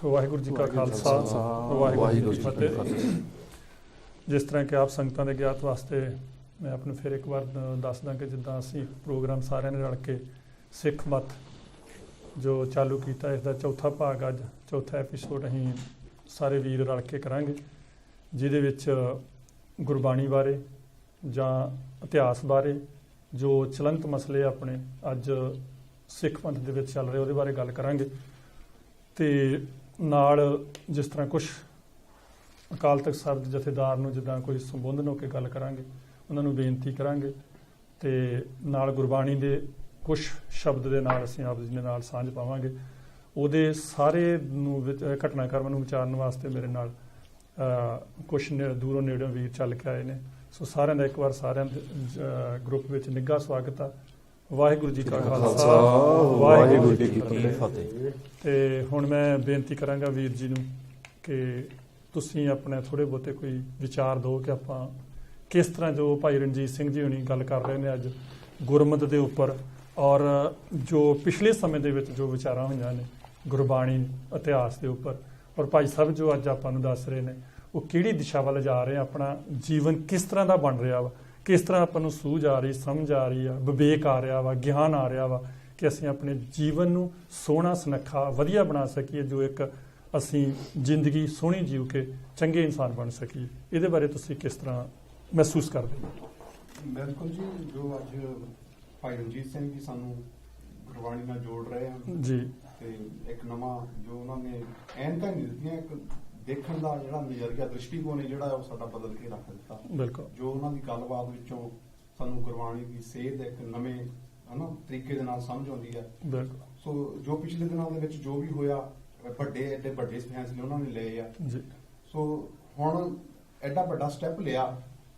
ਵਾਹਿਗੁਰੂ ਜੀ ਕਾ ਖਾਲਸਾ ਵਾਹਿਗੁਰੂ ਜੀ ਕੀ ਫਤਿਹ। ਜਿਸ ਤਰ੍ਹਾਂ ਕਿ ਆਪ ਸੰਗਤਾਂ ਦੇ ਗਿਆਤ ਵਾਸਤੇ ਮੈਂ ਆਪ ਨੂੰ ਫਿਰ ਇੱਕ ਵਾਰ ਦੱਸਦਾ ਕਿ ਜਿੱਦਾਂ ਅਸੀਂ ਪ੍ਰੋਗਰਾਮ ਸਾਰਿਆਂ ਨੇ ਰਲ ਕੇ ਸਿੱਖ ਮੱਤ ਜੋ ਚਾਲੂ ਕੀਤਾ, ਇਸ ਦਾ ਚੌਥਾ ਭਾਗ ਅੱਜ ਚੌਥਾ ਐਪੀਸੋਡ ਅਸੀਂ ਸਾਰੇ ਵੀਰ ਰਲ ਕੇ ਕਰਾਂਗੇ, ਜਿਹਦੇ ਵਿੱਚ ਗੁਰਬਾਣੀ ਬਾਰੇ ਜਾਂ ਇਤਿਹਾਸ ਬਾਰੇ ਜੋ ਚਲੰਤ ਮਸਲੇ ਆਪਣੇ ਅੱਜ ਸਿੱਖ ਪੰਥ ਦੇ ਵਿੱਚ ਚੱਲ ਰਹੇ ਉਹਦੇ ਬਾਰੇ ਗੱਲ ਕਰਾਂਗੇ। ਅਤੇ ਨਾਲ ਜਿਸ ਤਰ੍ਹਾਂ ਕੁਛ ਅਕਾਲ ਤਖਤ ਸਾਹਿਬ ਦੇ ਜਥੇਦਾਰ ਨੂੰ ਜਿੱਦਾਂ ਕੋਈ ਸੰਬੋਧਨ ਹੋ ਕੇ ਗੱਲ ਕਰਾਂਗੇ, ਉਹਨਾਂ ਨੂੰ ਬੇਨਤੀ ਕਰਾਂਗੇ ਅਤੇ ਨਾਲ ਗੁਰਬਾਣੀ ਦੇ ਕੁਛ ਸ਼ਬਦ ਦੇ ਨਾਲ ਅਸੀਂ ਆਪ ਜੀ ਦੇ ਨਾਲ ਸਾਂਝ ਪਾਵਾਂਗੇ। ਉਹਦੇ ਸਾਰੇ ਨੂੰ ਘਟਨਾਕ੍ਰਮ ਨੂੰ ਵਿਚਾਰਨ ਵਾਸਤੇ ਮੇਰੇ ਨਾਲ ਕੁਛ ਦੂਰੋਂ ਨੇੜਿਓਂ ਵੀਰ ਚੱਲ ਕੇ ਆਏ ਨੇ। ਸੋ ਸਾਰਿਆਂ ਦਾ ਇੱਕ ਵਾਰ ਸਾਰਿਆਂ ਦੇ ਗਰੁੱਪ ਵਿੱਚ ਨਿੱਘਾ ਸਵਾਗਤ ਆ। ਵਾਹਿਗੁਰੂ ਜੀ ਕਾ ਖਾਲਸਾ ਵਾਹਿਗੁਰੂ ਜੀ ਕੀ ਫਤਿਹ। ਅਤੇ ਹੁਣ ਮੈਂ ਬੇਨਤੀ ਕਰਾਂਗਾ ਵੀਰ ਜੀ ਨੂੰ ਕਿ ਤੁਸੀਂ ਆਪਣੇ ਥੋੜ੍ਹੇ ਬਹੁਤੇ ਕੋਈ ਵਿਚਾਰ ਦਿਓ ਕਿ ਆਪਾਂ ਕਿਸ ਤਰ੍ਹਾਂ ਜੋ ਭਾਈ ਰਣਜੀਤ ਸਿੰਘ ਜੀ ਹੁਣੀ ਗੱਲ ਕਰ ਰਹੇ ਨੇ ਅੱਜ ਗੁਰਮਤਿ ਦੇ ਉੱਪਰ, ਔਰ ਜੋ ਪਿਛਲੇ ਸਮੇਂ ਦੇ ਵਿੱਚ ਜੋ ਵਿਚਾਰਾਂ ਹੋਈਆਂ ਨੇ ਗੁਰਬਾਣੀ ਇਤਿਹਾਸ ਦੇ ਉੱਪਰ, ਔਰ ਭਾਈ ਸਾਹਿਬ ਜੋ ਅੱਜ ਆਪਾਂ ਨੂੰ ਦੱਸ ਰਹੇ ਨੇ ਉਹ ਕਿਹੜੀ ਦਿਸ਼ਾ ਵੱਲ ਜਾ ਰਹੇ ਆ, ਆਪਣਾ ਜੀਵਨ ਕਿਸ ਤਰ੍ਹਾਂ ਦਾ ਬਣ ਰਿਹਾ ਵਾ, ਕਿਸ ਤਰ੍ਹਾਂ ਆਪਾਂ ਨੂੰ ਸੂਝ ਆ ਰਹੀ, ਸਮਝ ਆ ਰਹੀ ਆ, ਵਿਵੇਕ ਆ ਰਿਹਾ ਵਾ, ਗਿਆਨ ਆ ਰਿਹਾ ਵਾ ਕਿ ਅਸੀਂ ਆਪਣੇ ਜੀਵਨ ਨੂੰ ਸੋਹਣਾ ਸੁਨੱਖਾ ਵਧੀਆ ਬਣਾ ਸਕੀਏ, ਜੋ ਇੱਕ ਅਸੀਂ ਜ਼ਿੰਦਗੀ ਸੋਹਣੀ ਜੀਉ ਕੇ ਚੰਗੇ ਇਨਸਾਨ ਬਣ ਸਕੀਏ। ਇਹਦੇ ਬਾਰੇ ਤੁਸੀਂ ਕਿਸ ਤਰ੍ਹਾਂ ਮਹਿਸੂਸ ਕਰਦੇ ਹੋ? ਬਿਲਕੁਲ ਜੀ, ਜੋ ਅੱਜ ਭਾਈ ਰਣਜੀਤ ਸਿੰਘ ਜੀ ਸਾਨੂੰ ਗੁਰਬਾਣੀ ਨਾਲ ਜੋੜ ਰਹੇ ਹਨ ਜੀ, ਤੇ ਇੱਕ ਨਵਾਂ ਜੋ ਉਹਨਾਂ ਨੇ ਐਨਕਾਂ ਨਹੀਂ ਦਿੱਤੀਆਂ, ਇੱਕ ਦੇਖਣ ਦਾ ਜਿਹੜਾ ਨਜ਼ਰੀਆ ਦ੍ਰਿਸ਼ਟੀਕੋਣ ਹੈ ਜਿਹੜਾ ਉਹ ਸਾਡਾ ਬਦਲ ਕੇ ਰੱਖ ਦਿੱਤਾ। ਬਿਲਕੁਲ, ਜੋ ਉਹਨਾਂ ਦੀ ਗੱਲਬਾਤ ਵਿੱਚੋਂ ਸਾਨੂੰ ਗੁਰਬਾਣੀ ਦੀ ਸੇਧ ਇੱਕ ਨਵੇਂ ਤਰੀਕੇ ਦੇ ਨਾਲ ਸਮਝ ਆਉਂਦੀ ਹੈ। ਬਿਲਕੁਲ। ਸੋ ਜੋ ਪਿਛਲੇ ਦਿਨਾਂ ਦੇ ਵਿੱਚ ਜੋ ਵੀ ਹੋਇਆ, ਵੱਡੇ ਫੈਸਲੇ ਉਹਨਾਂ ਨੇ ਲਏ ਆ ਜੀ। ਸੋ ਹੁਣ ਐਡਾ ਵੱਡਾ ਸਟੈਪ ਲਿਆ,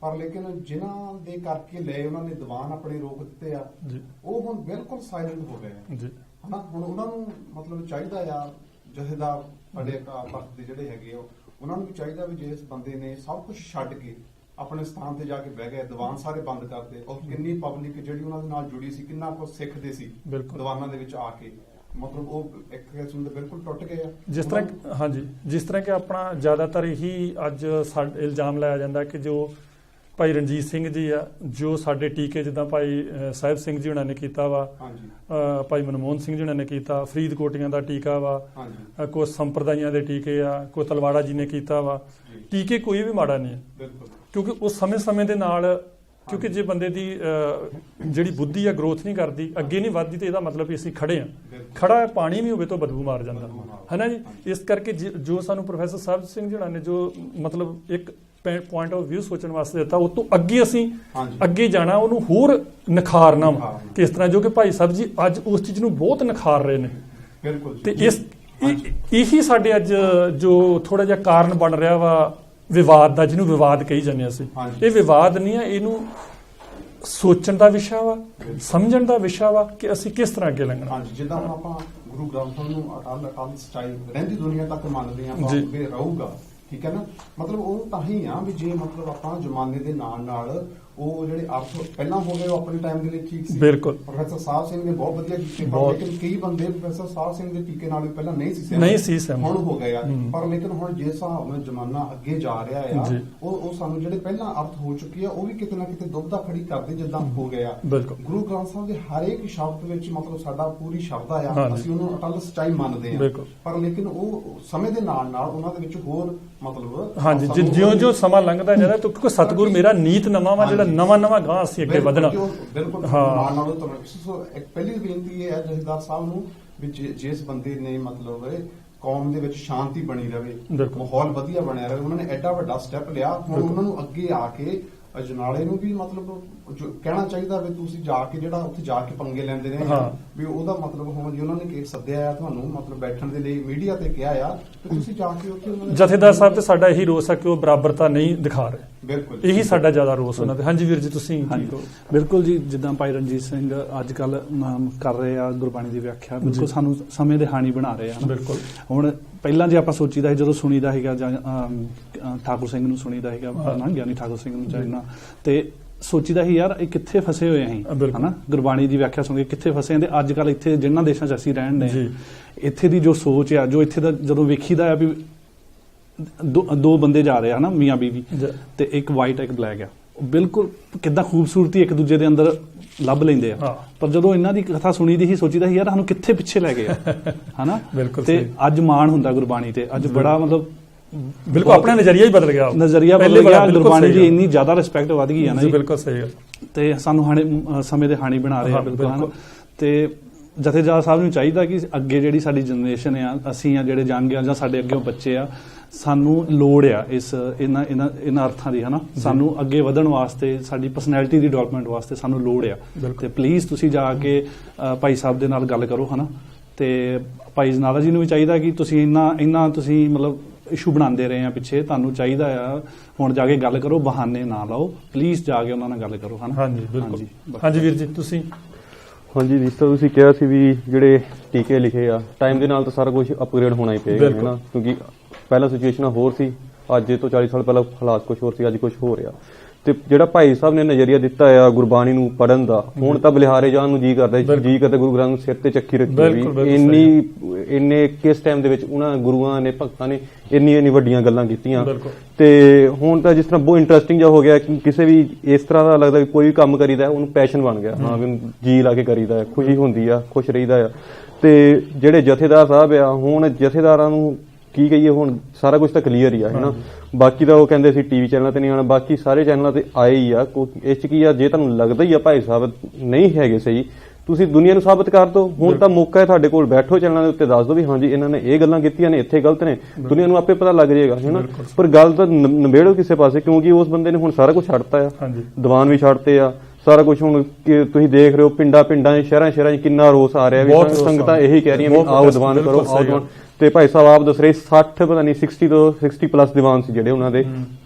ਪਰ ਲੇਕਿਨ ਜਿਨ੍ਹਾਂ ਦੇ ਕਰਕੇ ਲਏ ਉਹਨਾਂ ਨੇ ਦੀਵਾਨ ਆਪਣੇ ਰੋਕ ਦਿੱਤੇ ਆ ਜੀ, ਉਹ ਹੁਣ ਬਿਲਕੁਲ ਸਾਇਲੈਂਟ ਹੋ ਗਏ ਆ ਜੀ। ਹੁਣ ਉਹਨਾਂ ਨੂੰ ਮਤਲਬ ਚਾਹੀਦਾ ਆ, ਜਥੇਦਾਰ ਸਾਡੇ ਭਗਤ ਦੇ ਜਿਹੜੇ ਹੈਗੇ ਉਹਨਾਂ ਨੂੰ ਵੀ ਚਾਹੀਦਾ ਵੀ ਜੇ ਇਸ ਬੰਦੇ ਨੇ ਸਭ ਕੁਝ ਛੱਡ ਕੇ ਆਪਣੇ ਸਥਾਨ ਤੇ ਜਾ ਕੇ ਬਹਿ ਗਏ, ਦੀਵਾਨ ਸਾਰੇ ਬੰਦ ਕਰਦੇ, ਔਰ ਕਿੰਨੀ ਪਬਲਿਕ ਜਿਹੜੀ ਉਹਨਾਂ ਦੇ ਨਾਲ ਜੁੜੀ ਸੀ, ਕਿੰਨਾ ਕੁਝ ਸਿੱਖਦੇ ਸੀ ਦੀਵਾਨਾਂ ਦੇ ਵਿੱਚ ਆ ਕੇ, ਮਤਲਬ ਉਹ ਇੱਕ ਕਿਸਮ ਦੇ ਬਿਲਕੁਲ ਟੁੱਟ ਗਏ ਆ। ਜਿਸ ਤਰ੍ਹਾਂ ਕਿ ਆਪਣਾ ਜ਼ਿਆਦਾਤਰ ਇਹੀ ਅੱਜ ਇਲਜ਼ਾਮ ਲਾਇਆ ਜਾਂਦਾ ਕਿ ਜੋ ਭਾਈ ਰਣਜੀਤ ਸਿੰਘ ਜੀ ਆ, ਜੋ ਸਾਡੇ ਟੀਕੇ ਜਿੱਦਾਂ ਭਾਈ ਸਾਹਿਬ ਸਿੰਘ ਜੀ ਹੁਣਾਂ ਨੇ ਕੀਤਾ ਵਾ, ਭਾਈ ਮਨਮੋਹਨ ਸਿੰਘ ਜੀ ਹੁਣਾਂ ਨੇ ਕੀਤਾ, ਫਰੀਦਕੋਟੀਆਂ ਦਾ ਟੀਕਾ ਵਾ, ਕੁਝ ਸੰਪਰਦਾਇਆਂ ਦੇ ਟੀਕੇ ਆ, ਕੋਈ ਤਲਵਾੜਾ ਜੀ ਨੇ ਕੀਤਾ ਵਾ। ਟੀਕੇ ਕੋਈ ਵੀ ਮਾੜਾ ਨਹੀਂ ਹੈ, ਕਿਉਂਕਿ ਉਸ ਸਮੇਂ ਦੇ ਨਾਲ, ਕਿਉਂਕਿ ਜੇ ਬੰਦੇ ਦੀ ਜਿਹੜੀ ਬੁੱਧੀ ਆ ਗਰੋਥ ਨਹੀਂ ਕਰਦੀ, ਅੱਗੇ ਨਹੀਂ ਵੱਧਦੀ, ਤੇ ਇਹਦਾ ਮਤਲਬ ਵੀ ਅਸੀਂ ਖੜੇ ਹਾਂ। ਖੜਾ ਪਾਣੀ ਵੀ ਹੋਵੇ ਤਾਂ ਬਦਬੂ ਮਾਰ ਜਾਂਦਾ ਹੈ ਨਾ ਜੀ। ਇਸ ਕਰਕੇ ਜੋ ਸਾਨੂੰ ਪ੍ਰੋਫੈਸਰ ਸਾਹਿਬ ਸਿੰਘ ਜੀ ਹੁਣਾਂ ਨੇ ਜੋ ਮਤਲਬ ਇੱਕ ਪੁਆਇੰਟ ਆਫ ਵਿਊ ਸੋਚਣ ਵਾਸਤੇ ਦਿੱਤਾ, ਉਹ ਤੋਂ ਅੱਗੇ ਅਸੀਂ ਅੱਗੇ ਜਾਣਾ, ਉਹਨੂੰ ਹੋਰ ਨਿਖਾਰਨਾ ਵਾ ਕਿਸ ਤਰ੍ਹਾਂ, ਜੋ ਕਿ ਭਾਈ ਸਾਹਿਬ ਜੀ ਅੱਜ ਉਸ ਚੀਜ਼ ਨੂੰ ਬਹੁਤ ਨਿਖਾਰ ਰਹੇ ਨੇ। ਤੇ ਇਹੀ ਸਾਡੇ ਅੱਜ ਜੋ ਥੋੜਾ ਜਿਹਾ ਕਾਰਨ ਬਣ ਰਿਹਾ ਵਾ ਵਿਵਾਦ ਦਾ, ਜਿਹਨੂੰ ਵਿਵਾਦ ਕਹੀ ਜਾਂਦੇ ਅਸੀਂ। ਇਹ ਵਿਵਾਦ ਨਹੀਂ ਆ, ਇਹਨੂੰ ਸੋਚਣ ਦਾ ਵਿਸ਼ਾ ਵਾ, ਸਮਝਣ ਦਾ ਵਿਸ਼ਾ ਵਾ ਕਿ ਅਸੀਂ ਕਿਸ ਤਰ੍ਹਾਂ ਅੱਗੇ ਲੰਘਣਾ। ਜਿੱਦਾਂ ਹੁਣ ਆਪਾਂ ਗੁਰੂ ਗ੍ਰੰਥ ਸਾਹਿਬ ਨੂੰ ਅਟਲ ਸਚਾਈ ਰਹਿੰਦੀ ਦੁਨੀਆ ਤੱਕ ਮੰਨਦੇ ਹਾਂ ਵੀ ਰਹੂਗਾ, ਠੀਕ ਹੈ ਨਾ। ਮਤਲਬ ਉਹ ਤਾਂ ਹੀ ਆ ਵੀ ਜੇ ਮਤਲਬ ਆਪਾਂ ਜ਼ਮਾਨੇ ਦੇ ਨਾਲ ਉਹ ਜਿਹੜੇ ਅਰਥ ਪਹਿਲਾਂ ਹੋ ਗਏ ਉਹ ਆਪਣੇ ਟਾਈਮ ਦੇ ਲਈ ਠੀਕ ਸੀ। ਬਿਲਕੁਲ, ਪ੍ਰੋਫੈਸਰ ਸਾਹਿਬ ਸਿੰਘ ਨੇ ਬਹੁਤ ਵਧੀਆ ਕੀਤੇ, ਲੇਕਿਨ ਕਈ ਬੰਦੇ ਪ੍ਰੋਫੈਸਰ ਸਾਹਿਬ ਸਿੰਘ ਦੇ ਟੀਕੇ ਨਾਲ ਪਹਿਲਾਂ ਨਹੀਂ ਸੀ ਹੁਣ ਹੋ ਗਏ ਆ। ਪਰ ਲੇਕਿਨ ਹੁਣ ਜਿਸ ਹਿਸਾਬ ਨਾਲ ਜ਼ਮਾਨਾ ਅੱਗੇ ਜਾ ਰਿਹਾ ਆ, ਉਹ ਸਾਨੂੰ ਜਿਹੜੇ ਪਹਿਲਾਂ ਅਰਥ ਹੋ ਚੁੱਕੇ ਆ ਉਹ ਵੀ ਕਿਤੇ ਨਾ ਕਿਤੇ ਦੁਬਦਾ ਖੜੀ ਕਰਦੇ ਜਿੱਦਾਂ ਹੋ ਗਏ ਆ। ਗੁਰੂ ਗ੍ਰੰਥ ਸਾਹਿਬ ਦੇ ਹਰੇਕ ਸ਼ਬਦ ਵਿੱਚ ਮਤਲਬ ਸਾਡਾ ਪੂਰੀ ਸ਼ਬਦ ਆ, ਅਸੀਂ ਉਹਨੂੰ ਅਟਲ ਸਚਾਈ ਮੰਨਦੇ ਆ। ਪਰ ਲੇਕਿਨ ਉਹ ਸਮੇਂ ਦੇ ਨਾਲ ਉਹਨਾਂ ਦੇ ਵਿੱਚ ਹੋਰ ਮਤਲਬ ਜਿਉਂ ਸਮਾਂ ਲੰਘਦਾ ਜਾਂਦਾ, ਕਿਉਂਕਿ ਸਤਿਗੁਰ ਮੇਰਾ ਨੀਤ ਨਵਾਂ ਵਾ, ਜਿਹੜਾ ਨਵਾਂ ਗਾਂ ਅਸੀਂ ਅੱਗੇ ਵਧਣਾ। ਬਿਲਕੁਲ। ਇੱਕ ਪਹਿਲੀ ਬੇਨਤੀ ਇਹ ਹੈ ਜਥੇਦਾਰ ਸਾਹਿਬ ਨੂੰ ਵੀ ਜਿਸ ਬੰਦੇ ਨੇ ਮਤਲਬ ਕੌਮ ਦੇ ਵਿੱਚ ਸ਼ਾਂਤੀ ਬਣੀ ਰਵੇ, ਮਾਹੌਲ ਵਧੀਆ ਬਣਿਆ ਰਵੇ, ਉਹਨਾਂ ਨੇ ਐਡਾ ਵੱਡਾ ਸਟੈਪ ਲਿਆ। ਹੁਣ ਉਹਨਾਂ ਨੂੰ ਅੱਗੇ ਆ ਕੇ ਅਜਨਾਲੇ ਨੂੰ ਵੀ ਮਤਲਬ ਕਹਿਣਾ ਚਾਹੀਦਾ ਵੀ ਤੁਸੀਂ ਜਾ ਕੇ ਜਿਹੜਾ ਉੱਥੇ ਜਾ ਕੇ ਪੰਗੇ ਲੈਂਦੇ ਨੇ ਵੀ ਉਹਦਾ ਮਤਲਬ ਹੁਣ ਜੇ ਉਹਨਾਂ ਨੇ ਸੱਦਿਆ ਆ ਤੁਹਾਨੂੰ ਮਤਲਬ ਬੈਠਣ ਦੇ ਲਈ ਮੀਡੀਆ ਤੇ ਕਿਹਾ ਆ ਤੇ ਤੁਸੀਂ ਜਾ ਕੇ ਉੱਥੇ ਜਥੇਦਾਰ ਸਾਹਿਬ ਤੇ ਸਾਡਾ ਇਹੀ ਰੋਸ ਆ ਕਿ ਉਹ ਬਰਾਬਰਤਾ ਨਹੀਂ ਦਿਖਾ ਰਹੇ। ਬਿਲਕੁਲ, ਇਹੀ ਸਾਡਾ ਜ਼ਿਆਦਾ ਰੋਸ ਉਹਨਾਂ ਤੇ। ਹਾਂਜੀ ਵੀਰ ਜੀ, ਤੁਸੀਂ? ਬਿਲਕੁਲ ਜੀ, ਜਿੱਦਾਂ ਭਾਈ ਰਣਜੀਤ ਸਿੰਘ ਅੱਜ ਕੱਲ ਕਰ ਰਹੇ ਆ ਗੁਰਬਾਣੀ ਦੀ ਵਿਆਖਿਆ, ਬਿਲਕੁਲ ਸਾਨੂੰ ਸਮੇਂ ਦੇ ਹਾਣੀ ਬਣਾ ਰਹੇ ਆ। ਬਿਲਕੁਲ। ਹੁਣ ਪਹਿਲਾਂ ਜੇ ਆਪਾਂ ਸੋਚੀਦਾ ਸੀ, ਜਦੋਂ ਸੁਣੀਦਾ ਹੈਗਾ ਜਾਂ ਠਾਕੁਰ ਸਿੰਘ ਨੂੰ ਸੁਣੀਦਾ ਹੈਗਾ ਨਾ, ਗਿਆਨੀ ਠਾਕੁਰ ਸਿੰਘ ਨੂੰ ਚਾਹਨਾ, ਤੇ ਸੋਚੀਦਾ ਸੀ ਯਾਰ ਇਹ ਕਿੱਥੇ ਫਸੇ ਹੋਏ ਅਸੀਂ ਬਿਲਕੁਲ। ਹਨਾ, ਗੁਰਬਾਣੀ ਦੀ ਵਿਆਖਿਆ ਸੁਣ ਕੇ ਕਿੱਥੇ ਫਸੇ ਆਂ। ਤੇ ਅੱਜ ਕੱਲ ਇੱਥੇ ਜਿਨ੍ਹਾਂ ਦੇਸ਼ਾਂ 'ਚ ਅਸੀਂ ਰਹਿਣ ਦੇ ਜੀ। ਇੱਥੇ ਦੀ ਜੋ ਸੋਚ ਆ, ਜੋ ਇੱਥੇ ਦਾ ਜਦੋਂ ਵੇਖੀਦਾ ਆ ਵੀ ਦੋ ਬੰਦੇ ਜਾ ਰਹੇ ਆ ਹਨਾ, ਮੀਆਂ ਬੀਵੀ, ਤੇ ਇੱਕ ਵਾਈਟ ਇੱਕ ਬਲੈਕ ਆ, ਬਿਲਕੁਲ ਕਿੱਦਾਂ ਖੂਬਸੂਰਤੀ ਇੱਕ ਦੂਜੇ ਦੇ ਅੰਦਰ ਲੱਭ ਲੈਂਦੇ ਆ। ਪਰ ਜਦੋਂ ਇਹਨਾਂ ਦੀ ਕਥਾ ਸੁਣੀ ਦੀ ਸੀ ਸੋਚੀਦਾ ਸੀ ਯਾਰ ਸਾਨੂੰ ਕਿੱਥੇ ਪਿੱਛੇ ਲੈ ਗਏ ਆ ਹਨਾ। ਤੇ ਅੱਜ ਮਾਣ ਹੁੰਦਾ ਗੁਰਬਾਣੀ ਤੇ, ਅੱਜ ਬੜਾ ਮਤਲਬ ਬਿਲਕੁਲ ਆਪਣਾ ਨਜ਼ਰੀਆ ਹੀ ਬਦਲ ਗਿਆ, ਨਜ਼ਰੀਆ ਬਦਲ ਗਿਆ, ਗੁਰਬਾਣੀ ਦੀ ਇੰਨੀ ਜ਼ਿਆਦਾ ਰਿਸਪੈਕਟ ਵੱਧ ਗਈ ਆ ਨਾ ਜੀ। ਬਿਲਕੁਲ ਸਹੀ ਗੱਲ। ਤੇ ਸਾਨੂੰ ਸਮੇਂ ਦੇ ਹਾਣੀ ਬਣਾ ਰਹੇ ਆ ਬਿਲਕੁਲ ਹਨਾ। ਤੇ ਜਥੇਦਾਰ ਸਾਹਿਬ ਨੂੰ ਚਾਹੀਦਾ ਕਿ ਅੱਗੇ ਜਿਹੜੀ ਸਾਡੀ ਜਨਰੇਸ਼ਨ ਆ, ਅਸੀਂ ਆ ਜਿਹੜੇ ਜੰਗ ਆ ਜਾਂ ਸਾਡੇ ਅੱਗੇ ਬੱਚੇ ਆ, ਸਾਨੂੰ ਲੋੜ ਆ ਇਹਨਾਂ ਅਰਥਾਂ ਦੀ ਹਨਾ। ਸਾਨੂੰ ਅੱਗੇ ਵਧਣ ਵਾਸਤੇ, ਸਾਡੀ ਪਰਸਨੈਲਿਟੀ ਦੀ ਡਿਵੈਲਪਮੈਂਟ ਵਾਸਤੇ ਸਾਨੂੰ ਲੋੜ ਆ। ਤੇ ਪਲੀਜ਼ ਤੁਸੀਂ ਜਾ ਕੇ ਭਾਈ ਸਾਹਿਬ ਦੇ ਨਾਲ ਗੱਲ ਕਰੋ ਹਨਾ। ਤੇ ਭਾਈ ਜਨਾਲਾ ਜੀ ਨੂੰ ਵੀ ਚਾਹੀਦਾ ਕਿ ਤੁਸੀਂ ਇੰਨਾ ਤੁਸੀਂ ਮਤਲਬ ਇਸ਼ੂ ਬਣਾਉਂਦੇ ਰਹੇ ਆ ਪਿੱਛੇ, ਤੁਹਾਨੂੰ ਚਾਹੀਦਾ ਆ ਹੁਣ ਜਾ ਕੇ ਗੱਲ ਕਰੋ, ਬਹਾਨੇ ਨਾ ਲਾਓ, ਪਲੀਜ਼ ਜਾ ਕੇ ਉਹਨਾਂ ਨਾਲ ਗੱਲ ਕਰੋ ਹਨਾ। ਹਾਂਜੀ ਬਿਲਕੁਲ। ਹਾਂਜੀ ਵੀਰ ਜੀ ਤੁਸੀਂ। ਹਾਂਜੀ ਜਿਸ ਤਰ੍ਹਾਂ ਤੁਸੀਂ ਕਿਹਾ ਸੀ ਵੀ ਜਿਹੜੇ ਟੀਕੇ ਲਿਖੇ ਆ, ਟਾਈਮ ਦੇ ਨਾਲ ਤਾਂ ਸਾਰਾ ਕੁਝ ਅਪਗ੍ਰੇਡ ਹੋਣਾ ਹੀ ਪਏਗਾ ਹੈ ਨਾ, ਕਿਉਂਕਿ ਪਹਿਲਾਂ ਸਿਚੁਏਸ਼ਨਾਂ ਹੋਰ ਸੀ, ਅੱਜ ਤੋਂ 40 ਸਾਲ ਪਹਿਲਾਂ ਹਾਲਾਤ ਕੁਝ ਹੋਰ ਸੀ, ਅੱਜ ਕੁਝ ਹੋ ਰਿਹਾ। ਤੇ ਜਿਹੜਾ ਭਾਈ ਸਾਹਿਬ ਨੇ ਨਜ਼ਰੀਆ ਦਿੱਤਾ ਆ ਗੁਰਬਾਣੀ ਨੂੰ ਪੜ੍ਹਨ ਦਾ, ਹੁਣ ਤਾਂ ਬਲਿਹਾਰੇ ਜਾਣ ਨੂੰ ਜੀ ਕਰਦਾ ਗੁਰੂ ਗ੍ਰੰਥ ਨੂੰ ਸਿਰ ਤੇ ਚੱਕੀ ਰੱਖੀ ਵੀ ਇੰਨੇ ਕਿਸ ਟਾਈਮ ਦੇ ਵਿੱਚ ਉਹਨਾਂ ਗੁਰੂਆਂ ਨੇ, ਭਗਤਾਂ ਨੇ ਇੰਨੀ ਵੱਡੀਆਂ ਗੱਲਾਂ ਕੀਤੀਆਂ। ਤੇ ਹੁਣ ਤਾਂ ਜਿਸ ਤਰ੍ਹਾਂ ਬਹੁਤ ਇੰਟਰਸਟਿੰਗ ਜਿਹਾ ਹੋ ਗਿਆ ਕਿ ਕਿਸੇ ਵੀ ਇਸ ਤਰ੍ਹਾਂ ਦਾ ਲੱਗਦਾ ਵੀ ਕੋਈ ਵੀ ਕੰਮ ਕਰੀਦਾ ਉਹਨੂੰ ਪੈਸ਼ਨ ਬਣ ਗਿਆ, ਹਾਂ ਵੀ ਜੀ ਲਾ ਕੇ ਕਰੀਦਾ, ਖੁਸ਼ੀ ਹੁੰਦੀ ਆ, ਖੁਸ਼ ਰਹੀਦਾ ਆ। ਤੇ ਜਿਹੜੇ ਜਥੇਦਾਰ ਸਾਹਿਬ ਆ, ਹੁਣ ਜਥੇਦਾਰਾਂ ਨੂੰ ਕੀ ਕਹੀਏ, ਹੁਣ ਸਾਰਾ ਕੁਝ ਤਾਂ ਕਲੀਅਰ ਹੀ ਆ ਹੈ ਨਾ। ਬਾਕੀ ਤਾਂ ਉਹ ਕਹਿੰਦੇ ਸੀ ਟੀਵੀ ਚੈਨਲਾਂ ਤੇ ਨਹੀਂ ਆਉਣਾ, ਬਾਕੀ ਸਾਰੇ ਚੈਨਲਾਂ ਤੇ ਆਏ ਹੀ ਆ। ਇਸ ਚ ਕੀ ਆ, ਜੇ ਤੁਹਾਨੂੰ ਲੱਗਦਾ ਹੀ ਆ ਭਾਈ ਸਾਹਿਬ ਨਹੀਂ ਹੈਗੇ ਸਹੀ, ਤੁਸੀਂ ਦੁਨੀਆ ਨੂੰ ਸਾਬਤ ਕਰ ਦਿਓ। ਹੁਣ ਤਾਂ ਮੌਕਾ ਹੈ ਤੁਹਾਡੇ ਕੋਲ, ਬੈਠੋ ਚੈਨਲਾਂ ਦੇ ਉੱਤੇ ਦੱਸ ਦਿਓ ਵੀ ਹਾਂਜੀ ਇਹਨਾਂ ਨੇ ਇਹ ਗੱਲਾਂ ਕੀਤੀਆਂ ਨੇ, ਇੱਥੇ ਗਲਤ ਨੇ, ਦੁਨੀਆ ਨੂੰ ਆਪੇ ਪਤਾ ਲੱਗ ਜਾਏਗਾ ਹੈ ਨਾ। ਪਰ ਗੱਲ ਤਾਂ ਨਿਬੇੜੋ ਕਿਸੇ ਪਾਸੇ, ਕਿਉਂਕਿ ਉਸ ਬੰਦੇ ਨੇ ਹੁਣ ਸਾਰਾ ਕੁਝ ਛੱਡਤਾ ਆ, ਦੀਵਾਨ ਵੀ ਛੱਡਤੇ ਆ, ਸਾਰਾ ਕੁਝ। ਹੁਣ ਤੁਸੀਂ ਦੇਖ ਰਹੇ ਹੋ ਪਿੰਡਾਂ ਸ਼ਹਿਰਾਂ 'ਚ ਕਿੰਨਾ ਰੋਸ ਆ ਰਿਹਾ ਵੀ ਸੰਗਤਾਂ ਇਹੀ ਕਹਿ ਰਹੀਆਂ ਵੀ ਆਓ ਦੀਵਾਨ ਕਰੋ, ਆਓ ਦੀਵਾਨ। ਤੇ ਭਾਈ ਸਾਹਿਬ ਆਪ ਦੱਸ ਰਹੇ 60 ਪਤਾ ਨਹੀਂ 60 ਤੋਂ 60+ ਦੀਵਾਨ ਸੀ ਜਿਹੜੇ ਉਹਨਾਂ ਦੇ,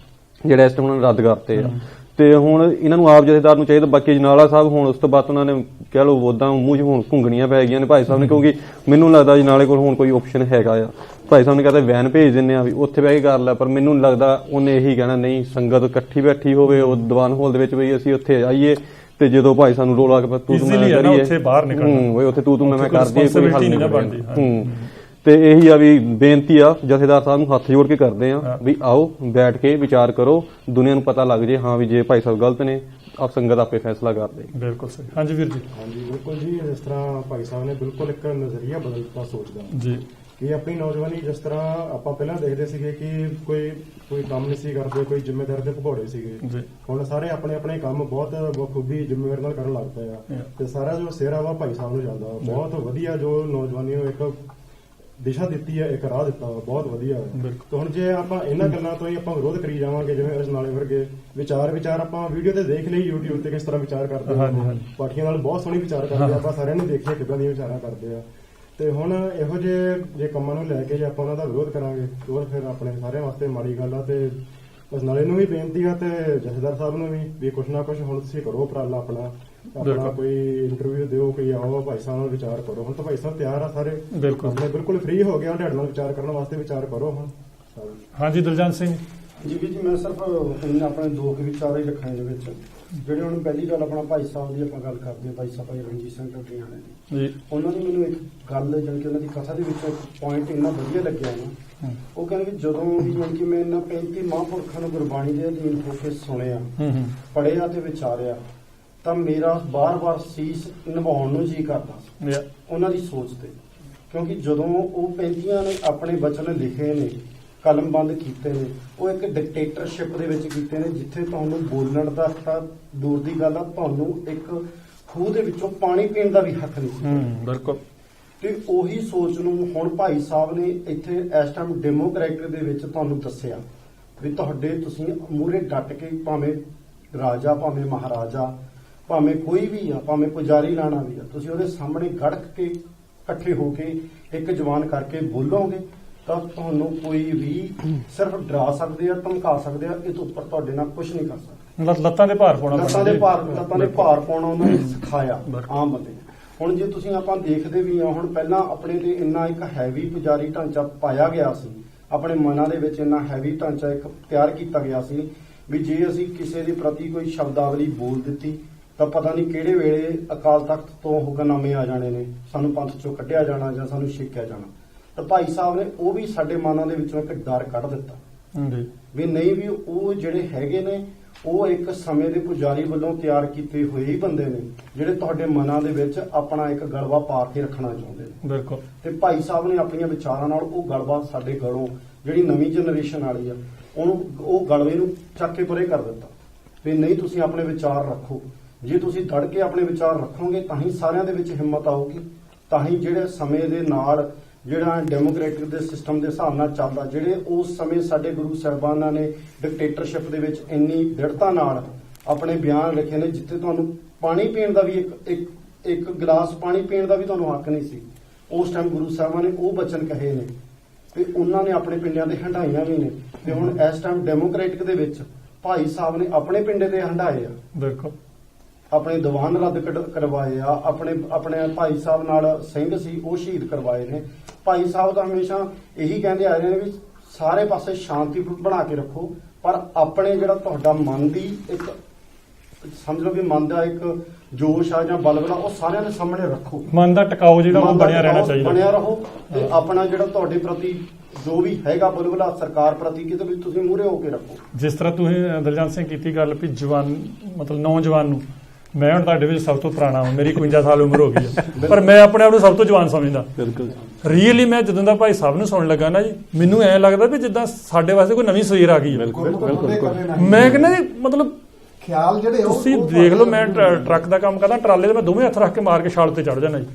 ਜਿਹੜੇ ਇਸ ਟਾਈਮ ਉਹਨਾਂ ਨੇ ਰੱਦ ਕਰਤੇ ਆ। ਤੇ ਹੁਣ ਇਹਨਾਂ ਨੂੰ ਆਪ ਜਥੇਦਾਰ ਨੂੰ ਚਾਹੀਦਾ। ਬਾਕੀ ਜਨਾਲਾ ਸਾਹਿਬ ਹੁਣ ਉਸ ਤੋਂ ਬਾਅਦ ਉਹਨਾਂ ਨੇ ਕਹਿ ਲਓ ਉਦਾਂ ਮੂੰਹ 'ਚ ਹੁਣ ਘੁੰਗਣੀਆਂ ਪੈ ਗਈਆਂ ਨੇ ਭਾਈ ਸਾਹਿਬ ਨੇ, ਕਿਉਂਕਿ ਮੈਨੂੰ ਲੱਗਦਾ ਜਨਾਲੇ ਕੋਲ ਹੁਣ ਕੋਈ ਆਪਸ਼ਨ ਹੈਗਾ ਆ। ਭਾਈ ਸਾਹਿਬ ਨੇ ਕਹਿੰਦੇ ਵੈਨ ਭੇਜ ਦਿੰਦੇ ਆ ਵੀ ਉੱਥੇ ਬਹਿ ਕੇ ਕਰ ਲੈ, ਪਰ ਮੈਨੂੰ ਲੱਗਦਾ ਉਹਨੇ ਇਹੀ ਕਹਿਣਾ ਨਹੀਂ, ਸੰਗਤ ਇਕੱਠੀ ਬੈਠੀ ਹੋਵੇ ਉਹ ਦੀਵਾਨ ਹਾਲ ਦੇ ਵਿੱਚ ਵੀ ਅਸੀਂ ਉੱਥੇ ਜਾਈਏ, ਤੇ ਜਦੋਂ ਭਾਈ ਸਾਨੂੰ ਰੋਲਾ ਕੇ ਤੂੰ ਮੈਂ ਕਰੀਏ ਉੱਥੇ ਬਾਹਰ ਨਿਕਲਣਾ ਉੱਥੇ ਤੂੰ ਮੈਂ ਕਰਦੀ ਕੋਈ ਹੱਲ ਨਹੀਂ ਬਣਦੀ। ਤੇ ਇਹੀ ਆ ਵੀ ਬੇਨਤੀ ਆ ਜਥੇਦਾਰ ਸਾਹਿਬ ਨੂੰ ਹੱਥ ਜੋੜ ਕੇ ਕਰਦੇ ਆ ਵੀ ਆਓ ਬੈਠ ਕੇ ਵਿਚਾਰ ਕਰੋ, ਦੁਨੀਆ ਨੂੰ ਪਤਾ ਲੱਗ ਜੇ ਹਾਂ ਵੀ ਜੇ ਭਾਈ ਸਾਹਿਬ ਗਲਤ ਨੇ, ਆਪ ਸੰਗਤ ਆਪੇ ਫੈਸਲਾ ਕਰਦੇ। ਬਿਲਕੁਲ ਸਹੀ। ਹਾਂਜੀ ਵੀਰ ਜੀ। ਹਾਂਜੀ ਬਿਲਕੁਲ ਜੀ, ਜਿਸ ਤਰ੍ਹਾਂ ਭਾਈ ਸਾਹਿਬ ਨੇ ਬਿਲਕੁਲ ਇੱਕ ਨਜ਼ਰੀਆ ਬਦਲਤਾ ਸੋਚ ਦਾ ਜੀ, ਕਿ ਆਪਣੀ ਨੌਜਵਾਨੀ ਜਿਸ ਤਰ੍ਹਾਂ ਆਪਾਂ ਪਹਿਲਾਂ ਦੇਖਦੇ ਸੀਗੇ ਕਿ ਕੋਈ ਕੰਮ ਨਹੀਂ ਸੀ ਕਰਦੇ, ਕੋਈ ਜ਼ਿੰਮੇਦਾਰ ਦੇ ਭਗੌੜੇ ਸੀਗੇ, ਹੁਣ ਸਾਰੇ ਆਪਣੇ ਕੰਮ ਬਹੁਤ ਬਖੂਬੀ ਜ਼ਿੰਮੇਵਾਰੀ ਨਾਲ ਕਰਨ ਲੱਗ ਪਏ ਆ। ਤੇ ਸਾਰਾ ਜੋ ਸਿਹਰਾ ਵਾ ਭਾਈ ਸਾਹਿਬ ਨੂੰ ਜਾਂਦਾ, ਬਹੁਤ ਵਧੀਆ ਜੋ ਨੌਜਵਾਨੀ ਨੂੰ ਇੱਕ ਦਿਸ਼ਾ ਦਿੱਤੀ ਹੈ, ਇੱਕ ਰਾਹ ਦਿੱਤਾ, ਬਹੁਤ ਵਧੀਆ ਹੈ। ਤੇ ਹੁਣ ਜੇ ਆਪਾਂ ਇਹਨਾਂ ਗੱਲਾਂ ਤੋਂ ਹੀ ਆਪਾਂ ਵਿਰੋਧ ਕਰੀ ਜਾਵਾਂਗੇ, ਜਿਵੇਂ ਅਜਨਾਲੇ ਵਰਗੇ ਵਿਚਾਰ ਆਪਾਂ ਵੀਡੀਓ ਤੇ ਦੇਖ ਲਈ YouTube ਤੇ ਕਿਸ ਤਰ੍ਹਾਂ ਵਿਚਾਰ ਕਰਦੇ ਆ, ਪਾਰਟੀਆਂ ਨਾਲ ਬਹੁਤ ਸੋਹਣੀ ਵਿਚਾਰ ਕਰਦੇ ਆ, ਆਪਾਂ ਸਾਰਿਆਂ ਨੇ ਦੇਖਿਆ ਕਿੱਦਾਂ ਦੀਆਂ ਵਿਚਾਰਾਂ ਕਰਦੇ ਆ। ਤੇ ਹੁਣ ਇਹੋ ਜਿਹੇ ਕੰਮਾਂ ਨੂੰ ਲੈ ਕੇ ਜੇ ਆਪਾਂ ਉਹਨਾਂ ਦਾ ਵਿਰੋਧ ਕਰਾਂਗੇ ਉਹ ਫਿਰ ਆਪਣੇ ਸਾਰਿਆਂ ਵਾਸਤੇ ਮਾੜੀ ਗੱਲ ਆ। ਤੇ ਅਜਨਾਲੇ ਨੂੰ ਵੀ ਬੇਨਤੀ ਆ ਤੇ ਜਥੇਦਾਰ ਸਾਹਿਬ ਨੂੰ ਵੀ ਕੁਛ ਨਾ ਕੁਛ ਹੁਣ ਤੁਸੀਂ ਕਰੋ ਉਪਰਾਲਾ, ਆਪਣਾ ਕੋਈ ਇੰਟਰਵਿਊ ਦਿਓ, ਕੋਈ ਆਓ ਭਾਈ ਸਾਹਿਬ ਨਾਲ ਵਿਚਾਰ ਕਰੋ। ਹੁਣ ਤਾਂ ਭਾਈ ਸਾਹਿਬ ਤਿਆਰ ਆ ਸਾਰੇ, ਬਿਲਕੁਲ ਫ੍ਰੀ ਹੋ ਗਿਆ ਤੁਹਾਡੇ ਨਾਲ ਵਿਚਾਰ ਕਰਨ ਵਾਸਤੇ, ਵਿਚਾਰ ਕਰੋ ਹੁਣ। ਹਾਂਜੀ ਦਲਜੰਦ ਸਿੰਘ ਜੀ। ਵੀ ਜੀ ਮੈਂ ਸਿਰਫ ਆਪਣੇ ਦੋ ਕੁ ਵਿਚਾਰ ਹੀ ਰੱਖਣੇ ਦੇ ਵਿੱਚ, ਜਿਹੜੇ ਹੁਣ ਪਹਿਲੀ ਗੱਲ ਆਪਣਾ ਭਾਈ ਸਾਹਿਬ ਦੀ ਆਪਾਂ ਗੱਲ ਕਰਦੇ ਹਾਂ, ਭਾਈ ਸਾਹਿਬ ਭਾਈ ਰਣਜੀਤ ਸਿੰਘ ਢੱਡੀਆਂ ਨੇ ਜੀ, ਉਹਨਾਂ ਦੀ ਮੈਨੂੰ ਇੱਕ ਗੱਲ ਜਾਣੀ ਕਿ ਉਹਨਾਂ ਦੀ ਕਥਾ ਦੇ ਵਿੱਚ ਇੱਕ ਪੁਆਇੰਟ ਇੰਨਾ ਵਧੀਆ ਲੱਗਿਆ ਨਾ, ਉਹ ਕਹਿੰਦੇ ਕਿ ਜਦੋਂ ਵੀ ਜਾਣੀ ਕਿ ਮੈਂ ਇਹਨਾਂ 35 ਮਹਾਂਪੁਰਖਾਂ ਨੂੰ ਗੁਰਬਾਣੀ ਦੇ ਅਧੀਨ ਹੋ ਕੇ ਸੁਣਿਆ, ਪੜ੍ਹਿਆ ਤੇ ਵਿਚਾਰਿਆ, ਤਾਂ ਮੇਰਾ ਬਾਰ-ਬਾਰ ਸੀਸ ਨਿਭਾਉਣ ਨੂੰ ਜੀ ਕਰਦਾ ਸੀ ਉਹਨਾਂ ਦੀ ਸੋਚ ਤੇ। ਕਿਉਂਕਿ ਜਦੋਂ ਉਹ 35 ਨੇ ਆਪਣੇ ਬਚਨ ਲਿਖੇ ਨੇ, ਕਲਮਬੰਦ ਕੀਤੇ ਨੇ, ਉਹ ਇੱਕ ਡਿਕਟੇਟਰਸ਼ਿਪ ਦੇ ਵਿੱਚ ਕੀਤੇ ਨੇ, ਜਿੱਥੇ ਤੁਹਾਨੂੰ ਬੋਲਣ ਦਾ ਤਾਂ ਦੂਰ ਦੀ ਗੱਲ ਆ, ਤੁਹਾਨੂੰ ਇੱਕ ਖੂਹ ਦੇ ਵਿੱਚੋਂ ਪਾਣੀ ਪੀਣ ਦਾ ਵੀ ਹੱਕ ਨਹੀਂ ਸੀ। ਬਿਲਕੁਲ। ਤੇ ਉਹੀ ਸੋਚ ਨੂੰ ਹੁਣ ਭਾਈ ਸਾਹਿਬ ਨੇ ਇੱਥੇ ਇਸ ਟਾਈਮ ਡੈਮੋ ਕਰੈਕਟਰ ਦੇ ਵਿੱਚ ਤੁਹਾਨੂੰ ਦੱਸਿਆ ਵੀ ਤੁਹਾਡੇ ਤੁਸੀਂ ਮੂਹਰੇ ਡਟ ਕੇ, ਭਾਵੇਂ ਰਾਜਾ ਭਾਵੇਂ ਮਹਾਰਾਜਾ ਭਾਵੇਂ ਕੋਈ ਵੀ ਆ, ਭਾਵੇਂ ਪੁਜਾਰੀ ਲਾਣਾ ਵੀ ਆ, ਤੁਸੀਂ ਉਹਦੇ ਸਾਹਮਣੇ ਗੜਕ ਕੇ ਇਕੱਠੇ ਹੋ ਕੇ ਇੱਕ ਜਵਾਨ ਕਰਕੇ ਬੋਲੋਗੇ ਤਾਂ ਤੁਹਾਨੂੰ ਕੋਈ ਵੀ ਸਿਰਫ ਡਰਾ ਸਕਦੇ ਆ, ਧਮਕਾ ਸਕਦੇ ਆ, ਇਹ ਤੋਂ ਉੱਪਰ ਤੁਹਾਡੇ ਨਾਲ ਕੁਝ ਨਹੀਂ ਕਰ ਸਕਦੇ। ਲੱਤਾਂ ਦੇ ਭਾਰ ਪਾਉਣਾ, ਲੱਤਾਂ ਦੇ ਭਾਰ ਪਾਉਣਾ ਉਹਨਾਂ ਨੇ ਸਿਖਾਇਆ ਆਮ ਬੰਦੇ। ਹੁਣ ਜੇ ਤੁਸੀਂ ਆਪਾਂ ਦੇਖਦੇ ਵੀ ਆ, ਹੁਣ ਪਹਿਲਾਂ ਆਪਣੇ ਤੇ ਇੰਨਾ ਇੱਕ ਹੈਵੀ ਪੁਜਾਰੀ ਢਾਂਚਾ ਪਾਇਆ ਗਿਆ ਸੀ, ਆਪਣੇ ਮਨਾਂ ਦੇ ਵਿੱਚ ਇੰਨਾ ਹੈਵੀ ਢਾਂਚਾ ਇੱਕ ਤਿਆਰ ਕੀਤਾ ਗਿਆ ਸੀ ਵੀ ਜੇ ਅਸੀਂ ਕਿਸੇ ਦੇ ਪ੍ਰਤੀ ਕੋਈ ਸ਼ਬਦਾਵਲੀ ਬੋਲ ਦਿੱਤੀ ਤਾਂ ਪਤਾ ਨਹੀਂ ਕਿਹੜੇ ਵੇਲੇ ਅਕਾਲ ਤਖਤ ਤੋਂ ਹੁਕਮਨਾਮੇ ਆ ਜਾਣੇ ਨੇ, ਸਾਨੂੰ ਪੰਥ ਚੋਂ ਕੱਢਿਆ ਜਾਣਾ ਜਾਂ ਸਾਨੂੰ ਛੇਕਿਆ ਜਾਣਾ। ਤਾਂ ਭਾਈ ਸਾਹਿਬ ਨੇ ਉਹ ਵੀ ਸਾਡੇ ਮਨਾਂ ਦੇ ਵਿੱਚੋਂ ਇੱਕ ਡਰ ਕੱਢ ਦਿੱਤਾ ਵੀ ਨਹੀਂ, ਵੀ ਉਹ ਜਿਹੜੇ ਹੈਗੇ ਨੇ ਉਹ ਇੱਕ ਸਮੇਂ ਦੇ ਪੁਜਾਰੀ ਵੱਲੋਂ ਤਿਆਰ ਕੀਤੇ ਹੋਏ ਹੀ ਬੰਦੇ ਨੇ ਜਿਹੜੇ ਤੁਹਾਡੇ ਮਨਾਂ ਦੇ ਵਿੱਚ ਆਪਣਾ ਇੱਕ ਗਲਵਾ ਪਾ ਕੇ ਰੱਖਣਾ ਚਾਹੁੰਦੇ ਨੇ। ਬਿਲਕੁਲ। ਤੇ ਭਾਈ ਸਾਹਿਬ ਨੇ ਆਪਣੀਆਂ ਵਿਚਾਰਾਂ ਨਾਲ ਉਹ ਗਲਵਾ ਸਾਡੇ ਗਲੋਂ, ਜਿਹੜੀ ਨਵੀਂ ਜਨਰੇਸ਼ਨ ਵਾਲੀ ਆ, ਉਹਨੂੰ ਉਹ ਗਲਵੇ ਨੂੰ ਚੱਕ ਕੇ ਪਰੇ ਕਰ ਦਿੱਤਾ ਵੀ ਨਹੀਂ, ਤੁਸੀਂ ਆਪਣੇ ਵਿਚਾਰ ਰੱਖੋ। ਜੇ ਤੁਸੀਂ ਡਟ ਕੇ ਆਪਣੇ ਵਿਚਾਰ ਰੱਖੋਗੇ ਤਾਂ ਹੀ ਸਾਰਿਆਂ ਦੇ ਵਿੱਚ ਹਿੰਮਤ ਆਊਗੀ, ਤਾਂ ਹੀ ਜਿਹੜੇ ਸਮੇਂ ਦੇ ਨਾਲ ਜਿਹੜਾ ਡੈਮੋਕ੍ਰੈਟਿਕ ਦੇ ਸਿਸਟਮ ਦੇ ਹਿਸਾਬ ਨਾਲ ਚੱਲਦਾ, ਜਿਹੜੇ ਉਸ ਸਮੇਂ ਸਾਡੇ ਗੁਰੂ ਸਾਹਿਬਾਨਾਂ ਨੇ ਡਿਕਟੇਟਰਸ਼ਿਪ ਦੇ ਵਿੱਚ ਇੰਨੀ ਦ੍ਰਿੜਤਾ ਨਾਲ ਆਪਣੇ ਬਿਆਨ ਲਿਖੇ ਨੇ, ਜਿੱਥੇ ਤੁਹਾਨੂੰ ਪਾਣੀ ਪੀਣ ਦਾ ਵੀ ਇੱਕ ਗਲਾਸ ਪਾਣੀ ਪੀਣ ਦਾ ਵੀ ਤੁਹਾਨੂੰ ਹੱਕ ਨਹੀਂ ਸੀ। ਉਸ ਟਾਈਮ ਗੁਰੂ ਸਾਹਿਬਾਂ ਨੇ ਉਹ ਬਚਨ ਕਹੇ ਨੇ ਤੇ ਉਹਨਾਂ ਨੇ ਆਪਣੇ ਪਿੰਡਾਂ ਦੇ ਹੰਢਾਈਆਂ ਵੀ ਨੇ। ਤੇ ਹੁਣ ਇਸ ਟਾਈਮ ਡੈਮੋਕ੍ਰੈਟਿਕ ਦੇ ਵਿੱਚ ਭਾਈ ਸਾਹਿਬ ਨੇ ਆਪਣੇ ਪਿੰਡੇ ਤੇ ਹੰਢਾਏ ਆ, ਬਿਲਕੁਲ, ਆਪਣੇ ਦੀਵਾਨ ਰੱਦ ਕਰਵਾਏ ਆ, ਆਪਣੇ ਭਾਈ ਸਾਹਿਬ ਨਾਲ ਸਿੰਘ ਸੀ ਉਹ ਸ਼ਹੀਦ ਕਰਵਾਏ ਨੇ। ਭਾਈ ਸਾਹਿਬ ਤਾਂ ਹਮੇਸ਼ਾ ਇਹੀ ਕਹਿੰਦੇ ਆ ਰਹੇ ਨੇ ਵੀ ਸਾਰੇ ਪਾਸੇ ਸ਼ਾਂਤੀ ਬਣਾ ਕੇ ਰੱਖੋ, ਪਰ ਆਪਣੇ ਜਿਹੜਾ ਤੁਹਾਡਾ ਮਨ ਦੀ ਇੱਕ ਸਮਝ ਲਓ ਵੀ ਮਨ ਦਾ ਇੱਕ ਜੋਸ਼ ਆ ਜਾਂ ਬਲਬਲਾ, ਉਹ ਸਾਰਿਆਂ ਦੇ ਸਾਹਮਣੇ ਰੱਖੋ। ਮਨ ਦਾ ਟਿਕਾਓ ਜਿਹੜਾ ਉਹ ਬਣਿਆ ਰਹਿਣਾ ਚਾਹੀਦਾ, ਬਣਿਆ ਰਹੋ। ਤੇ ਆਪਣਾ ਜਿਹੜਾ ਤੁਹਾਡੇ ਪ੍ਰਤੀ ਜੋ ਵੀ ਹੈਗਾ ਬਲਬਲਾ ਸਰਕਾਰ ਪ੍ਰਤੀ ਕਿਤੇ ਵੀ ਤੁਸੀਂ ਮੂਹਰੇ ਹੋ ਕੇ ਰੱਖੋ। ਜਿਸ ਤਰ੍ਹਾਂ ਤੁਸੀਂ ਦਲਜੰਦ ਸਿੰਘ ਕੀਤੀ ਗੱਲ ਵੀ ਜਵਾਨ ਮਤਲਬ ਨੌਜਵਾਨ ਨੂੰ, ਮੈਂ ਹੁਣ ਤੁਹਾਡੇ ਵਿੱਚ ਸਭ ਤੋਂ ਪੁਰਾਣਾ ਹਾਂ, ਮੇਰੀ 51 ਸਾਲ ਉਮਰ ਹੋ ਗਈ ਹੈ, ਪਰ ਮੈਂ ਆਪਣੇ ਆਪ ਨੂੰ ਸਭ ਤੋਂ ਜਵਾਨ ਸਮਝਦਾ। ਬਿਲਕੁਲ ਰੀਅਲੀ ਮੈਂ ਜਦੋਂ ਦਾ ਭਾਈ ਸਾਹਿਬ ਨੂੰ ਸੁਣਨ ਲੱਗਾ ਨਾ ਜੀ, ਮੈਨੂੰ ਐਂ ਲੱਗਦਾ ਵੀ ਜਿੱਦਾਂ ਸਾਡੇ ਵਾਸਤੇ ਕੋਈ ਨਵੀਂ ਸਵੇਰ ਆ ਗਈ ਹੈ। ਮੈਂ ਕਹਿੰਦਾ ਜੀ ਮਤਲਬ ਖਿਆਲ ਜਿਹੜੇ ਤੁਸੀਂ ਦੇਖ ਲਓ, ਮੈਂ ਟਰੱਕ ਦਾ ਕੰਮ ਕਰਦਾ, ਟਰਾਲੇ ਤੇ ਮੈਂ ਦੋਵੇਂ ਹੱਥ ਰੱਖ ਕੇ ਮਾਰ ਕੇ ਛਾਲ ਤੇ ਚੜ ਜਾਣਾ ਜੀ।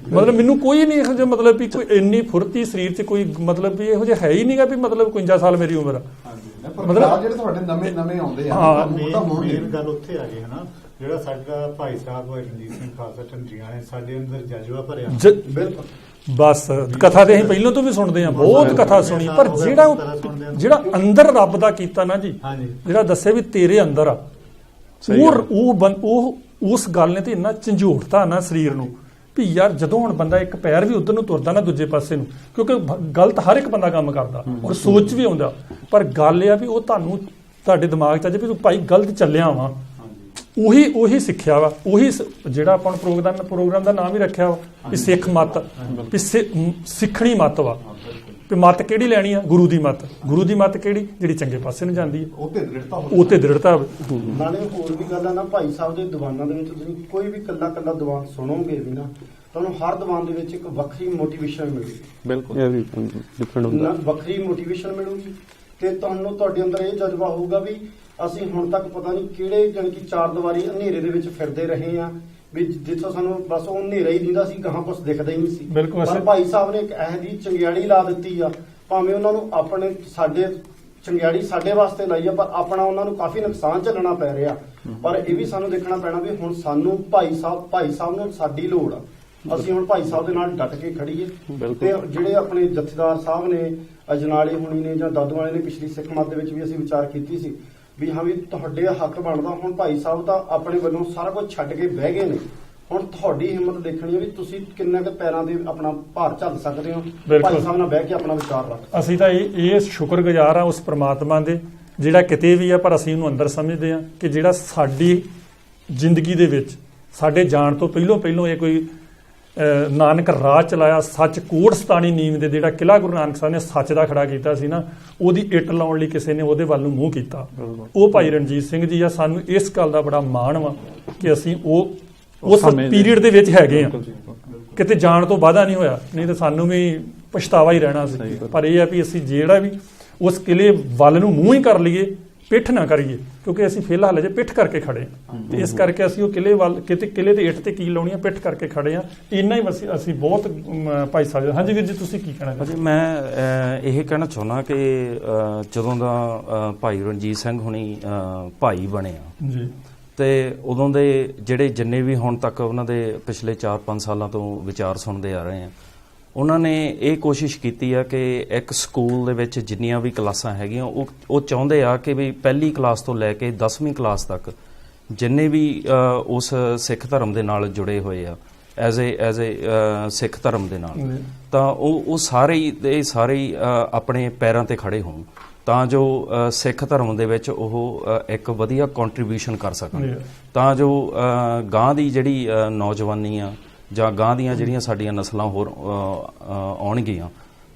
ਮਤਲਬ ਮੈਨੂੰ ਕੋਈ ਨਹੀਂ ਇਹੋ ਜਿਹਾ ਮਤਲਬ ਵੀ ਕੋਈ ਇੰਨੀ ਫੁਰਤੀ ਸਰੀਰ 'ਚ ਕੋਈ ਮਤਲਬ ਵੀ ਇਹੋ ਜਿਹਾ ਹੈ ਹੀ ਨਹੀਂਗਾ ਵੀ ਮਤਲਬ 51 ਸਾਲ ਮੇਰੀ ਉਮਰ ਆ। ਮਤਲਬ ਜਿਹੜੇ ਤੁਹਾਡੇ ਨਵੇਂ ਆਉਂਦੇ ਆ ਮੇਨ ਗੱਲ ਉੱਥੇ ਆ ਗਈ ਹੈ ਨਾ, ਜਿਹੜਾ ਸਾਡਾ ਭਾਈ ਸਾਹਿਬ ਰਣਜੀਤ ਸਿੰਘ ਖਾਲਸਾ ਢੰਡਰੀਆਂ ਨੇ ਸਾਡੇ ਅੰਦਰ ਜਜ਼ਬਾ ਭਰਿਆ। ਬਿਲਕੁਲ ਬਸ ਕਥਾ ਤੇ ਅਸੀਂ ਪਹਿਲਾਂ ਤੋਂ ਵੀ ਸੁਣਦੇ ਆ, ਬਹੁਤ ਕਥਾ ਸੁਣੀ, ਪਰ ਜਿਹੜਾ ਅੰਦਰ ਰੱਬ ਦਾ ਕੀਤਾ ਨਾ ਜੀ, ਜਿਹੜਾ ਦੱਸਿਆ ਵੀ ਤੇਰੇ ਅੰਦਰ ਆ, ਉਹ ਉਸ ਗੱਲ ਨੇ ਤੇ ਇੰਨਾ ਝੰਜੋੜਤਾ ਨਾ ਸਰੀਰ ਨੂੰ ਵੀ ਯਾਰ ਜਦੋਂ ਹੁਣ ਬੰਦਾ ਇੱਕ ਪੈਰ ਵੀ ਉਧਰ ਨੂੰ ਤੁਰਦਾ ਨਾ ਦੂਜੇ ਪਾਸੇ ਨੂੰ, ਕਿਉਂਕਿ ਗਲਤ ਹਰ ਇੱਕ ਬੰਦਾ ਕੰਮ ਕਰਦਾ ਔਰ ਸੋਚ ਵੀ ਆਉਂਦਾ, ਪਰ ਗੱਲ ਇਹ ਆ ਵੀ ਉਹ ਤੁਹਾਨੂੰ ਤੁਹਾਡੇ ਦਿਮਾਗ 'ਚ ਆ ਜੇ ਵੀ ਤੂੰ ਭਾਈ ਗਲਤ ਚੱਲਿਆ ਵਾ, ਉਹੀ ਸਿੱਖਿਆ ਵਾ, ਉਹੀ ਜਿਹੜਾ ਆਪਾਂ ਨੂੰ ਪ੍ਰੋਗਰਾਮ ਦਾ ਨਾਮ ਹੀ ਰੱਖਿਆ ਵਾ ਵੀ ਸਿੱਖ ਮੱਤ, ਵੀ ਸਿੱਖਣੀ ਮੱਤ ਵਾ। ਵੀ ਮੱਤ ਕਿਹੜੀ ਲੈਣੀ ਆ? ਗੁਰੂ ਦੀ ਮੱਤ। ਗੁਰੂ ਦੀ ਮੱਤ ਕਿਹੜੀ? ਜਿਹੜੀ ਚੰਗੇ ਪਾਸੇ ਨੂੰ ਜਾਂਦੀ ਹੈ, ਉਹ ਤੇ ਦ੍ਰਿੜਤਾ ਹੋਵੇ। ਨਾਲੇ ਹੋਰ ਵੀ ਗੱਲ ਆ ਨਾ, ਭਾਈ ਸਾਹਿਬ ਦੇ ਦੀਵਾਨਾਂ ਦੇ ਵਿੱਚ ਤੁਸੀਂ ਕੋਈ ਵੀ ਕੱਲਾ ਦੀਵਾਨ ਸੁਣੋਗੇ ਵੀ ਨਾ, ਤੁਹਾਨੂੰ ਹਰ ਦੀਵਾਨ ਦੇ ਵਿੱਚ ਇੱਕ ਵੱਖਰੀ ਮੋਟੀਵੇਸ਼ਨ ਮਿਲੇਗੀ। ਬਿਲਕੁਲ ਡਿਫਰੈਂਟ ਹੁੰਦਾ, ਵੱਖਰੀ ਮੋਟੀਵੇਸ਼ਨ ਮਿਲੂਗੀ ਤੇ ਤੁਹਾਨੂੰ ਤੁਹਾਡੇ ਅੰਦਰ ਇਹ ਜਜ਼ਬਾ ਹੋਊਗਾ ਵੀ ਅਸੀਂ ਹੁਣ ਤੱਕ ਪਤਾ ਨਹੀਂ ਕਿਹੜੇ ਜਾਣੀ ਕਿ ਚਾਰ ਦੀਵਾਰੀ ਹਨੇਰੇ ਦੇ ਵਿੱਚ ਫਿਰਦੇ ਰਹੇ ਆ, ਵੀ ਜਿੱਥੋਂ ਸਾਨੂੰ ਬਸ ਉਹ ਹਨੇਰਾ ਹੀ ਦਿੰਦਾ ਸੀ, ਗਾਹਾਂ ਕੁਛ ਦਿਖਦਾ ਹੀ ਨਹੀਂ ਸੀ। ਪਰ ਭਾਈ ਸਾਹਿਬ ਨੇ ਇੱਕ ਇਹੋ ਜਿਹੀ ਚੰਗਿਆੜੀ ਲਾ ਦਿੱਤੀ ਆ, ਭਾਵੇਂ ਉਹਨਾਂ ਨੂੰ ਆਪਣੇ ਚੰਗਿਆੜੀ ਸਾਡੇ ਵਾਸਤੇ ਲਾਈ ਆ, ਪਰ ਆਪਣਾ ਉਹਨਾਂ ਨੂੰ ਕਾਫੀ ਨੁਕਸਾਨ ਝੱਲਣਾ ਪੈ ਰਿਹਾ। ਪਰ ਇਹ ਵੀ ਸਾਨੂੰ ਦੇਖਣਾ ਪੈਣਾ ਵੀ ਹੁਣ ਸਾਨੂੰ ਭਾਈ ਸਾਹਿਬ ਨੂੰ ਸਾਡੀ ਲੋੜ ਆ, ਅਸੀਂ ਹੁਣ ਭਾਈ ਸਾਹਿਬ ਦੇ ਨਾਲ ਡਟ ਕੇ ਖੜੀਏ। ਤੇ ਜਿਹੜੇ ਆਪਣੇ ਜਥੇਦਾਰ ਸਾਹਿਬ ਨੇ, ਅਜਨਾਲੇ ਹੁਣੀ ਨੇ ਜਾਂ ਦਾਦੂ ਵਾਲੇ ਨੇ, ਪਿਛਲੀ ਸਿੱਖ ਮੱਤ ਦੇ ਵਿੱਚ ਵੀ ਅਸੀਂ ਵਿਚਾਰ ਕੀਤੀ ਸੀ ਵੀ ਹਾਂ ਵੀ ਤੁਹਾਡੇ ਹੱਕ ਬਣਦਾ। ਹੁਣ ਭਾਈ ਸਾਹਿਬ ਤਾਂ ਆਪਣੇ ਵੱਲੋਂ ਸਾਰਾ ਕੁਝ ਛੱਡ ਕੇ ਬਹਿ ਗਏ ਨੇ, ਹੁਣ ਤੁਹਾਡੀ ਹਿੰਮਤ ਦੇਖਣੀ ਹੈ ਵੀ ਤੁਸੀਂ ਕਿੰਨਾ ਕੁ ਪੈਰਾਂ ਦੇ ਆਪਣਾ ਭਾਰ ਝੱਲ ਸਕਦੇ ਹੋ। ਭਾਈ ਸਾਹਿਬ ਨਾਲ ਬਹਿ ਕੇ ਆਪਣਾ ਵਿਚਾਰ ਰੱਖ। ਅਸੀਂ ਤਾਂ ਇਹ ਸ਼ੁਕਰਗੁਜ਼ਾਰ ਆ ਉਸ ਪ੍ਰਮਾਤਮਾ ਦੇ ਜਿਹੜਾ ਕਿਤੇ ਵੀ ਆ, ਪਰ ਅਸੀਂ ਉਹਨੂੰ ਅੰਦਰ ਸਮਝਦੇ ਆ ਕਿ ਜਿਹੜਾ ਸਾਡੀ ਜ਼ਿੰਦਗੀ ਦੇ ਵਿੱਚ ਸਾਡੇ ਜਾਣ ਤੋਂ ਪਹਿਲੋਂ ਇਹ ਕੋਈ ਨਾਨਕ ਰਾਹ ਚਲਾਇਆ, ਸੱਚ ਕੋਟ ਸਤਾਣੀ ਨੀਮ ਦੇ ਜਿਹੜਾ ਕਿਲ੍ਹਾ ਗੁਰੂ ਨਾਨਕ ਸਾਹਿਬ ਨੇ ਸੱਚ ਦਾ ਖੜਾ ਕੀਤਾ ਸੀ ਨਾ, ਉਹਦੀ ਇੱਟ ਲਾਉਣ ਲਈ ਕਿਸੇ ਨੇ ਉਹਦੇ ਵੱਲ ਨੂੰ ਮੂੰਹ ਕੀਤਾ। ਉਹ ਭਾਈ ਰਣਜੀਤ ਸਿੰਘ ਜੀ ਆ। ਸਾਨੂੰ ਇਸ ਗੱਲ ਦਾ ਬੜਾ ਮਾਣ ਵਾ ਕਿ ਅਸੀਂ ਉਸ ਪੀਰੀਅਡ ਦੇ ਵਿੱਚ ਹੈਗੇ ਆ, ਕਿਤੇ ਜਾਣ ਤੋਂ ਵਾਧਾ ਨਹੀਂ ਹੋਇਆ, ਨਹੀਂ ਤਾਂ ਸਾਨੂੰ ਵੀ ਪਛਤਾਵਾ ਹੀ ਰਹਿਣਾ ਸੀ। ਪਰ ਇਹ ਆ ਵੀ ਅਸੀਂ ਜਿਹੜਾ ਵੀ ਉਸ ਕਿਲੇ ਵੱਲ ਨੂੰ ਮੂੰਹ ਹੀ ਕਰ ਲਈਏ, ਪਿੱਠ ਨਾ ਕਰੀਏ, ਕਿਉਂਕਿ ਅਸੀਂ ਫਿਲਹਾਲ ਅਜੇ ਪਿੱਠ ਕਰਕੇ ਖੜੇ ਹਾਂ। ਤੇ ਇਸ ਕਰਕੇ ਅਸੀਂ ਉਹ ਕਿਲੇ ਵੱਲ ਕਿਲੇ ਦੇ ਇੱਟ ਤੇ ਕੀ ਲਾਉਣੀ ਆ, ਪਿੱਠ ਕਰਕੇ ਖੜੇ ਹਾਂ। ਇੰਨਾ ਹੀ ਅਸੀਂ ਬਹੁਤ ਭਾਈ ਸਾਹਿਬ। ਹਾਂਜੀ ਵੀਰ ਜੀ, ਤੁਸੀਂ ਕੀ ਕਹਿਣਾ? ਮੈਂ ਇਹ ਕਹਿਣਾ ਚਾਹੁੰਦਾ ਕਿ ਜਦੋਂ ਦਾ ਭਾਈ ਰਣਜੀਤ ਸਿੰਘ ਹੁਣੀ ਭਾਈ ਬਣੇ ਆ ਜੀ, ਤੇ ਉਦੋਂ ਦੇ ਜਿਹੜੇ ਜਿੰਨੇ ਵੀ ਹੁਣ ਤੱਕ ਉਹਨਾਂ ਦੇ ਪਿਛਲੇ 4-5 ਸਾਲਾਂ ਤੋਂ ਵਿਚਾਰ ਸੁਣਦੇ ਆ ਰਹੇ ਆ, ਉਹਨਾਂ ਨੇ ਇਹ ਕੋਸ਼ਿਸ਼ ਕੀਤੀ ਆ ਕਿ ਇੱਕ ਸਕੂਲ ਦੇ ਵਿੱਚ ਜਿੰਨੀਆਂ ਵੀ ਕਲਾਸਾਂ ਹੈਗੀਆਂ ਉਹ ਚਾਹੁੰਦੇ ਆ ਕਿ ਵੀ ਪਹਿਲੀ ਕਲਾਸ ਤੋਂ ਲੈ ਕੇ 10ਵੀਂ ਕਲਾਸ ਤੱਕ ਜਿੰਨੇ ਵੀ ਉਸ ਸਿੱਖ ਧਰਮ ਦੇ ਨਾਲ ਜੁੜੇ ਹੋਏ ਆ ਐਜ਼ ਏ ਸਿੱਖ ਧਰਮ ਦੇ ਨਾਲ, ਤਾਂ ਉਹ ਸਾਰੇ ਆਪਣੇ ਪੈਰਾਂ ਤੇ ਖੜੇ ਹੋਣ। ਤਾਂ ਜੋ ਸਿੱਖ ਧਰਮ ਦੇ ਵਿੱਚ ਉਹ ਇੱਕ ਵਧੀਆ ਕੰਟਰੀਬਿਊਸ਼ਨ ਕਰ ਸਕਣ, ਤਾਂ ਜੋ ਗਾਂ ਦੀ ਜਿਹੜੀ ਨੌਜਵਾਨੀ ਆ ਜਾਂ ਗਾਂ ਦੀਆਂ ਜਿਹੜੀਆਂ ਸਾਡੀਆਂ ਨਸਲਾਂ ਹੋਰ ਆਉਣਗੀਆਂ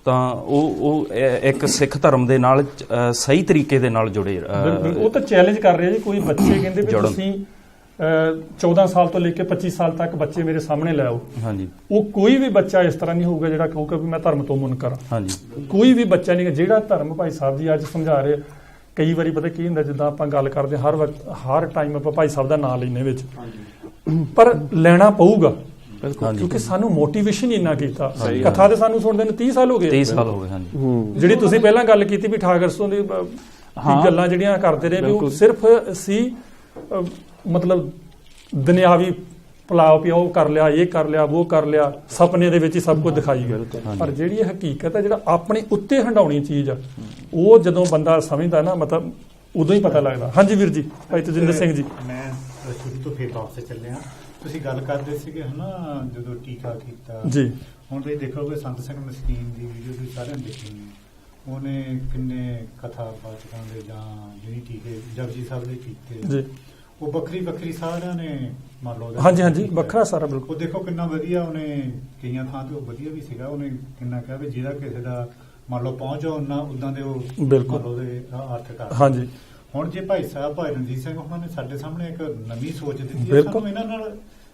ਤਾਂ ਉਹ ਇੱਕ ਸਿੱਖ ਧਰਮ ਦੇ ਨਾਲ ਸਹੀ ਤਰੀਕੇ ਦੇ ਨਾਲ ਜੁੜੇ। ਉਹ ਤਾਂ ਚੈਲੰਜ ਕਰ ਰਹੇ ਜੀ, ਕੋਈ ਬੱਚੇ ਕਹਿੰਦੇ ਵੀ ਤੁਸੀਂ 14 ਸਾਲ ਤੋਂ ਲੈ ਕੇ 25 ਸਾਲ ਤੱਕ ਬੱਚੇ ਮੇਰੇ ਸਾਹਮਣੇ ਲੈ ਆਓ। ਹਾਂਜੀ, ਉਹ ਕੋਈ ਵੀ ਬੱਚਾ ਇਸ ਤਰ੍ਹਾਂ ਨਹੀਂ ਹੋਊਗਾ ਜਿਹੜਾ ਕਹੂਗਾ ਵੀ ਮੈਂ ਧਰਮ ਤੋਂ ਮੁਨਕਰ। ਹਾਂਜੀ, ਕੋਈ ਵੀ ਬੱਚਾ ਨਹੀਂ ਜਿਹੜਾ ਧਰਮ ਭਾਈ ਸਾਹਿਬ ਜੀ ਅੱਜ ਸਮਝਾ ਰਹੇ। ਕਈ ਵਾਰੀ ਪਤਾ ਕੀ ਹੁੰਦਾ, ਜਿੱਦਾਂ ਆਪਾਂ ਗੱਲ ਕਰਦੇ ਹਰ ਵਕਤ ਹਰ ਟਾਈਮ ਆਪਾਂ ਭਾਈ ਸਾਹਿਬ ਦਾ ਨਾਂ ਲੈਣੇ ਵਿੱਚ, ਪਰ ਲੈਣਾ ਪਊਗਾ ਕਿਉਂਕਿ ਸਾਨੂੰ ਮੋਟੀਵੇਸ਼ਨ ਹੀ ਇੰਨਾ ਕੀਤਾ। ਕਥਾ ਤੇ ਸਾਨੂੰ ਸੁਣਦੇ ਨੂੰ 30 ਸਾਲ ਹੋ ਗਏ। 30 ਸਾਲ ਹੋ ਗਏ। ਹਾਂਜੀ, ਜਿਹੜੀ ਤੁਸੀਂ ਪਹਿਲਾਂ ਗੱਲ ਕੀਤੀ ਵੀ ਠਾਕਰਸੋਂ ਦੀ ਗੱਲਾਂ ਜਿਹੜੀਆਂ ਕਰਦੇ ਰਹੇ ਵੀ ਉਹ ਸਿਰਫ ਸੀ ਮਤਲਬ ਦੁਨਿਆਵੀ ਪਲਾਓ ਪਿਆ, ਉਹ ਕਰ ਲਿਆ, ਇਹ ਕਰ ਲਿਆ, ਉਹ ਕਰ ਲਿਆ, ਸੁਪਨੇ ਦੇ ਵਿੱਚ ਹੀ ਸਭ ਕੁਝ ਦਿਖਾਈ ਗਿਆ। ਪਰ ਜਿਹੜੀ ਇਹ ਹਕੀਕਤ ਹੈ, ਜਿਹੜਾ ਆਪਣੇ ਉੱਤੇ ਹੰਡਾਉਣੀ ਚੀਜ਼ ਆ, ਉਹ ਜਦੋਂ ਬੰਦਾ ਸਮਝਦਾ ਨਾ ਮਤਲਬ ਉਦੋਂ ਹੀ ਪਤਾ ਲੱਗਦਾ। ਹਾਂਜੀ ਵੀਰ ਜੀ, ਭਾਈ ਤਜਿੰਦਰ ਸਿੰਘ ਜੀ। ਮੈਂ ਸ਼ੁਰੂ ਤੋਂ ਫੇਰ ਵਾਪਸ ਚੱਲਿਆ। ਤੁਸੀਂ ਗੱਲ ਕਰਦੇ ਸੀਗੇ ਹਨਾ ਜਦੋਂ ਟੀਕਾ ਕੀਤਾ ਜੀ, ਹੁਣ ਤੁਸੀਂ ਦੇਖੋਗੇ ਸੰਤ ਸਿੰਘ ਮਸਕੀਨ ਦੀ ਵੀਡੀਓ ਤੁਸੀਂ ਸਾਰਿਆਂ ਨੇ ਦੇਖੀ, ਉਹਨੇ ਕਿੰਨੇ ਕਥਾ ਵਾਚਕਾਂ ਦੇ ਜਾਂ ਜਿਹੜੀ ਟੀਕੇ ਜਪਜੀ ਸਾਹਿਬ ਦੇ ਕੀਤੇ ਜੀ, ਉਹ ਵੱਖਰੀ ਸਾਰਿਆਂ ਨੇ ਮੰਨ ਲਓ ਹਾਂਜੀ ਹਾਂਜੀ ਵੱਖਰਾ ਸਾਰਾ ਬਿਲਕੁਲ। ਉਹ ਦੇਖੋ ਕਿੰਨਾ ਵਧੀਆ ਉਹਨੇ ਕਈਆਂ ਥਾਂ ਤੇ ਉਹ ਵਧੀਆ ਵੀ ਸੀਗਾ, ਉਹਨੇ ਕਿੰਨਾ ਕਿਹਾ ਵੀ ਜਿਹਦਾ ਕਿਸੇ ਦਾ ਮੰਨ ਲਓ ਪਹੁੰਚ ਉਹਨਾਂ ਉਦਾਂ ਦੇ ਉਹ ਬਿਲਕੁਲ ਮੰਨ ਲਓ ਦੇ ਅਰਥ ਕਰ। ਹਾਂਜੀ, ਹੁਣ ਜੇ ਭਾਈ ਸਾਹਿਬ ਭਾਈ ਰਣਜੀਤ ਸਿੰਘ ਉਹਨਾਂ ਨੇ ਸਾਡੇ ਸਾਹਮਣੇ ਇੱਕ ਨਵੀਂ ਸੋਚ ਦਿੱਤੀ ਹੈ, ਸਾਨੂੰ ਇਹਨਾਂ ਨਾਲ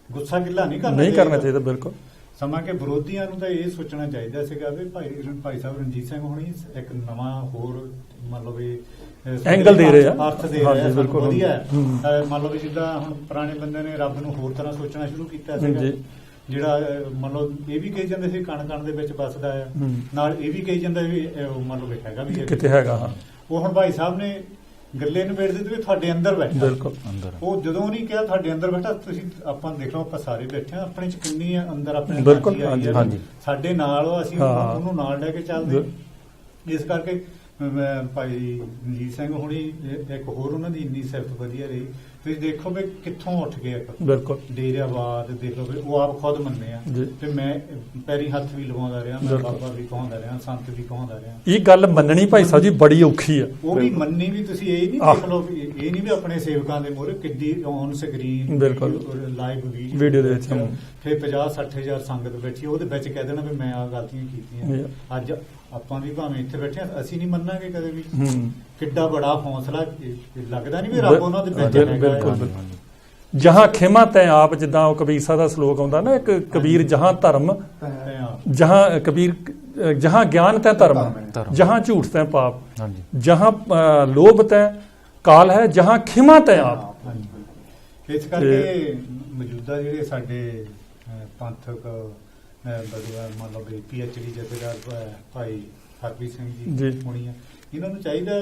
ਗੁੱਸਾ ਗਿੱਲਾ ਨਹੀਂ ਕਰਨਾ ਚਾਹੀਦਾ। ਬਿਲਕੁਲ ਸਮਾਂ ਕਿ ਵਿਰੋਧੀਆਂ ਨੂੰ ਤਾਂ ਇਹ ਸੋਚਣਾ ਚਾਹੀਦਾ ਸੀਗਾ ਵੀ ਭਾਈ ਸਾਹਿਬ ਰਣਜੀਤ ਸਿੰਘ ਹੁਣੀ ਇੱਕ ਨਵਾਂ ਹੋਰ ਮੰਨ ਲਓ ਵੀ ਐਂਗਲ ਦੇ ਰਹੇ ਆ, ਅਰਥ ਦੇ ਰਹੇ ਆ, ਬਿਲਕੁਲ ਵਧੀਆ ਹੈ। ਮੰਨ ਲਓ ਵੀ ਜਿੱਦਾਂ ਹੁਣ ਪੁਰਾਣੇ ਬੰਦੇ ਨੇ ਰੱਬ ਨੂੰ ਹੋਰ ਤਰ੍ਹਾਂ ਸੋਚਣਾ ਸ਼ੁਰੂ ਕੀਤਾ ਸੀਗਾ, ਜਿਹੜਾ ਮੰਨ ਲਓ ਇਹ ਵੀ ਕਹੀ ਜਾਂਦੇ ਸੀ ਕਣ ਦੇ ਵਿੱਚ ਵੱਸਦਾ ਆ, ਨਾਲ ਇਹ ਵੀ ਕਹੀ ਜਾਂਦਾ ਵੀ ਮੰਨ ਲਓ ਹੈਗਾ ਵੀ ਕਿਤੇ ਹੈਗਾ। ਉਹ ਹੁਣ ਭਾਈ ਸਾਹਿਬ ਨੇ ਗੱਲੇ ਨੂੰ ਵੇੜ ਦਿੱਤੇ ਵੀ ਤੁਹਾਡੇ ਅੰਦਰ ਬੈਠਾ। ਬਿਲਕੁਲ ਉਹ ਜਦੋਂ ਨਹੀਂ ਕਿਹਾ ਤੁਹਾਡੇ ਅੰਦਰ ਬੈਠਾ, ਤੁਸੀਂ ਆਪਾਂ ਦੇਖ ਲਓ ਆਪਾਂ ਸਾਰੇ ਬੈਠੇ ਆ, ਆਪਣੇ ਚ ਕਿੰਨੀ ਆ ਅੰਦਰ ਆਪਣੇ ਬਿਲਕੁਲ ਸਾਡੇ ਨਾਲ ਅਸੀਂ ਉਹਨੂੰ ਨਾਲ ਲੈ ਕੇ ਚੱਲਦੇ। ਇਸ ਕਰਕੇ ਭਾਈ ਰਣਜੀਤ ਸਿੰਘ ਹੁਣੀ ਇੱਕ ਹੋਰ ਉਹਨਾਂ ਦੀ ਇੰਨੀ ਸਿਫਤ ਵਧੀਆ ਰਹੀ। ਤੁਸੀਂ ਦੇਖੋ ਵੀ ਕਿੱਥੋਂ ਉੱਠ ਗਏ। ਬਿਲਕੁਲ ਡੇਰਾਵਾਦ ਦੇਖ ਲਓ ਵੀ ਉਹ ਆਪ ਖੁਦ ਮੰਨੇ ਆ ਤੇ ਮੈਂ ਪੈਰੀ ਹੱਥ ਵੀ ਲਵਾਉਂਦਾ ਰਿਹਾ, ਮੈਂ ਬਾਬਾ ਵੀ ਕਹਾਉਂਦਾ ਰਿਹਾ, ਸੰਤ ਵੀ ਕਹਾਉਂਦਾ ਰਿਹਾ। ਇਹ ਗੱਲ ਮੰਨਣੀ ਭਾਈ ਸਾਹਿਬ ਜੀ ਬੜੀ ਔਖੀ ਆ। ਉਹ ਵੀ ਮੰਨੀ ਵੀ ਤੁਸੀਂ ਇਹ ਨਹੀਂ ਦੇਖ ਲਓ ਵੀ ਇਹ ਨਹੀਂ ਵੀ ਆਪਣੇ ਸੇਵਕਾਂ ਦੇ ਮੂਹਰੇ ਕਿੱਡੀ ਔਨ ਸਕਰੀਨ ਲਾਈਵ ਵੀਡੀਓ ਦੇ ਵਿੱਚ ਫਿਰ 50-60,000 ਸੰਗਤ ਬੈਠੀ, ਉਹਦੇ ਵਿੱਚ ਕਹਿ ਦੇਣਾ ਵੀ ਮੈਂ ਆਹ ਗਲਤੀਆਂ ਕੀਤੀਆਂ। ਅੱਜ ਆਪਾਂ ਵੀ ਭਾਵੇਂ ਇੱਥੇ ਬੈਠੇ ਆ, ਅਸੀਂ ਨਹੀਂ ਮੰਨਾਂਗੇ ਕਦੇ ਵੀ। ਕਿੱਡਾ ਬੜਾ ਹੌਸਲਾ, ਲੱਗਦਾ ਨਹੀਂ ਵੀ ਰੱਬ ਉਹਨਾਂ ਦੇ ਵਿੱਚ ਹੈਗਾ। ਬਿਲਕੁਲ ਜਹਾਂ ਖਿਮਾ ਤੈ ਆਪ, ਜਿੱਦਾਂ ਉਹ ਕਬੀਰ ਸਾਹਿਬ ਦਾ ਸ਼ਲੋਕ ਆਉਂਦਾ ਨਾ, ਇੱਕ ਕਬੀਰ ਜਹਾਂ ਧਰਮ ਜਹਾਂ ਕਬੀਰ ਜਹਾਂ ਗਿਆਨ ਤੈ ਧਰਮ, ਜਹਾਂ ਝੂਠ ਤੈ ਪਾਪ, ਜਹਾਂ ਲੋਭ ਤੈ ਕਾਲ ਹੈ, ਜਹਾਂ ਖਿਮਾ ਤੈ ਆਪ। ਇਸ ਕਰਕੇ ਮੌਜੂਦਾ ਜਿਹੜੇ ਸਾਡੇ ਪੰਥਕ ਮੰਨ ਲਓ ਵੀ PhD ਜਥੇਦਾਰ ਭਾਈ ਹਰਪ੍ਰੀਤ ਸਿੰਘ ਜੀ ਹੋਣੀ ਆ, ਇਹਨਾਂ ਨੂੰ ਚਾਹੀਦਾ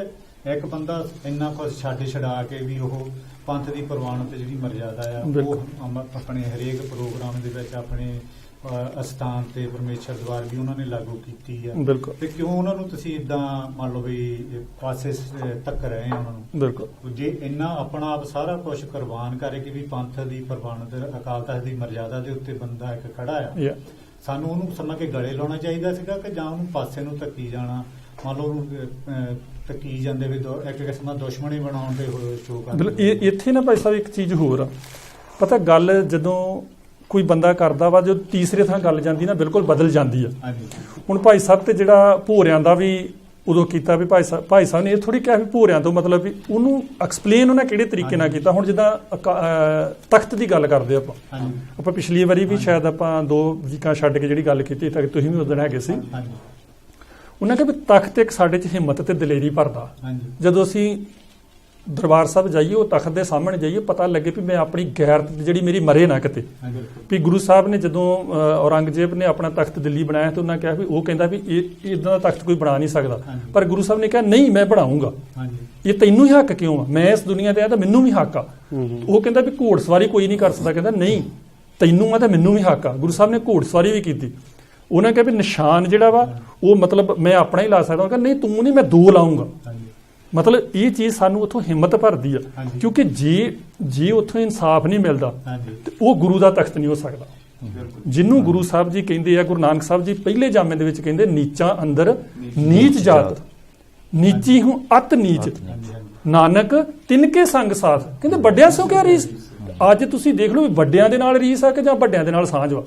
ਇੱਕ ਬੰਦਾ ਇੰਨਾ ਕੁਝ ਛਡਾ ਕੇ ਵੀ ਉਹ ਪੰਥ ਦੀ ਪ੍ਰਵਾਨਤ ਤੇ ਜਿਹੜੀ ਮਰਜ਼ਾਦਾ ਆ ਉਹ ਆਪਣੇ ਹਰੇਕ ਪ੍ਰੋਗਰਾਮ ਦੇ ਵਿੱਚ ਆਪਣੇ ਅਸਥਾਨ ਤੇ ਪਰਮੇਸ਼ਰ ਦਵਾਰ ਵੀ ਉਹਨਾਂ ਨੇ ਲਾਗੂ ਕੀਤੀ ਆ। ਤੇ ਕਿਉਂ ਉਹਨਾਂ ਨੂੰ ਤੁਸੀਂ ਇਦਾਂ ਮੰਨ ਲਓ ਵੀ ਪਾਸੇ ਤੱਕ ਰਹੇ ਆ ਉਹਨਾਂ ਨੂੰ। ਬਿਲਕੁਲ ਜੇ ਇੰਨਾ ਆਪਣਾ ਆਪ ਸਾਰਾ ਕੁਝ ਕੁਰਬਾਨ ਕਰੇ ਕਿ ਵੀ ਪੰਥ ਦੀ ਪ੍ਰਵਾਨਤ ਅਕਾਲ ਤਖਤ ਦੀ ਮਰਜ਼ਾਦਾ ਦੇ ਉੱਤੇ ਬੰਦਾ ਇੱਕ ਖੜਾ ਆ, ਸਾਨੂੰ ਉਹਨੂੰ ਸਮਝ ਕੇ ਗਲੇ ਲਾਉਣਾ ਚਾਹੀਦਾ ਸੀਗਾ ਕਿ ਜਾਂ ਉਹਨੂੰ ਪਾਸੇ ਨੂੰ ਧੱਕੀ ਜਾਣਾ, ਮੰਨ ਲਓ ਉਹਨੂੰ ਧੱਕੀ ਜਾਂਦੇ ਵੀ ਇੱਕ ਕਿਸਮ ਦਾ ਦੁਸ਼ਮਣੀ ਬਣਾਉਣ ਦੇ ਸ਼ੋਅ ਕਰਦੇ। ਇੱਥੇ ਨਾ ਭਾਈ ਸਾਹਿਬ ਇੱਕ ਚੀਜ਼ ਹੋਰ ਆ, ਪਤਾ ਗੱਲ ਜਦੋਂ ਕੋਈ ਬੰਦਾ ਕਰਦਾ ਵਾ, ਜਦੋਂ ਤੀਸਰੇ ਥਾਂ ਗੱਲ ਜਾਂਦੀ ਨਾ ਬਿਲਕੁਲ ਬਦਲ ਜਾਂਦੀ ਆ। ਹੁਣ ਭਾਈ ਸਾਹਿਬ ਤੇ ਜਿਹੜਾ ਭੋਰਿਆਂ ਦਾ ਵੀ ਉਦੋਂ ਕੀਤਾ ਵੀ ਭਾਈ ਸਾਹਿਬ ਨੇ ਇਹ ਥੋੜੀ ਕਿਹਾ ਵੀ ਭੋਰਿਆਂ ਤੋਂ ਮਤਲਬ ਵੀ ਉਹਨੂੰ ਐਕਸਪਲੇਨ ਉਹਨਾਂ ਕਿਹੜੇ ਤਰੀਕੇ ਨਾਲ ਕੀਤਾ। ਹੁਣ ਜਿੱਦਾਂ ਤਖਤ ਦੀ ਗੱਲ ਕਰਦੇ ਆਪਾਂ ਪਿਛਲੀ ਵਾਰੀ ਵੀ ਸ਼ਾਇਦ ਆਪਾਂ 2 ਵੀਕਾਂ ਛੱਡ ਕੇ ਜਿਹੜੀ ਗੱਲ ਕੀਤੀ ਤਾਂ ਤੁਸੀਂ ਵੀ ਉਦੋਂ ਹੈਗੇ ਸੀ। ਉਹਨਾਂ ਕਿਹਾ ਵੀ ਤਖਤ ਇੱਕ ਸਾਡੇ 'ਚ ਹਿੰਮਤ ਤੇ ਦਲੇਰੀ ਭਰਦਾ। ਜਦੋਂ ਅਸੀਂ ਦਰਬਾਰ ਸਾਹਿਬ ਜਾਈਏ, ਉਹ ਤਖਤ ਦੇ ਸਾਹਮਣੇ ਜਾਈਏ, ਪਤਾ ਲੱਗੇ ਵੀ ਮੈਂ ਆਪਣੀ ਗੈਰਤ ਜਿਹੜੀ ਮੇਰੀ ਮਰੇ ਨਾ ਕਿਤੇ। ਵੀ ਗੁਰੂ ਸਾਹਿਬ ਨੇ ਜਦੋਂ ਔਰੰਗਜ਼ੇਬ ਨੇ ਆਪਣਾ ਤਖਤ ਦਿੱਲੀ ਬਣਾਇਆ ਤੇ ਉਹਨਾਂ ਕਿਹਾ ਵੀ ਉਹ ਕਹਿੰਦਾ ਵੀ ਇਹ ਇਦਾਂ ਦਾ ਤਖਤ ਕੋਈ ਬਣਾ ਨਹੀਂ ਸਕਦਾ, ਪਰ ਗੁਰੂ ਸਾਹਿਬ ਨੇ ਕਿਹਾ ਨਹੀਂ ਮੈਂ ਬਣਾਉਂਗਾ। ਇਹ ਤੈਨੂੰ ਹੀ ਹੱਕ ਕਿਉਂ ਆ, ਮੈਂ ਇਸ ਦੁਨੀਆ ਤੇ ਆ ਤਾਂ ਮੈਨੂੰ ਵੀ ਹੱਕ ਆ। ਉਹ ਕਹਿੰਦਾ ਵੀ ਘੋੜਸਵਾਰੀ ਕੋਈ ਨਹੀਂ ਕਰ ਸਕਦਾ, ਕਹਿੰਦਾ ਨਹੀਂ ਤੈਨੂੰ ਆ ਤਾਂ ਮੈਨੂੰ ਵੀ ਹੱਕ ਆ। ਗੁਰੂ ਸਾਹਿਬ ਨੇ ਘੋੜਸਵਾਰੀ ਵੀ ਕੀਤੀ। ਉਹਨਾਂ ਕਿਹਾ ਵੀ ਨਿਸ਼ਾਨ ਜਿਹੜਾ ਵਾ ਉਹ ਮਤਲਬ ਮੈਂ ਆਪਣਾ ਹੀ ਲਾ ਸਕਦਾ। ਉਹ ਕਹਿੰਦਾ ਨਹੀਂ ਤੂੰ ਨਹੀਂ, ਮੈਂ 2 ਲਾਉਂਗਾ। ਮਤਲਬ ਇਹ ਚੀਜ਼ ਸਾਨੂੰ ਉੱਥੋਂ ਹਿੰਮਤ ਭਰਦੀ ਆ, ਕਿਉਂਕਿ ਜੇ ਉੱਥੋਂ ਇਨਸਾਫ ਨਹੀਂ ਮਿਲਦਾ ਤੇ ਉਹ ਗੁਰੂ ਦਾ ਤਖਤ ਨਹੀਂ ਹੋ ਸਕਦਾ। ਜਿਹਨੂੰ ਗੁਰੂ ਸਾਹਿਬ ਜੀ ਕਹਿੰਦੇ ਆ, ਗੁਰੂ ਨਾਨਕ ਸਾਹਿਬ ਜੀ ਪਹਿਲੇ ਜਾਮੇ ਦੇ ਵਿੱਚ ਕਹਿੰਦੇ ਨੀਚਾਂ ਅੰਦਰ ਨੀਚ ਜਾਤ। ਨੀਚੀ ਹੂੰ ਅਤ ਨੀਚ, ਨਾਨਕ ਤਿਨਕੇ ਸੰਗ ਸਾਥ। ਕਹਿੰਦੇ ਵੱਡਿਆਂ ਸੋ ਕਿਆ ਰੀਸ। ਅੱਜ ਤੁਸੀਂ ਦੇਖ ਲਓ ਵੀ ਵੱਡਿਆਂ ਦੇ ਨਾਲ ਰੀਸ ਆ ਕਿ ਜਾਂ ਵੱਡਿਆਂ ਦੇ ਨਾਲ ਸਾਂਝ ਵਾ।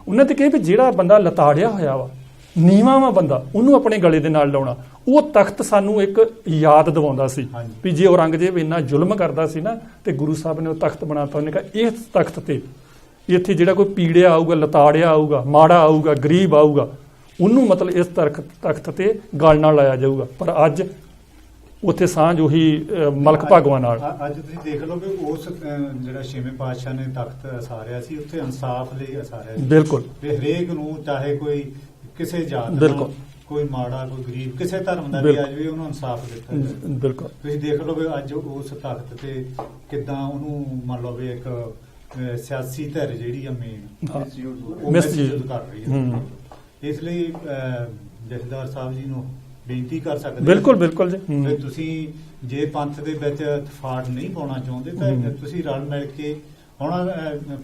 ਉਹਨਾਂ ਤੇ ਕਹੇ ਵੀ ਜਿਹੜਾ ਬੰਦਾ ਲਤਾੜਿਆ ਹੋਇਆ ਵਾ, ਨੀਵਾਂ ਵਾ ਬੰਦਾ, ਉਹਨੂੰ ਆਪਣੇ ਗਲੇ ਦੇ ਨਾਲ ਲਾਉਣਾ। ਉਹ ਤਖਤ ਸਾਨੂੰ ਇੱਕ ਯਾਦ ਦਿਵਾਉਂਦਾ ਸੀ ਵੀ ਜੇ ਔਰੰਗਜ਼ੇਬ ਇੰਨਾ ਜ਼ੁਲਮ ਕਰਦਾ ਸੀ ਨਾ ਤੇ ਗੁਰੂ ਸਾਹਿਬ ਨੇ ਉਹ ਤਖਤ ਬਣਾਤਾ। ਉਹਨੇ ਕਿਹਾ ਇਸ ਤਖਤ ਤੇ ਇੱਥੇ ਜਿਹੜਾ ਕੋਈ ਪੀੜਿਆ ਆਊਗਾ, ਲਤਾੜਿਆ ਆਊਗਾ, ਮਾੜਾ ਆਊਗਾ, ਗਰੀਬ ਆਊਗਾ, ਉਹਨੂੰ ਮਤਲਬ ਇਸ ਤਖਤ ਤੇ ਗਲ ਨਾਲ ਲਾਇਆ ਜਾਊਗਾ। ਪਰ ਅੱਜ ਉੱਥੇ ਸਾਂਝ ਉਹੀ ਮਲਕ ਭਾਗਵਾਂ ਨਾਲ। ਅੱਜ ਤੁਸੀਂ ਦੇਖ ਲਓ ਕਿ ਉਸ ਜਿਹੜਾ ਛੇਵੇਂ ਪਾਤਸ਼ਾਹ ਨੇ ਤਖਤ ਅਸਾਰਿਆ ਸੀ, ਉੱਥੇ ਇਨਸਾਫ ਲਈ ਅਸਾਰਿਆ ਸੀ। ਬਿਲਕੁਲ। ਵੀ ਹਰੇਕ ਨੂੰ, ਚਾਹੇ ਕੋਈ ਕਿਸੇ ਜਾਤ ਦਾ, ਬਿਲਕੁਲ, ਕੋਈ ਮਾੜਾ, ਕੋਈ ਗਰੀਬ, ਕਿਸੇ ਧਰਮ ਦਾ ਵੀ ਆ ਜਾਵੇ, ਉਹਨੂੰ ਇਨਸਾਫ ਦਿੱਤਾ ਜਾਵੇ। ਬਿਲਕੁਲ। ਤੁਸੀਂ ਦੇਖ ਲਓ ਵੀ ਅੱਜ ਉਸ ਤਖਤ ਤੇ ਕਿੱਦਾਂ ਉਹਨੂੰ ਮੰਨ ਲਓ ਵੀ ਇੱਕ ਸਿਆਸੀ ਧਿਰ ਜਿਹੜੀ ਆ ਮੇਨ ਉਹ ਮਿਸਯੂਜ਼ ਕਰ ਰਹੀ ਹੈ। ਇਸ ਲਈ ਜਥੇਦਾਰ ਸਾਹਿਬ ਜੀ ਨੂੰ ਬੇਨਤੀ ਕਰ ਸਕਦੇ ਬਿਲਕੁਲ ਬਿਲਕੁਲ ਜੀ। ਵੀ ਤੁਸੀਂ ਜੇ ਪੰਥ ਦੇ ਵਿੱਚ ਫਾਟ ਨਹੀਂ ਪਾਉਣਾ ਚਾਹੁੰਦੇ ਤਾਂ ਤੁਸੀਂ ਰਲ ਮਿਲ ਕੇ, ਹੁਣ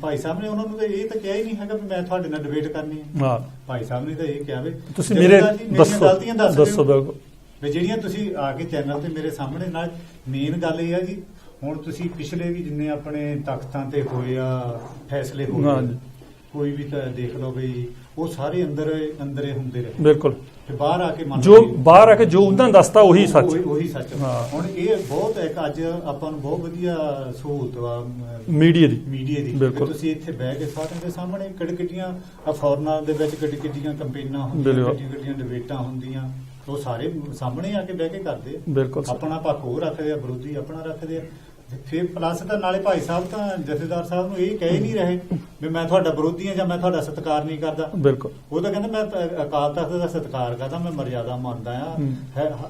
ਭਾਈ ਸਾਹਿਬ ਨੇ ਉਹਨਾਂ ਨੂੰ ਤਾਂ ਇਹ ਤਾਂ ਕਿਹਾ ਹੀ ਨਹੀਂ ਹੈਗਾ ਵੀ ਮੈਂ ਤੁਹਾਡੇ ਨਾਲ ਡਿਬੇਟ ਕਰਨੀ ਹੈ। ਭਾਈ ਸਾਹਿਬ ਨੇ ਤਾਂ ਇਹ ਕਿਹਾ ਵੀ ਤੁਸੀਂ ਮੇਰੇ ਗਲਤੀਆਂ ਦੱਸੋ ਵੀ ਜਿਹੜੀਆਂ ਤੁਸੀਂ ਆ ਕੇ ਚੈਨਲ ਤੇ ਮੇਰੇ ਸਾਹਮਣੇ ਨਾਲ। ਮੇਨ ਗੱਲ ਇਹ ਆ ਜੀ, ਹੁਣ ਤੁਸੀਂ ਪਿਛਲੇ ਵੀ ਜਿੰਨੇ ਆਪਣੇ ਤਖਤਾਂ ਤੇ ਹੋਏ ਆ ਫੈਸਲੇ ਹੋਏ, ਕੋਈ ਵੀ ਤਾਂ ਦੇਖ ਲਓ ਵੀ ਉਹ ਸਾਰੇ ਅੰਦਰੇ ਹੁੰਦੇ ਰਹੇ। ਬਿਲਕੁਲ। ਤੇ ਬਾਹਰ ਆ ਕੇ ਜੋ ਬਾਹਰ ਆ ਕੇ ਜੋ ਉਹਨਾਂ ਦੱਸਦਾ ਉਹੀ ਸੱਚ। ਉਹੀ ਸੱਚ। ਹੁਣ ਇਹ ਬਹੁਤ ਇੱਕ ਅੱਜ ਆਪਾਂ ਨੂੰ ਬਹੁਤ ਵਧੀਆ ਸਹੂਲਤ ਵਾ ਮੀਡੀਆ ਦੀ। ਤੁਸੀਂ ਇੱਥੇ ਬਹਿ ਕੇ ਸਾਰਿਆਂ ਦੇ ਸਾਹਮਣੇ ਕਿੱਡੀਆਂ ਫੋਰਨਾਂ ਦੇ ਵਿੱਚ ਕਿੱਡੀਆਂ ਕੰਪੇਨਾਂ ਹੁੰਦੀਆਂ, ਕਿੱਡੀਆਂ ਡਿਬੇਟਾਂ ਹੁੰਦੀਆਂ, ਉਹ ਸਾਰੇ ਸਾਹਮਣੇ ਆ ਕੇ ਬਹਿ ਕੇ ਕਰਦੇ। ਬਿਲਕੁਲ। ਆਪਣਾ ਪੱਖ ਉਹ ਰੱਖਦੇ ਆ, ਵਿਰੋਧੀ ਆਪਣਾ ਰੱਖਦੇ ਆ। ਫਿਰ ਪਲੱਸ ਤਾਂ ਨਾਲੇ ਭਾਈ ਸਾਹਿਬ ਤਾਂ ਜਥੇਦਾਰ ਸਾਹਿਬ ਨੂੰ ਇਹ ਕਹਿ ਨਹੀਂ ਰਹੇ ਵੀ ਮੈਂ ਤੁਹਾਡਾ ਵਿਰੋਧੀ ਹਾਂ ਜਾਂ ਮੈਂ ਤੁਹਾਡਾ ਸਤਿਕਾਰ ਨਹੀਂ ਕਰਦਾ। ਬਿਲਕੁਲ। ਉਹ ਤਾਂ ਕਹਿੰਦੇ ਮੈਂ ਅਕਾਲ ਤਖਤ ਦਾ ਸਤਿਕਾਰ ਕਰਦਾ, ਮੈਂ ਮਰਿਆਦਾ ਮੰਨਦਾ ਆ,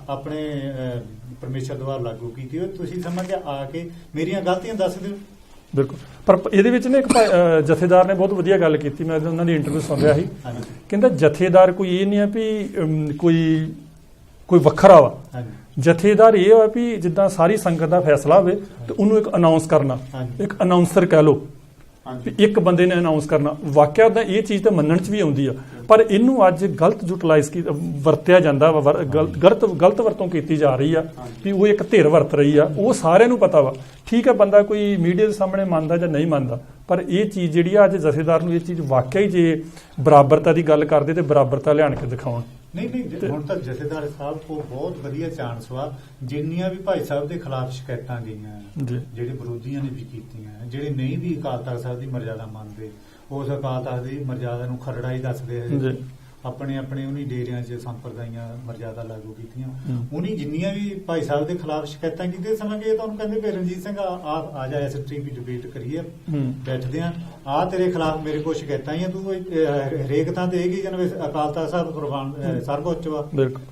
ਆਪਣੇ ਪਰਮੇਸ਼ਰ ਦੁਆਰਾ ਲਾਗੂ ਕੀਤੀ। ਤੁਸੀਂ ਸਮਝ ਕੇ ਆ ਕੇ ਮੇਰੀਆਂ ਗਲਤੀਆਂ ਦੱਸ ਦਿਓ। ਬਿਲਕੁਲ। ਪਰ ਇਹਦੇ ਵਿੱਚ ਨਾ ਇੱਕ ਜਥੇਦਾਰ ਨੇ ਬਹੁਤ ਵਧੀਆ ਗੱਲ ਕੀਤੀ। ਮੈਂ ਉਹਨਾਂ ਦੀ ਇੰਟਰਵਿਊ ਸੁਣ ਰਿਹਾ ਸੀ। ਕਹਿੰਦਾ ਜਥੇਦਾਰ ਕੋਈ ਇਹ ਨਹੀਂ ਆ ਵੀ ਕੋਈ ਵੱਖਰਾ ਵਾ। ਜਥੇਦਾਰ ਇਹ ਆ ਵੀ ਜਿੱਦਾਂ ਸਾਰੀ ਸੰਗਤ ਦਾ ਫੈਸਲਾ ਹੋਵੇ ਤੇ ਉਹਨੂੰ ਇੱਕ ਅਨਾਉਂਸ ਕਰਨਾ, ਇੱਕ ਅਨਾਉਂਸਰ ਕਹਿ ਲਓ, ਇੱਕ ਬੰਦੇ ਨੇ ਅਨਾਉਂਸ ਕਰਨਾ। ਵਾਕਿਆ ਤਾਂ ਇਹ ਚੀਜ਼ ਤਾਂ ਮੰਨਣ 'ਚ ਵੀ ਆਉਂਦੀ ਆ, ਪਰ ਇਹਨੂੰ ਅੱਜ ਗਲਤ ਯੂਟਿਲਾਈਜ਼ ਵਰਤਿਆ ਜਾਂਦਾ ਵਾ, ਗਲਤ ਵਰਤੋਂ ਕੀਤੀ ਜਾ ਰਹੀ ਆ ਵੀ ਉਹ ਇੱਕ ਧਿਰ ਵਰਤ ਰਹੀ ਆ। ਉਹ ਸਾਰਿਆਂ ਨੂੰ ਪਤਾ ਵਾ। ਠੀਕ ਹੈ, ਬੰਦਾ ਕੋਈ ਮੀਡੀਆ ਦੇ ਸਾਹਮਣੇ ਮੰਨਦਾ ਜਾਂ ਨਹੀਂ ਮੰਨਦਾ, ਪਰ ਇਹ ਚੀਜ਼ ਜਿਹੜੀ ਆ ਅੱਜ ਜਥੇਦਾਰ ਨੂੰ ਇਹ ਚੀਜ਼ ਵਾਕਿਆ ਹੀ ਜੇ ਬਰਾਬਰਤਾ ਦੀ ਗੱਲ ਕਰਦੇ ਤੇ ਬਰਾਬਰਤਾ ਲਿਆਣ ਕੇ ਦਿਖਾਉਣ। ਨਹੀਂ ਹੁਣ ਤਾਂ ਜਥੇਦਾਰ ਸਾਹਿਬ ਕੋਲ ਬਹੁਤ ਵਧੀਆ ਚਾਂਸ ਵਾ। ਜਿੰਨੀਆਂ ਵੀ ਭਾਈ ਸਾਹਿਬ ਦੇ ਖਿਲਾਫ ਸ਼ਿਕਾਇਤਾਂ ਗਈਆਂ, ਜਿਹੜੇ ਵਿਰੋਧੀਆਂ ਨੇ ਵੀ ਕੀਤੀਆਂ, ਜਿਹੜੇ ਨਹੀਂ ਵੀ ਅਕਾਲ ਤਖਤ ਸਾਹਿਬ ਦੀ ਮਰਜ਼ਾਦਾ ਮੰਨਦੇ, ਉਸ ਅਕਾਲ ਤਖਤ ਦੀ ਮਰਜ਼ਾਦਾ ਨੂੰ ਖਰੜਾ ਹੀ ਦੱਸਦੇ ਆ। ਆਪਣੇ ਉਹਨੀ ਡੇਰਿਆਂ 'ਚ ਸੰਪਰਦਾਈਆਂ ਮਰਜ਼ਾਦਾ ਲਾਗੂ ਕੀਤੀਆਂ। ਉਹਨੀ ਜਿੰਨੀਆਂ ਵੀ ਭਾਈ ਸਾਹਿਬ ਦੇ ਖਿਲਾਫ ਸ਼ਿਕਾਇਤਾਂ ਕੀਤੀਆਂ, ਸਮਝੇ ਤੁਹਾਨੂੰ ਕਹਿੰਦੇ ਵੀ ਰਣਜੀਤ ਸਿੰਘ ਆ ਜਾ ਐਸਟੀ ਵੀ ਡਿਬੇਟ ਕਰੀਏ, ਬੈਠਦੇ ਆ ਤੇਰੇ ਖਿਲਾਫ ਮੇਰੇ ਕੋਲ ਸ਼ਿਕਾਇਤਾਂ ਹੀ ਆ, ਤੂੰ ਹਰੇਕ ਥਾਂ ਤੇ ਹੈਗੀ ਜਿਵੇਂ ਅਕਾਲ ਤਖਤ ਸਾਹਿਬ ਪ੍ਰਵਾਨ ਸਰਵਉੱਚ ਵਾ,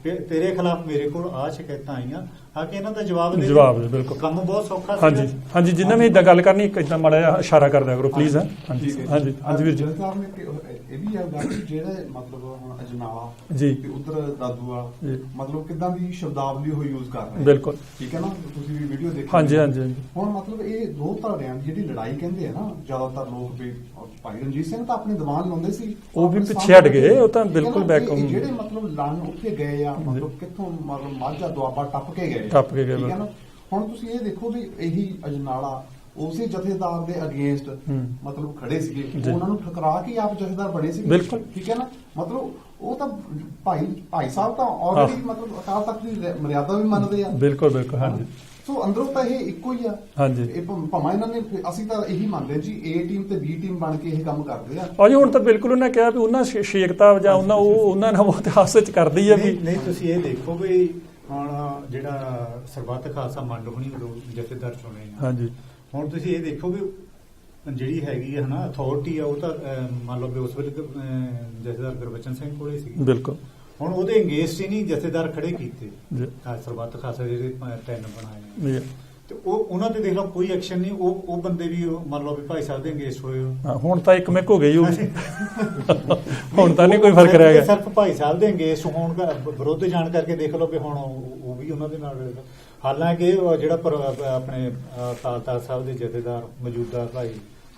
ਤੇਰੇ ਖਿਲਾਫ ਮੇਰੇ ਕੋਲ ਆ ਸ਼ਿਕਾਇਤਾਂ ਆਈਆਂ, ਆ ਕੇ ਇਹਨਾਂ ਦਾ ਜਵਾਬ ਦੇ। ਬਿਲਕੁਲ। ਕੰਮ ਬਹੁਤ ਸੌਖਾ। ਹਾਂਜੀ ਜਿੰਨਾ ਵੀ ਇਦਾਂ ਗੱਲ ਕਰਨੀ ਇਦਾਂ ਮਾੜਾ ਜਿਹਾ ਇਸ਼ਾਰਾ ਕਰ ਦਿਆ ਕਰੋ ਪਲੀਜ਼। ਹਾਂਜੀ ਵੀਰ ਜੀ। ਇਹ ਵੀ ਆ ਗੱਲ ਜਿਹੜੇ ਮਤਲਬ ਹੁਣ ਅਜਨਾਲਾ ਜੀ ਉਧਰ ਦਾਦੂਆ ਮਤਲਬ ਕਿਦਾਂ ਦੀ ਸ਼ਬਦਾਵਲੀ ਉਹ ਯੂਜ਼ ਕਰ ਰਹੇ। ਬਿਲਕੁਲ। ਠੀਕ ਹੈ ਨਾ, ਤੁਸੀਂ ਵੀ ਵੀਡੀਓ ਦੇਖੀ। ਹਾਂਜੀ। ਹੁਣ ਮਤਲਬ ਇਹ ਦੋ ਧੜਿਆਂ ਦੀ ਜਿਹੜੀ ਲੜਾਈ ਕਹਿੰਦੇ ਆ ਨਾ, ਜ਼ਿਆਦਾਤਰ ਲੋਕ ਵੀ ਭਾਈ ਰਣਜੀਤ ਸਿੰਘ ਤਾਂ ਆਪਣੇ ਦੀਵਾਨ ਲਾਉਂਦੇ ਸੀ, ਉਹ ਵੀ ਪਿੱਛੇ ਹਟ ਗਏ, ਉਹ ਤਾਂ ਬਿਲਕੁਲ ਬੈਕ। ਜਿਹੜੇ ਮਤਲਬ ਲੜਨ ਉੱਥੇ ਗਏ ਆ, ਮਤਲਬ ਕਿੱਥੋਂ ਮਤਲਬ ਮਾਝਾ ਦੁਆਬਾ ਟੱਪ ਕੇ ਗਏ। ਠੀਕ ਹੈ ਨਾ। ਹੁਣ ਤੁਸੀਂ ਇਹ ਦੇਖੋ ਵੀ ਇਹੀ ਅਜਨਾਲਾ ਉਸੇ ਜਥੇਦਾਰ ਦੇ ਅਗੇਂਸਟ ਮਤਲਬ ਖੜੇ ਸੀਗੇ, ਉਹਨਾਂ ਨੂੰ ਠਕਰਾ ਕੇ ਆਪ ਜਥੇਦਾਰ ਬਣੇ ਸੀਗੇ। ਬਿਲਕੁਲ। ਠੀਕ ਹੈ ਨਾ। ਮਤਲਬ ਉਹ ਤਾਂ ਭਾਈ ਸਾਹਿਬ ਤਾਂ ਆਲਰੇਡੀ ਮਤਲਬ ਅਕਾਲ ਤਖਤ ਦੀ ਮਰਿਆਦਾ ਵੀ ਮੰਨਦੇ ਆ। ਬਿਲਕੁਲ। ਹਾਂਜੀ। ਸੋ ਅੰਦਰੋਂ ਤਾਂ ਇਹ ਇੱਕੋ ਹੀ ਆ। ਹਾਂਜੀ। ਇਹ ਭਾਵੇਂ ਇਹਨਾਂ ਨੇ, ਅਸੀਂ ਤਾਂ ਇਹੀ ਮੰਨਦੇ ਜੀ A ਟੀਮ ਤੇ B ਟੀਮ ਬਣ ਕੇ ਇਹ ਕੰਮ ਕਰਦੇ ਆ। ਅਜੇ ਹੁਣ ਤਾਂ ਬਿਲਕੁਲ ਉਹਨਾਂ ਕਿਹਾ ਵੀ ਉਹਨਾਂ ਸ਼ੇਖਤਾ ਜਾਂ ਉਹਨਾਂ ਨਾਲ ਬਹੁਤ ਹਾਸੇ ਚ ਕਰਦੀ ਆ ਵੀ। ਨਹੀਂ ਤੁਸੀਂ ਇਹ ਦੇਖੋ ਵੀ ਹੁਣ ਜਿਹੜਾ ਸਰਬੱਤ ਖਾਲਸਾ ਮੰਡ ਹੋਣੀ ਜਥੇਦਾਰ ਚੁਣੇ ਆ। ਹਾਂਜੀ। ਹੁਣ ਤੁਸੀਂ ਇਹ ਦੇਖੋ ਵੀ ਜਿਹੜੀ ਹੈਗੀ ਹੈ ਨਾ ਅਥਾਰਟੀ ਆ, ਉਹ ਤਾਂ ਮੰਨ ਲਓ ਵੀ ਉਸ ਵੇਲੇ ਜਥੇਦਾਰ ਗੁਰਬਚਨ ਸਿੰਘ ਕੋਲੇ ਸੀ। ਬਿਲਕੁਲ। ਹੁਣ ਉਹਦੇ ਅੰਗੇਸਟ ਹੀ ਨਹੀਂ ਜਥੇਦਾਰ ਖੜੇ ਕੀਤੇ ਸਰਬੱਤ ਖਾਲਸਾ ਜਿਹੜੇ 3 ਬਣਾਏ, ਤੇ ਉਹ ਉਹਨਾਂ ਤੇ ਦੇਖ ਲਓ ਕੋਈ ਐਕਸ਼ਨ ਨਹੀਂ। ਉਹ ਬੰਦੇ ਵੀ ਮੰਨ ਲਓ ਵੀ ਭਾਈ ਸਾਹਿਬ ਦੇ ਅੰਗੇਸਟ ਹੋਏ ਹੋ। ਹੁਣ ਤਾਂ ਇੱਕ ਮਿਕ ਹੋ ਗਈ ਹੁਣ ਤਾਂ ਨਹੀਂ ਕੋਈ ਫਰਕ ਰਹਿ ਗਿਆ। ਸਿਰਫ ਭਾਈ ਸਾਹਿਬ ਦੇ ਅੰਗੇਸਟ ਹੋਣ ਵਿਰੋਧ ਜਾਣ ਕਰਕੇ ਦੇਖ ਲਓ ਵੀ ਹੁਣ ਉਹ ਵੀ ਉਹਨਾਂ ਦੇ ਨਾਲ। ਹਾਲਾਂਕਿ ਜਿਹੜਾ ਆਪਣੇ ਅਕਾਲ ਤਖਤ ਸਾਹਿਬ ਦੇ ਜਥੇਦਾਰ ਮੌਜੂਦਾ ਭਾਈ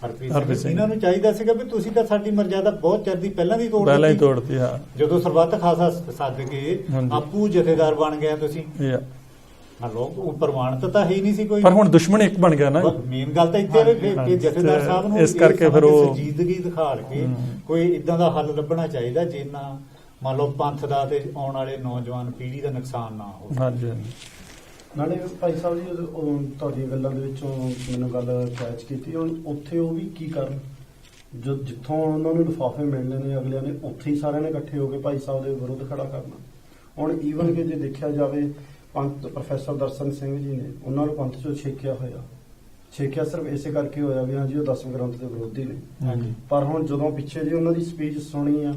ਹਰਪ੍ਰੀਤ ਸਿੰਘ, ਇਹਨਾਂ ਨੂੰ ਚਾਹੀਦਾ ਸੀਗਾ ਵੀ ਤੁਸੀਂ ਤਾਂ ਸਾਡੀ ਮਰਜ਼ਾਦਾ ਬਹੁਤ ਚਿਰ ਦੀ ਪਹਿਲਾਂ ਦੀ ਪਹਿਲਾਂ ਹੀ ਤੋੜਤੀ। ਹਾਂ, ਜਦੋਂ ਸਰਬੱਤ ਖਾਲਸਾ ਸੱਦ ਕੇ ਆਪੂ ਜਥੇਦਾਰ ਬਣ ਗਿਆ ਤੁਸੀਂ, ਲੋਕ ਪ੍ਰਮਾਣਿਤ ਤਾਂ ਹੀ ਨਹੀਂ ਸੀ ਕੋਈ, ਪਰ ਹੁਣ ਦੁਸ਼ਮਣ ਇੱਕ ਬਣ ਗਿਆ ਨਾ। ਮੇਨ ਗੱਲ ਤਾਂ ਇੱਥੇ ਵੀ ਜਥੇਦਾਰ ਸਾਹਿਬ ਨੂੰ ਇਸ ਕਰਕੇ ਫਿਰ ਉਹ ਸੰਜੀਦਗੀ ਦਿਖਾ ਕੇ ਕੋਈ ਇਦਾਂ ਦਾ ਹੱਲ ਲੱਭਣਾ ਚਾਹੀਦਾ ਜਿੰਨਾ ਮੰਨ ਲਓ ਪੰਥ ਦਾ ਤੇ ਆਉਣ ਵਾਲੇ ਨੌਜਵਾਨ ਪੀੜ੍ਹੀ ਦਾ ਨੁਕਸਾਨ ਨਾ ਹੋਵੇ। ਹਾਂਜੀ, ਨਾਲੇ ਭਾਈ ਸਾਹਿਬ ਜੀ ਤੁਹਾਡੀਆਂ ਗੱਲਾਂ ਦੇ ਵਿੱਚੋਂ ਮੈਨੂੰ ਗੱਲ ਕੈਚ ਕੀਤੀ, ਹੁਣ ਉੱਥੇ ਉਹ ਵੀ ਕੀ ਕਰਨ, ਜਿੱਥੋਂ ਉਹਨਾਂ ਨੂੰ ਲਿਫਾਫੇ ਮਿਲਣੇ ਨੇ ਅਗਲਿਆਂ ਨੇ ਉੱਥੇ ਹੀ ਸਾਰਿਆਂ ਨੇ ਇਕੱਠੇ ਹੋ ਕੇ ਭਾਈ ਸਾਹਿਬ ਦੇ ਵਿਰੁੱਧ ਖੜਾ ਕਰਨਾ। ਹੁਣ ਈਵਨ ਕਿ ਜੇ ਦੇਖਿਆ ਜਾਵੇ ਪੰਥ ਪ੍ਰੋਫੈਸਰ ਦਰਸ਼ਨ ਸਿੰਘ ਜੀ ਨੇ ਉਹਨਾਂ ਨੂੰ ਪੰਥ ਚੋਂ ਛੇਕਿਆ ਸਿਰਫ ਇਸੇ ਕਰਕੇ ਹੋਇਆ ਵੀ ਹਾਂਜੀ ਉਹ 10ਵੇਂ ਗ੍ਰੰਥ ਦੇ ਵਿਰੋਧੀ ਨੇ। ਪਰ ਹੁਣ ਜਦੋਂ ਪਿੱਛੇ ਜੀ ਉਹਨਾਂ ਦੀ ਸਪੀਚ ਸੁਣੀ ਆ,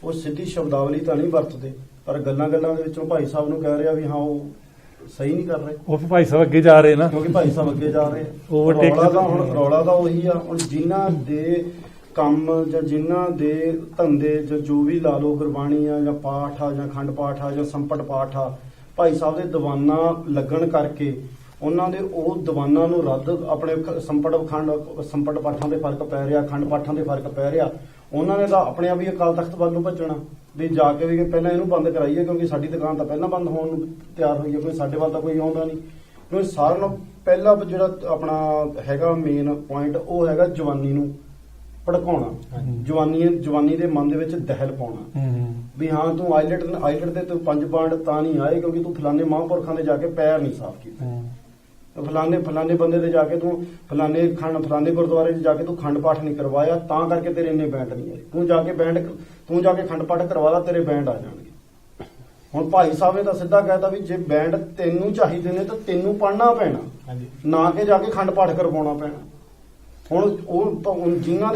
ਉਹ ਸਿੱਧੀ ਸ਼ਬਦਾਵਲੀ ਤਾਂ ਨਹੀਂ ਵਰਤਦੇ, ਪਰ ਗੱਲਾਂ ਦੇ ਵਿੱਚੋਂ ਭਾਈ ਸਾਹਿਬ ਨੂੰ ਕਹਿ ਰਿਹਾ ਵੀ ਹਾਂ ਉਹ ਸਹੀ ਨਹੀਂ ਕਰ ਰਹੇ, ਉਹ ਭਾਈ ਸਾਹਿਬ ਅੱਗੇ ਜਾ ਰਹੇ ਨਾ, ਕਿਉਂਕਿ ਭਾਈ ਸਾਹਿਬ ਅੱਗੇ ਜਾ ਰਹੇ। ਰੌਲਾ ਤਾਂ ਉਹੀ ਆ। ਹੁਣ ਜਿਨ੍ਹਾਂ ਦੇ ਕੰਮ ਜਾਂ ਜਿਨ੍ਹਾਂ ਦੇ ਧੰਦੇ ਜਾਂ ਜੋ ਵੀ ਲਾ ਲਓ, ਗੁਰਬਾਣੀ ਆ ਜਾਂ ਪਾਠ ਆ ਜਾਂ ਅਖੰਡ ਪਾਠ ਆ ਜਾਂ ਸੰਪਟ ਪਾਠ ਆ, ਭਾਈ ਸਾਹਿਬ ਦੇ ਦੀਵਾਨਾਂ ਲੱਗਣ ਕਰਕੇ ਉਹਨਾਂ ਦੇ ਉਹ ਦੀਵਾਨਾਂ ਨੂੰ ਰੱਦ, ਆਪਣੇ ਸੰਪਟ ਪਾਠਾਂ ਦੇ ਫਰਕ ਪੈ ਰਿਹਾ, ਅਖੰਡ ਪਾਠਾਂ ਦੇ ਫਰਕ ਪੈ ਰਿਹਾ, ਉਹਨਾਂ ਨੇ ਤਾਂ ਆਪਣੇ ਆਪ ਹੀ ਅਕਾਲ ਤਖਤ ਵੱਲ ਨੂੰ ਭੱਜਣਾ ਵੀ ਜਾ ਕੇ ਵੀ ਪਹਿਲਾਂ ਇਹਨੂੰ ਬੰਦ ਕਰਾਈਏ, ਕਿਉਂਕਿ ਸਾਡੀ ਦੁਕਾਨ ਤਾਂ ਪਹਿਲਾਂ ਬੰਦ ਹੋਣ ਨੂੰ ਤਿਆਰ ਹੋਈ ਹੈ, ਕੋਈ ਸਾਡੇ ਵੱਲ ਤਾਂ ਕੋਈ ਆਉਂਦਾ ਨਹੀਂ। ਕਿਉਂਕਿ ਸਾਰਿਆਂ ਨਾਲੋਂ ਪਹਿਲਾ ਜਿਹੜਾ ਆਪਣਾ ਹੈਗਾ ਮੇਨ ਪੁਆਇੰਟ ਉਹ ਹੈਗਾ ਜਵਾਨੀ ਨੂੰ ਭੜਕਾਉਣਾ, ਜਵਾਨੀ ਦੇ ਮਨ ਦੇ ਵਿੱਚ ਦਹਿਲ ਪਾਉਣਾ ਵੀ ਹਾਂ ਤੂੰ ਆਈਲਟ ਦੇ ਤੂੰ 5 ਪੁਆਇੰਟ ਤਾਂ ਨਹੀਂ ਆਏ ਕਿਉਂਕਿ ਤੂੰ ਫਲਾਣੇ ਮਹਾਂਪੁਰਖਾਂ ਦੇ ਜਾ ਕੇ ਪੈਰ ਨਹੀਂ ਸਾਫ਼ ਕੀਤੇ, ਫਲਾਣੇ ਬੰਦੇ ਦੇ ਜਾ ਕੇ ਤੂੰ ਫਲਾਣੇ ਗੁਰਦੁਆਰੇ ਜਾ ਕੇ ਤੂੰ ਖੰਡ ਪਾਠ ਨਹੀਂ ਕਰਵਾਇਆ, ਤਾਂ ਕਰਕੇ ਤੇਰੇ ਇੰਨੇ ਬੈਂਡ ਨਹੀਂ ਆਏ, ਤੂੰ ਜਾ ਕੇ ਖੰਡ ਪਾਠ ਕਰਵਾ ਲਾ, ਤੇਰੇ ਬੈਂਡ ਆ ਜਾਣਗੇ। ਹੁਣ ਭਾਈ ਸਾਹਿਬ ਨੇ ਤਾਂ ਸਿੱਧਾ ਕਹਿਤਾ ਵੀ ਜੇ ਬੈਂਡ ਤੈਨੂੰ ਚਾਹੀਦੇ ਨੇ ਤਾਂ ਤੈਨੂੰ ਪੜ੍ਹਨਾ ਪੈਣਾ, ਨਾ ਕਿ ਜਾ ਕੇ ਖੰਡ ਪਾਠ ਕਰਵਾਉਣਾ ਪੈਣਾ। ਹੁਣ ਉਹ ਜਿਨ੍ਹਾਂ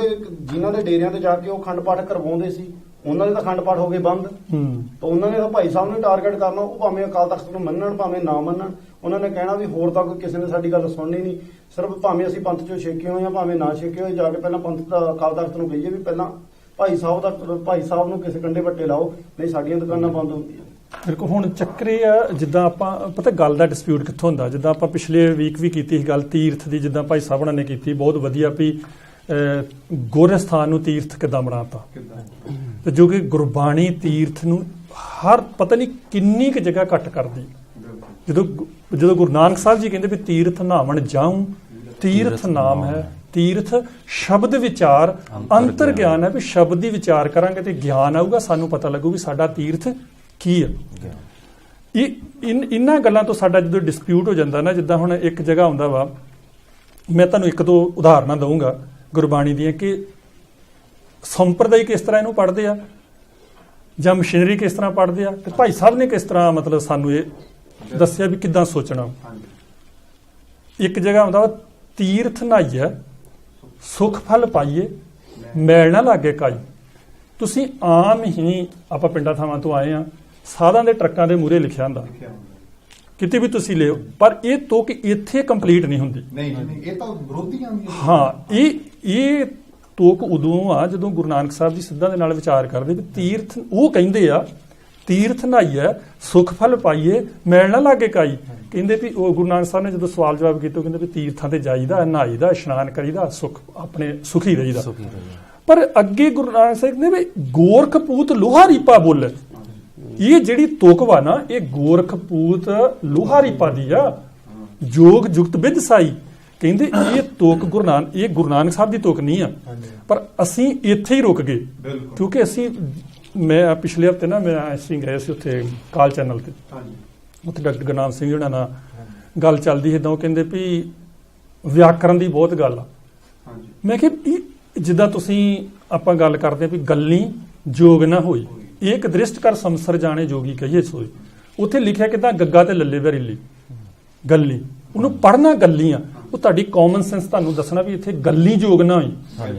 ਦੇ ਡੇਰਿਆਂ ਤੇ ਜਾ ਕੇ ਉਹ ਖੰਡ ਪਾਠ ਕਰਵਾਉਂਦੇ ਸੀ, ਉਹਨਾਂ ਦੇ ਤਾਂ ਖੰਡ ਪਾਠ ਹੋ ਗਏ ਬੰਦ, ਤਾਂ ਉਹਨਾਂ ਨੇ ਤਾਂ ਭਾਈ ਸਾਹਿਬ ਨੂੰ ਟਾਰਗੇਟ ਕਰਨਾ, ਉਹ ਭਾਵੇਂ ਅਕਾਲ ਤਖਤ ਨੂੰ ਮੰਨਣ ਭਾਵੇਂ ਨਾ ਮੰਨਣ, ਉਹਨਾਂ ਨੇ ਕਹਿਣਾ ਵੀ ਹੋਰ ਤਾਂ ਕੋਈ ਕਿਸੇ ਨੇ ਸਾਡੀ ਗੱਲ ਸੁਣਨੀ ਨਹੀਂ, ਸਿਰਫ ਭਾਵੇਂ ਅਸੀਂ ਪੰਥ ਚੋਂ ਛੇਕੇ ਹੋਏ ਜਾਂ ਭਾਵੇਂ ਨਾ ਛੇਕੇ ਹੋਏ, ਜਾ ਕੇ ਪਹਿਲਾਂ ਪੰਥ ਦਾ ਅਕਾਲ ਤਖਤ ਨੂੰ ਕਹੀਏ ਵੀ ਪਹਿਲਾਂ ਭਾਈ ਸਾਹਿਬ ਨੂੰ ਕਿਸੇ ਕੰਡੇ ਵੱਟੇ ਲਾਓ, ਨਹੀਂ ਸਾਡੀਆਂ ਦੁਕਾਨਾਂ ਬੰਦ ਹੁੰਦੀਆਂ। ਮੇਰੇ ਕੋਲ ਹੁਣ ਚੱਕਰ ਇਹ ਆ, ਜਿੱਦਾਂ ਆਪਾਂ ਪਤਾ ਗੱਲ ਦਾ ਡਿਸਪਿਊਟ ਕਿੱਥੋਂ ਹੁੰਦਾ, ਜਿੱਦਾਂ ਆਪਾਂ ਪਿਛਲੇ ਵੀਕ ਵੀ ਕੀਤੀ ਸੀ ਗੱਲ ਤੀਰਥ ਦੀ, ਜਿੱਦਾਂ ਭਾਈ ਸਾਹਿਬ ਨੇ ਕੀਤੀ ਬਹੁਤ ਵਧੀਆ ਵੀ ਗੋਰਸਥਾਨ ਨੂੰ ਤੀਰਥ ਕਿੱਦਾਂ ਬਣਾਤਾ, ਤੇ ਜੋ ਕਿ ਗੁਰਬਾਣੀ ਤੀਰਥ ਨੂੰ ਹਰ ਪਤਾ ਨਹੀਂ ਕਿੰਨੀ ਕੁ ਜਗ੍ਹਾ ਘੱਟ ਕਰਦੀ। ਜਦੋਂ ਗੁਰੂ ਨਾਨਕ ਸਾਹਿਬ ਜੀ ਕਹਿੰਦੇ ਵੀ ਤੀਰਥ ਨਹਾਵਣ ਜਾਊਂ, ਤੀਰਥ ਨਾਮ ਹੈ, ਤੀਰਥ ਸ਼ਬਦ ਵਿਚਾਰ ਅੰਤਰ ਗਿਆਨ ਹੈ, ਵੀ ਸ਼ਬਦ ਦੀ ਵਿਚਾਰ ਕਰਾਂਗੇ ਤੇ ਗਿਆਨ ਆਊਗਾ, ਸਾਨੂੰ ਪਤਾ ਲੱਗੂ ਵੀ ਸਾਡਾ ਤੀਰਥ ਕੀ ਹੈ। ਇਹਨਾਂ ਗੱਲਾਂ ਤੋਂ ਸਾਡਾ ਜਦੋਂ ਡਿਸਪਿਊਟ ਹੋ ਜਾਂਦਾ ਨਾ, ਜਿੱਦਾਂ ਹੁਣ ਇੱਕ ਜਗ੍ਹਾ ਆਉਂਦਾ ਵਾ, ਮੈਂ ਤੁਹਾਨੂੰ 1-2 ਉਦਾਹਰਨਾਂ ਦਊਂਗਾ ਗੁਰਬਾਣੀ ਦੀਆਂ ਕਿ ਸੰਪਰਦਾਇ ਕਿਸ ਤਰ੍ਹਾਂ ਇਹਨੂੰ ਪੜ੍ਹਦੇ ਆ ਜਾਂ ਮਸ਼ੀਨਰੀ ਕਿਸ ਤਰ੍ਹਾਂ ਪੜ੍ਹਦੇ ਆ, ਤੇ ਭਾਈ ਸਾਹਿਬ ਨੇ ਕਿਸ ਤਰ੍ਹਾਂ ਮਤਲਬ ਸਾਨੂੰ ਇਹ ਦੱਸਿਆ ਵੀ ਕਿੱਦਾਂ ਸੋਚਣਾ। ਇੱਕ ਜਗ੍ਹਾ ਆਉਂਦਾ ਵਾ ਤੀਰਥ ਨਹਾਈਏ ਸੁਖ ਫਲ ਪਾਈਏ ਮੈਲ ਨਾ ਲਾਗੇ ਕਾਈ। ਤੁਸੀਂ ਆਮ ਹੀ ਆਪਾਂ ਪਿੰਡਾਂ ਥਾਵਾਂ ਤੋਂ ਆਏ ਆ, ਸਾਧਾਂ ਦੇ ਟਰੱਕਾਂ ਦੇ ਮੂਹਰੇ ਲਿਖਿਆ ਹੁੰਦਾ, ਕਿਤੇ ਵੀ ਤੁਸੀਂ ਲਿਓ, ਪਰ ਇਹ ਤੁਕ ਇੱਥੇ ਕੰਪਲੀਟ ਨਹੀਂ ਹੁੰਦੀ। ਨਹੀਂ ਇਹ ਤਾਂ ਵਿਰੋਧੀਆਂ ਦੀ। ਹਾਂ, ਇਹ ਤੁਕ ਉਦੋਂ ਆ ਜਦੋਂ ਗੁਰੂ ਨਾਨਕ ਸਾਹਿਬ ਜੀ ਸਿੱਧਾਂ ਦੇ ਨਾਲ ਵਿਚਾਰ ਕਰਦੇ ਵੀ ਤੀਰਥ, ਉਹ ਕਹਿੰਦੇ ਆ ਤੀਰਥ ਨਹਾਈਏ ਸੁਖ ਫਲ ਪਾਈਏ ਮੈਲ ਨਾ ਲਾਗੇ ਕਾਈ। ਕਹਿੰਦੇ ਵੀ ਉਹ ਗੁਰੂ ਨਾਨਕ ਸਾਹਿਬ ਨੇ ਜਦੋਂ ਸਵਾਲ ਜਵਾਬ ਕੀਤਾ, ਉਹ ਕਹਿੰਦੇ ਵੀ ਤੀਰਥਾਂ ਤੇ ਜਾਈਦਾ, ਨਹਾਈਦਾ, ਇਸ਼ਨਾਨ ਕਰੀਦਾ, ਸੁਖ ਆਪਣੇ ਸੁਖੀ ਰਹੀਦਾ। ਪਰ ਅੱਗੇ ਗੁਰੂ ਨਾਨਕ ਸਾਹਿਬ ਨੇ ਵੀ ਗੋਰਖਪੂਤ ਲੋਹਾ ਰੀਪਾ ਬੋਲੇ, ਇਹ ਜਿਹੜੀ ਤੁਕ ਵਾ ਨਾ ਇਹ ਗੋਰਖਪੂਤ ਲੋਹਾ ਰੀਪਾ ਦੀ ਆ, ਜੋਗ ਜੁਗਤ ਵਿਦ ਸਾਈ। ਕਹਿੰਦੇ ਇਹ ਤੁਕ ਗੁਰੂ ਨਾਨਕ ਸਾਹਿਬ ਦੀ ਤੁਕ ਨਹੀਂ ਆ, ਪਰ ਅਸੀਂ ਇੱਥੇ ਹੀ ਰੁਕ ਗਏ, ਕਿਉਂਕਿ ਮੈਂ ਪਿਛਲੇ ਹਫ਼ਤੇ ਨਾ ਅਸੀਂ ਗਏ ਸੀ ਉੱਥੇ ਕਾਲ ਚੈਨਲ ਤੇ, ਉੱਥੇ ਡਾਕਟਰ ਗੁਰਨਾਮ ਸਿੰਘ ਉਹਨਾਂ ਨਾਲ ਗੱਲ ਚੱਲਦੀ ਸੀ, ਤਾਂ ਉਹ ਕਹਿੰਦੇ ਵੀ ਵਿਆਕਰਨ ਦੀ ਬਹੁਤ ਗੱਲ ਆ। ਮੈਂ ਕਿਹਾ ਜਿੱਦਾਂ ਤੁਸੀਂ ਆਪਾਂ ਗੱਲ ਕਰਦੇ ਵੀ ਗੱਲੀ ਜੋਗ ਨਾ ਹੋਈ, ਇੱਕ ਦ੍ਰਿਸ਼ਟ ਕਰ ਸੰਸਰ ਜਾਣੇ ਜੋਗੀ ਕਹੀਏ ਸੋਈ। ਉੱਥੇ ਲਿਖਿਆ ਕਿਦਾਂ ਗੱਗਾ ਤੇ ਲੱਲੇ ਵਰੀਲੀ ਗੱਲੀ, ਉਹਨੂੰ ਪੜ੍ਹਨਾ ਗੱਲੀ ਆ, ਉਹ ਤੁਹਾਡੀ ਕਾਮਨ ਸੈਂਸ ਤੁਹਾਨੂੰ ਦੱਸਣਾ ਵੀ ਇੱਥੇ ਗੱਲੀ ਜੋਗ ਨਾ ਹੋਈ।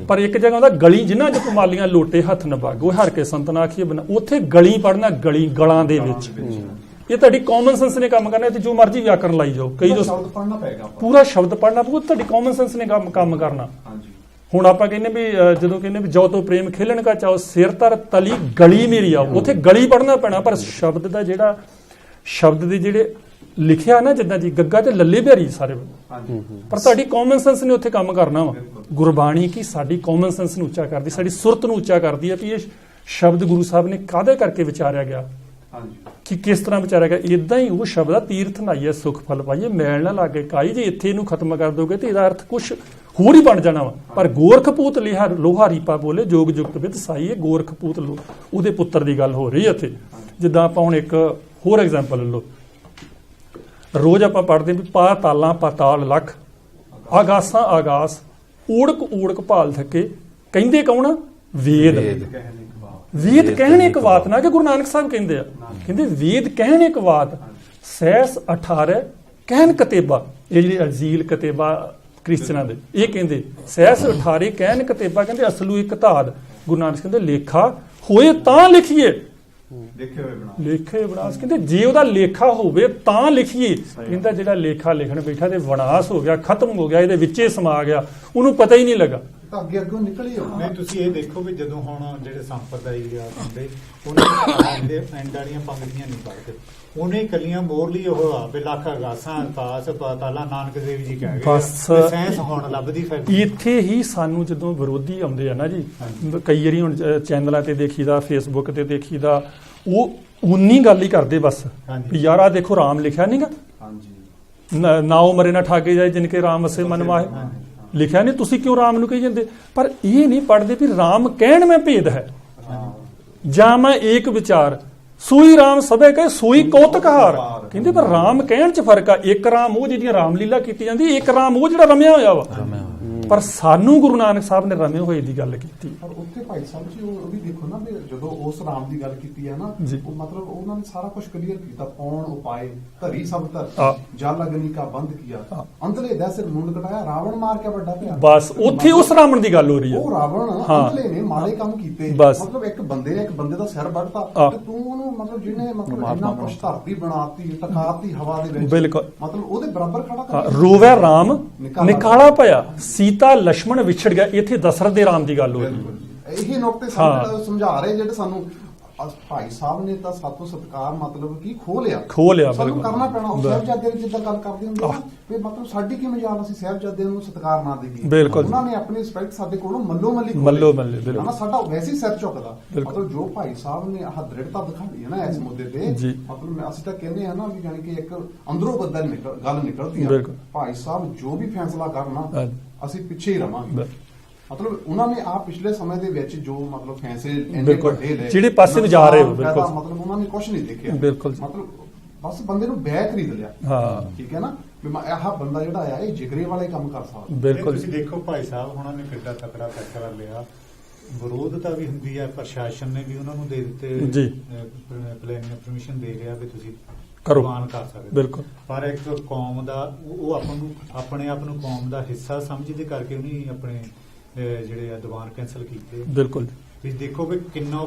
ਪਰ ਇੱਕ ਜਗ੍ਹਾ ਹੁੰਦਾ ਗਲੀ ਜਿਨ੍ਹਾਂ ਚ ਕਮਾਲੀਆਂ ਲੋਟੇ ਹੱਥ ਨਭਾਗ, ਉਹ ਹਰ ਕੇ ਸੰਤ ਨਾ ਆਖੀਏ ਬਣਾ, ਉੱਥੇ ਗਲੀ ਪੜ੍ਹਨਾ ਗਲੀ ਗਲਾਂ ਦੇ ਵਿੱਚ। ਇਹ ਤੁਹਾਡੀ ਕਾਮਨ ਸੈਂਸ ਨੇ ਕੰਮ ਕਰਨਾ, ਤੇ ਜੋ ਮਰਜ਼ੀ ਵਿਆਕਰਨ ਲਾਈ ਜਾਓ, ਕਈ ਜੋ ਸ਼ਬਦ ਪੜ੍ਹਨਾ ਪਏਗਾ, ਪੂਰਾ ਸ਼ਬਦ ਪੜ੍ਹਨਾ ਪਊ, ਤੁਹਾਡੀ ਕਾਮਨ ਸੈਂਸ ਨੇ ਕੰਮ ਕਰਨਾ। ਹੁਣ ਆਪਾਂ ਕਹਿੰਦੇ ਵੀ ਜਦੋਂ ਕਹਿੰਦੇ ਵੀ ਜੋ ਤੋਂ ਪ੍ਰੇਮ ਖੇਲਣ ਕਾ ਚਾਹੋ ਸਿਰ ਤਰ ਤਲੀ ਗਲੀ ਮੇਰੀ ਆਓ, ਉੱਥੇ ਗਲੀ ਪੜ੍ਹਨਾ ਪੈਣਾ, ਪਰ ਸ਼ਬਦ ਦਾ ਜਿਹੜਾ ਸ਼ਬਦ ਦੇ ਜਿਹੜੇ ਲਿਖਿਆ ਨਾ ਜਿੱਦਾਂ ਜੀ ਗੱਗਾ ਤੇ ਲੱਲੇ ਬਿਹਾਰੀ ਸਾਰੇ, ਪਰ ਤੁਹਾਡੀ ਕਾਮਨ ਸੈਂਸ ਨੇ ਉੱਥੇ ਕੰਮ ਕਰਨਾ ਵਾ। ਗੁਰਬਾਣੀ ਕੀ ਸਾਡੀ ਕਾਮਨ ਸੈਂਸ ਨੂੰ ਉੱਚਾ ਕਰਦੀ, ਸਾਡੀ ਸੁਰਤ ਨੂੰ ਉੱਚਾ ਕਰਦੀ ਹੈ ਵੀ ਇਹ ਸ਼ਬਦ ਗੁਰੂ ਸਾਹਿਬ ਨੇ ਕਾਹਦੇ ਕਰਕੇ ਵਿਚਾਰਿਆ ਗਿਆ, ਕਿ ਕਿਸ ਤਰ੍ਹਾਂ ਵਿਚਾਰਿਆ ਗਿਆ। ਇਦਾਂ ਹੀ ਉਹ ਸ਼ਬਦ ਆ, ਤੀਰਥ ਨਾਈਏ ਸੁਖ ਫਲ ਪਾਈਏ, ਮੈਲ ਨਾ ਲਾਗੇ ਕਾਈ। ਜੇ ਇੱਥੇ ਇਹਨੂੰ ਖਤਮ ਕਰ ਦੋਗੇ ਤੇ ਇਹਦਾ ਅਰਥ ਕੁਛ ਹੋਰ ਹੀ ਬਣ ਜਾਣਾ ਵਾ। ਪਰ ਗੋਰਖਪੂਤ ਲੋਹਾ ਰੀਪਾ ਬੋਲੇ ਜੋਗ ਜੁਗਤ ਵਿਦ ਸਾਈਏ, ਗੋਰਖਪੂਤ ਉਹਦੇ ਪੁੱਤਰ ਦੀ ਗੱਲ ਹੋ ਰਹੀ ਹੈ ਇੱਥੇ। ਜਿੱਦਾਂ ਆਪਾਂ ਹੁਣ ਇੱਕ ਹੋਰ ਐਗਜ਼ਾਮਪਲ ਲੈ ਲਓ, ਰੋਜ਼ ਆਪਾਂ ਪੜ੍ਹਦੇ ਵੀ ਪਾਤਾਲਾਂ ਪਾਤਾਲ ਲੱਖ, ਆਗਾਸਾਂ ਆਗਾਸ, ਊੜਕ ਊੜਕ ਭਾਲ ਥੱਕੇ। ਕਹਿੰਦੇ ਕੌਣ ਆ? ਵੇਦ। ਵੇਦ ਕਹਿਣ ਇੱਕ ਬਾਤ ਨਾ, ਕਿ ਗੁਰੂ ਨਾਨਕ ਸਾਹਿਬ ਕਹਿੰਦੇ ਆ, ਕਹਿੰਦੇ ਵੇਦ ਕਹਿਣ ਇੱਕ ਬਾਤ, ਸਹਿਸ 18 ਕਹਿਣ ਕਤੇਬਾ। ਇਹ ਜਿਹੜੀ ਅਜੀਲ ਕਤੇਬਾ ਕ੍ਰਿਸਚਨਾਂ ਦੇ, ਇਹ ਕਹਿੰਦੇ ਸਹਿਸ 18 ਕਹਿਣ ਕਤੇਬਾ, ਕਹਿੰਦੇ ਅਸਲੂ ਇੱਕ ਧਾਦ। ਗੁਰੂ ਨਾਨਕ ਕਹਿੰਦੇ ਲੇਖਾ ਹੋਏ ਤਾਂ ਲਿਖੀਏ, ਲੇਖੇ ਵਿਨਾਸ਼। ਕਹਿੰਦੇ ਜੇ ਉਹਦਾ ਲੇਖਾ ਹੋਵੇ ਤਾਂ ਲਿਖੀਏ। ਕਹਿੰਦਾ ਜਿਹੜਾ ਲੇਖਾ ਲਿਖਣ ਬੈਠਾ ਤੇ ਵਿਨਾਸ਼ ਹੋ ਗਿਆ, ਖਤਮ ਹੋ ਗਿਆ, ਇਹਦੇ ਵਿੱਚੇ ਸਮਾ ਗਿਆ, ਉਹਨੂੰ ਪਤਾ ਹੀ ਨਹੀਂ ਲੱਗਾ। ਅੱਗੇ ਅੱਗੋਂ ਨਿਕਲੀ ਨਹੀਂ, ਤੁਸੀਂ ਇਹ ਦੇਖੋ ਵੀ ਜਦੋਂ ਹੁਣ ਜਿਹੜੇ ਸੰਪਰਦਾਈ ਆ ਹੁੰਦੇ, ਉਹਨਾਂ ਦੇ ਐਂਡ ਵਾਲੀਆਂ ਪੰਗਤੀਆਂ ਨਹੀਂ ਪੜ੍ਹਦੇ, ਉਹਨੇ ਕੱਲੀਆਂ ਮੋਰਲੀ ਉਹ ਆ ਵੀ ਲੱਖ ਆਗਾਸਾਂ ਆਕਾਸ ਪਾਤਾਲਾਂ, ਨਾਨਕ ਦੇਵ ਜੀ ਕਹਿ ਗਏ ਸੈਂਸ ਹੁਣ ਲੱਭਦੀ ਫਿਰਦੀ। ਇੱਥੇ ਹੀ ਸਾਨੂੰ ਜਦੋਂ ਵਿਰੋਧੀ ਆਉਂਦੇ ਆ ਨਾ ਜੀ, ਕਈ ਵਾਰੀ ਹੁਣ ਚੈਨਲਾਂ ਤੇ ਦੇਖੀਦਾ, ਫੇਸਬੁੱਕ ਤੇ ਦੇਖੀਦਾ, ਉਹ ਉਨੀ ਗੱਲ ਹੀ ਕਰਦੇ ਬਸ ਵੀ ਯਾਰ ਆ ਦੇਖੋ ਰਾਮ ਲਿਖਿਆ ਨਹੀਂਗਾ, ਨਾਉ ਮਰੇ ਨਾ ਠਾਗੇ ਜਾਏ ਜਿਨਕੇ ਰਾਮ ਵਸੇ ਮਨ ਮਾਹੇ, ਲਿਖਿਆ ਨਹੀਂ, ਤੁਸੀਂ ਕਿਉਂ ਰਾਮ ਨੂੰ ਕਹੀ ਜਾਂਦੇ? ਪਰ ਇਹ ਨਹੀਂ ਪੜ੍ਹਦੇ ਵੀ ਰਾਮ ਕਹਿਣ ਮੈਂ ਭੇਦ ਹੈ, ਜਾਂ ਮੈਂ ਏਕ ਵਿਚਾਰ ਸੋਈ ਰਾਮ ਸਭੇ ਕਹੇ ਸੋਈ ਕੌਤਕਹਾਰ। ਕਹਿੰਦੇ ਪਰ ਰਾਮ ਕਹਿਣ ਚ ਫਰਕ ਆ। ਇੱਕ ਰਾਮ ਉਹ ਜਿਹੜੀਆਂ ਰਾਮਲੀਲਾ ਕੀਤੀ ਜਾਂਦੀ, ਇੱਕ ਰਾਮ ਉਹ ਜਿਹੜਾ ਰਮਿਆ ਹੋਇਆ ਵਾ। ਪਰ ਸਾਨੂੰ ਗੁਰੂ ਨਾਨਕ ਸਾਹਿਬ ਨੇ ਰਮੇ ਹੋਏ ਦੀ ਗੱਲ ਕੀਤੀ। ਪਰ ਉੱਥੇ ਭਾਈ ਸਾਹਿਬ ਜੀ ਉਹ ਵੀ ਦੇਖੋ ਨਾ ਵੀ ਜਦੋਂ ਉਸ ਰਾਮ ਦੀ ਗੱਲ ਕੀਤੀ ਹੈ ਨਾ, ਉਹ ਮਤਲਬ ਉਹਨਾਂ ਨੇ ਸਾਰਾ ਕੁਝ ਕਲੀਅਰ ਕੀਤਾ। ਪੌਣ ਉਪਾਏ ਧਰੀ ਸਭ ਧਰਤੀ, ਜਲ ਅਗਨੀ ਕਾ ਬੰਦ ਕੀਆ, ਅੰਤਲੇ ਦਾ ਸਿਰ ਮੁੰਡ ਕਟਾਇਆ, ਰਾਵਣ ਮਾਰ ਕੇ ਵੱਡਾ ਪਿਆ। ਬਸ ਉੱਥੇ ਉਸ ਰਾਵਣ ਦੀ ਗੱਲ ਹੋ ਰਹੀ ਹੈ। ਉਹ ਰਾਵਣ ਅੰਤਲੇ ਨੇ ਮਾੜੇ ਕੰਮ ਕੀਤੇ, ਮਤਲਬ ਇੱਕ ਬੰਦੇ ਨੇ ਇੱਕ ਬੰਦੇ ਦਾ ਸਿਰ ਵੱਢਤਾ, ਤੇ ਤੂੰ ਉਹਨੂੰ ਮਤਲਬ ਜਿਹਨੇ ਮਤਲਬ ਇੰਨਾ ਕੁਛ ਧਰਤੀ ਬਣਾਤੀ, ਟਕਾਤੀ ਹਵਾ ਦੇ ਵਿੱਚ, ਮਤਲਬ ਉਹਦੇ ਬਰਾਬਰ ਖੜਾ ਕਰ। ਰੋਵੇ ਰਾਮ ਨਿਕਾਲਾ ਪਿਆ, ਸੀਤਾ ਲక్ష్మణ ਵਿਛੜ ਗਿਆ। ਇੱਥੇ ਦਸ਼ਰਥ ਦੇ ਰਾਮ ਦੀ ਗੱਲ ਹੋ ਰਹੀ ਹੈ। ਇਹ ਨੁਕਤੇ ਸਮਝਾ ਰਹੇ ਜਿਹੜੇ ਸਾਨੂੰ ਭਾਈ ਸਾਹਿਬ ਨੇ ਤਾਂ ਸਾਤੋਂ ਸਤਿਕਾਰ ਮਤਲਬ ਕੀ ਖੋ ਲਿਆ ਸਾਨੂੰ ਕਰਨਾ ਪੈਣਾ। ਉਹ ਸਾਹਿਬਜ਼ਾਦੇ ਜਿੱਦਾਂ ਗੱਲ ਕਰਦੇ ਹੁੰਦੇ ਆ ਵੀ ਮਤਲਬ ਸਾਡੀ ਕੀ ਮਜਾਲ, ਅਸੀਂ ਸਾਹਿਬਜ਼ਾਦਿਆਂ ਨੂੰ ਸਤਿਕਾਰ ਨਾ ਦੇਈਏ। ਉਹਨਾਂ ਨੇ ਆਪਣੀ ਰਿਸਪੈਕਟ ਸਾਡੇ ਕੋਲੋਂ ਮੱਲੋ ਮੱਲੀ ਨਾ, ਸਾਡਾ ਵੈਸੇ ਸਿਰ ਝੁਕਦਾ। ਮਤਲਬ ਜੋ ਭਾਈ ਸਾਹਿਬ ਨੇ ਆਹ ਦ੍ਰਿੜਤਾ ਦਿਖਾਈ ਹੈ ਨਾ ਇਸ ਮੁੱਦੇ ਤੇ, ਮਤਲਬ ਅਸੀਂ ਤਾਂ ਕਹਿੰਦੇ ਆ ਨਾ ਵੀ ਜਾਣੀ ਕਿ ਇੱਕ ਅੰਦਰੋਂ ਗੱਲ ਨਿਕਲਦੀ ਆ। ਭਾਈ ਸਾਹਿਬ ਜੋ ਵੀ ਫੈਸਲਾ ਕਰਨਾ ਅਸੀਂ ਪਿੱਛੇ ਹੀ ਰਵਾਂਗੇ। ਮਤਲਬ ਉਹਨਾਂ ਨੇ ਆ ਪਿਛਲੇ ਸਮੇਂ ਦੇ ਵਿੱਚ ਜੋ ਮਤਲਬ ਫੈਸਲੇ ਇੰਨੇ ਵੱਡੇ ਲਏ, ਜਿਹੜੇ ਪਾਸੇ ਨੂੰ ਜਾ ਰਹੇ ਹੋ, ਬਿਲਕੁਲ ਮਤਲਬ ਉਹਨਾਂ ਨੇ ਕੁਝ ਨਹੀਂ ਦੇਖਿਆ। ਮਤਲਬ ਬਸ ਬੰਦੇ ਨੂੰ ਬੈ ਖਰੀਦ ਲਿਆ। ਠੀਕ ਹੈ ਨਾ, ਵੀ ਆਹ ਬੰਦਾ ਜਿਹੜਾ ਆ ਇਹ ਜਿਗਰੇ ਵਾਲੇ ਕੰਮ ਕਰ ਸਕਦਾ। ਬਿਲਕੁਲ ਤੁਸੀਂ ਦੇਖੋ ਭਾਈ ਸਾਹਿਬ ਉਹਨਾਂ ਨੇ ਕਿੱਡਾ ਤਕੜਾ ਫੈਸਲਾ ਲਿਆ। ਵਿਰੋਧਤਾ ਵੀ ਹੁੰਦੀ ਹੈ, ਪ੍ਰਸ਼ਾਸਨ ਨੇ ਵੀ ਉਹਨਾਂ ਨੂੰ ਦੇ ਦਿੱਤੇ ਪਰਮਿਸ਼ਨ ਦੇ ਰਿਹਾ ਵੀ ਤੁਸੀਂ ਕੁਰਬਾਨ ਕਰ ਸਕਦੇ। ਬਿਲਕੁਲ। ਪਰ ਇੱਕ ਕੌਮ ਦਾ ਉਹ ਆਪਣੇ ਆਪ ਨੂੰ ਕੌਮ ਦਾ ਹਿੱਸਾ ਸਮਝਦੇ ਕਰਕੇ ਉਹਨੇ ਆਪਣੇ ਜਿਹੜੇ ਦੀਵਾਨ ਕੈਂਸਲ ਕੀਤੇ। ਬਿਲਕੁਲ। ਤੁਸੀਂ ਦੇਖੋ ਵੀ ਕਿੰਨਾ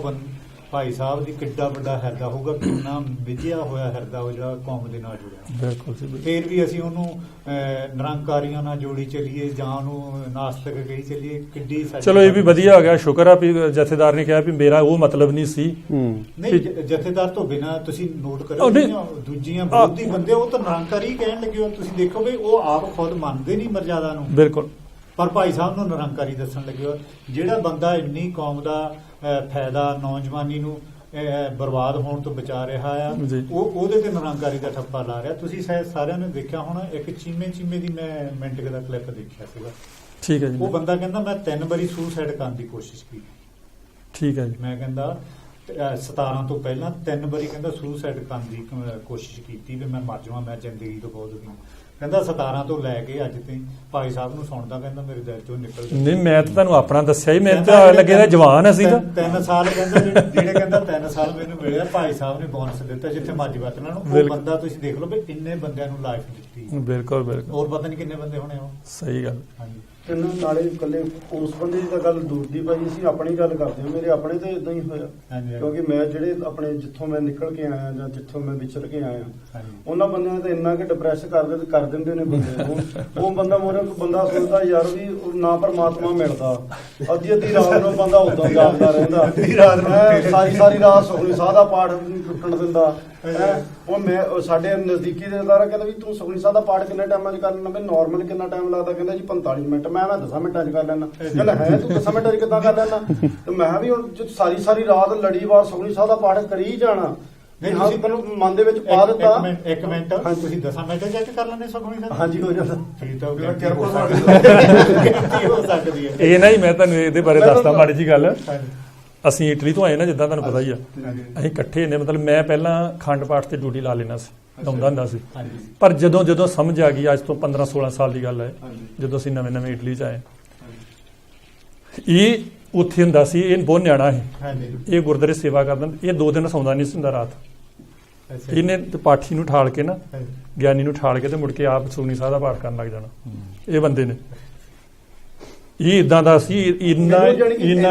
ਭਾਈ ਸਾਹਿਬ ਦੀ ਕਿੱਡਾ ਵੱਡਾ ਹਿਰਦਾ ਹੋਊਗਾ, ਕਿੰਨਾ ਵਿਝਿਆ ਹੋਇਆ ਹਿਰਦਾ ਉਹ ਜਿਹੜਾ ਕੌਮ ਦੇ ਨਾਲ ਜੁੜਿਆ। ਬਿਲਕੁਲ। ਫਿਰ ਵੀ ਅਸੀਂ ਉਹਨੂੰ ਨਿਰੰਕਾਰੀਆਂ ਨਾਲ ਜੋੜੀ ਚੱਲੀਏ ਜਾਂ ਉਹਨੂੰ ਨਾਸਤਕ ਕਹੀ ਚੱਲੀਏ, ਕਿੱਡੀ ਚਲੋ ਇਹ ਵੀ ਵਧੀਆ ਹੋ ਗਿਆ। ਸ਼ੁਕਰ ਆ ਵੀ ਜਥੇਦਾਰ ਨੇ ਕਿਹਾ ਵੀ ਮੇਰਾ ਉਹ ਮਤਲਬ ਨਹੀਂ ਸੀ। ਨਹੀਂ, ਜਥੇਦਾਰ ਤੋਂ ਬਿਨਾਂ ਤੁਸੀਂ ਨੋਟ ਕਰੋ ਦੂਜੀਆਂ ਵਿਰੋਧੀ ਬੰਦੇ ਉਹ ਤਾਂ ਨਿਰੰਕਾਰੀ ਕਹਿਣ ਲੱਗੇ ਹੋ। ਤੁਸੀਂ ਦੇਖੋ ਵੀ ਉਹ ਆਪ ਖੁਦ ਮੰਨਦੇ ਨਹੀਂ ਮਰਜ਼ਾਦਾ ਨੂੰ। ਬਿਲਕੁਲ। ਪਰ ਭਾਈ ਸਾਹਿਬ ਨੂੰ ਨਿਰੰਕਾਰੀ ਦੱਸਣ ਲੱਗੇ ਹੋ। ਜਿਹੜਾ ਬੰਦਾ ਇੰਨੀ ਕੌਮ ਦਾ ਫਾਇਦਾ, ਨੌਜਵਾਨੀ ਨੂੰ ਬਰਬਾਦ ਹੋਣ ਤੋਂ ਬਚਾ ਰਿਹਾ ਆ, ਉਹਦੇ ਤੇ ਨਿਰੰਕਾਰੀ ਦਾ ਠੱਪਾ ਲਾ ਰਿਹਾ। ਤੁਸੀਂ ਸ਼ਾਇਦ ਸਾਰਿਆਂ ਨੇ ਦੇਖਿਆ ਹੋਣਾ, ਇੱਕ ਚੀਮੇ ਦੀ ਮੈਂ ਮਿੰਟ ਦਾ ਕਲਿੱਪ ਦੇਖਿਆ ਸੀਗਾ। ਠੀਕ ਹੈ ਜੀ। ਉਹ ਬੰਦਾ ਕਹਿੰਦਾ ਮੈਂ 3 ਵਾਰੀ ਸੁਸਾਈਡ ਕਰਨ ਦੀ ਕੋਸ਼ਿਸ਼ ਕੀਤੀ। ਠੀਕ ਹੈ ਜੀ। ਮੈਂ ਕਹਿੰਦਾ 17 ਤੋਂ ਪਹਿਲਾਂ 3 ਵਾਰੀ ਕਹਿੰਦਾ ਸੁਸਾਈਡ ਕਰਨ ਦੀ ਕੋਸ਼ਿਸ਼ ਕੀਤੀ ਵੀ ਮੈਂ ਮਰ ਜਾਵਾਂ, ਮੈਂ ਜ਼ਿੰਦਗੀ ਤੋਂ ਬਹੁਤ ਦੁਖੀ। ਕਹਿੰਦਾ 17 ਤੋਂ ਲੈ ਕੇ ਅੱਜ ਤੇ ਭਾਈ ਸਾਹਿਬ ਨੂੰ ਸੁਣਦਾ ਕਹਿੰਦਾ ਮੇਰੇ ਦਿਲ ਚੋਂ ਨਿਕਲ ਨਹੀਂ, ਮੈਂ ਤਾਂ ਤੁਹਾਨੂੰ ਆਪਣਾ ਦੱਸਿਆ ਹੀ, ਮੈਨੂੰ ਤਾਂ ਲੱਗਿਆ ਜਵਾਨ ਅਸੀਂ ਤਾਂ 3 ਸਾਲ ਕਹਿੰਦਾ ਜਿਹੜੇ ਕਹਿੰਦਾ 3 ਸਾਲ ਮੈਨੂੰ ਮਿਲਿਆ, ਭਾਈ ਸਾਹਿਬ ਨੇ ਬੋਨਸ ਦਿੱਤਾ ਜਿੱਥੇ ਮਰਜ਼ੀ ਵਰਤਣਾ ਨੂੰ। ਉਹ ਬੰਦਾ ਤੁਸੀਂ ਦੇਖ ਲਓ ਵੀ ਕਿੰਨੇ ਬੰਦਿਆਂ ਨੂੰ ਲਾਈਫ ਦਿੱਤੀ। ਬਿਲਕੁਲ ਬਿਲਕੁਲ। ਹੋਰ ਪਤਾ ਨਹੀਂ ਕਿੰਨੇ ਬੰਦੇ ਹੋਣੇ ਉਹ। ਸਹੀ ਗੱਲ। ਹਾਂਜੀ। ਤੈਨੂੰ ਨਾਲੇ ਇਕੱਲੇ ਉਸ ਬੰਦੇ ਦੀ ਤਾਂ ਗੱਲ ਦੂਰ ਦੀ ਭਾਈ, ਅਸੀਂ ਆਪਣੀ ਗੱਲ ਕਰਦੇ ਹਾਂ। ਮੇਰੇ ਆਪਣੇ ਤੇ ਇਦਾਂ ਹੀ ਹੋਇਆ, ਕਿਉਂਕਿ ਮੈਂ ਜਿਹੜੇ ਆਪਣੇ ਜਿੱਥੋਂ ਮੈਂ ਨਿਕਲ ਕੇ ਆਇਆ ਜਾਂ ਜਿੱਥੋਂ ਮੈਂ ਵਿਚਰ ਕੇ ਆਇਆ, ਉਹਨਾਂ ਬੰਦਿਆਂ ਨੇ ਤਾਂ ਇੰਨਾ ਕਿ ਡਿਪਰੈਸ ਕਰਦੇ ਦਿੰਦੇ ਨੇ ਬੰਦੇ ਨੂੰ। ਉਹ ਬੰਦਾ ਮੋਰੇ ਬੰਦਾ ਸੋਚਦਾ ਯਾਰ ਵੀ ਨਾ ਪਰਮਾਤਮਾ ਮਿਲਦਾ, ਅੱਧੀ ਅੱਧੀ ਰਾਤ ਨੂੰ ਬੰਦਾ ਉਦਾਂ ਜਾਗਦਾ ਰਹਿੰਦਾ, ਸਾਰੀ ਰਾਤ ਸੁਖਮਨੀ ਸਾਹਿਬ ਦਾ ਪਾਠ ਟੁੱਟਣ ਦਿੰਦਾ। ਉਹ ਮੈਂ ਸਾਡੇ ਨਜ਼ਦੀਕੀ ਦੇ ਦਾਰਾ ਕਹਿੰਦਾ ਵੀ ਤੂੰ ਸੁਖਮਨੀ ਸਾਹਿਬ ਦਾ ਪਾਠ ਕਿੰਨੇ ਟਾਈਮਾਂ 'ਚ ਕਰ ਲੈਣਾ? ਮੈਂ ਨਾਰਮਲ ਕਿੰਨਾ ਟਾਈਮ ਲੱਗਦਾ? ਕਹਿੰਦਾ ਜੀ 45 ਮਿੰਟ। ਮੈਂ 10 ਮਿੰਟਾਂ 'ਚ ਕਰ ਲੈਣਾ। ਕਹਿੰਦਾ ਹੈ ਤੂੰ 10 ਮਿੰਟਾਂ 'ਚ ਕਿੱਦਾਂ ਕਰ ਲੈਣਾ? ਤੇ ਮੈਂ ਵੀ ਹੁਣ ਸਾਰੀ ਰਾਤ ਲੜੀਵਾਰ ਸੁਖਮਨੀ ਸਾਹਿਬ ਦਾ ਪਾਠ ਕਰੀ ਜਾਣਾ। ਨਹੀਂ ਹਾਂ, ਮੈਨੂੰ ਮਨ ਦੇ ਵਿੱਚ ਪਾ ਦਿੱਤਾ। ਇੱਕ ਮਿੰਟ ਤੁਸੀਂ 10 ਮਿੰਟ ਚ ਕਰ ਲੈਣੇ ਸੁਖਮਨੀ ਸਾਹਿਬ? ਹਾਂਜੀ ਹੋ ਜਾਂਦਾ। ਫਿਰ ਤਾਂ ਕਿਰਪਾ ਹੋ ਸਕਦੀ ਹੈ। ਇਹ ਨਾ ਹੀ ਮੈਂ ਤੁਹਾਨੂੰ ਇਹਦੇ ਬਾਰੇ ਦੱਸਦਾ ਮਾੜੀ ਜੀ ਗੱਲ। ਅਸੀਂ ਇਟਲੀ ਤੋਂ ਆਏ ਨਾ, ਜਿੱਦਾਂ ਤੁਹਾਨੂੰ ਪਤਾ ਹੀ ਆ, ਅਸੀਂ ਇਕੱਠੇ ਨੇ। ਮਤਲਬ ਮੈਂ ਪਹਿਲਾਂ ਖੰਡ ਪਾਠ ਤੇ ਡਿਊਟੀ ਲਾ ਲੈਣਾ ਸੀ, ਲਾਉਂਦਾ ਹੁੰਦਾ ਸੀ। ਪਰ ਜਦੋਂ ਸਮਝ ਆ ਗਈ, ਅੱਜ ਤੋਂ 15-16 ਸਾਲ ਦੀ ਗੱਲ ਹੈ, ਜਦੋਂ ਅਸੀਂ ਨਵੇਂ ਇਟਲੀ 'ਚ ਆਏ, ਇਹ ਉੱਥੇ ਹੁੰਦਾ ਸੀ, ਇਹ ਬਹੁਤ ਨਿਆਣਾ ਹੈ, ਇਹ ਗੁਰਦੁਆਰੇ ਸੇਵਾ ਕਰਦਾ, ਇਹ 2 ਦਿਨ ਸੌਂਦਾ ਨਹੀਂ ਸੀ ਹੁੰਦਾ ਰਾਤ। ਇਹਨੇ ਪਾਠੀ ਨੂੰ ਠਾਲ ਕੇ ਨਾ, ਗਿਆਨੀ ਨੂੰ ਠਾਲ ਕੇ ਤੇ ਮੁੜ ਕੇ ਆਪ ਸੁਖਮਨੀ ਸਾਹਿਬ ਦਾ ਪਾਠ ਕਰਨ ਲੱਗ ਜਾਣਾ। ਇਹ ਬੰਦੇ ਨੇ ਇਹ ਇਦਾਂ ਦਾ ਸੀ, ਇੰਨਾ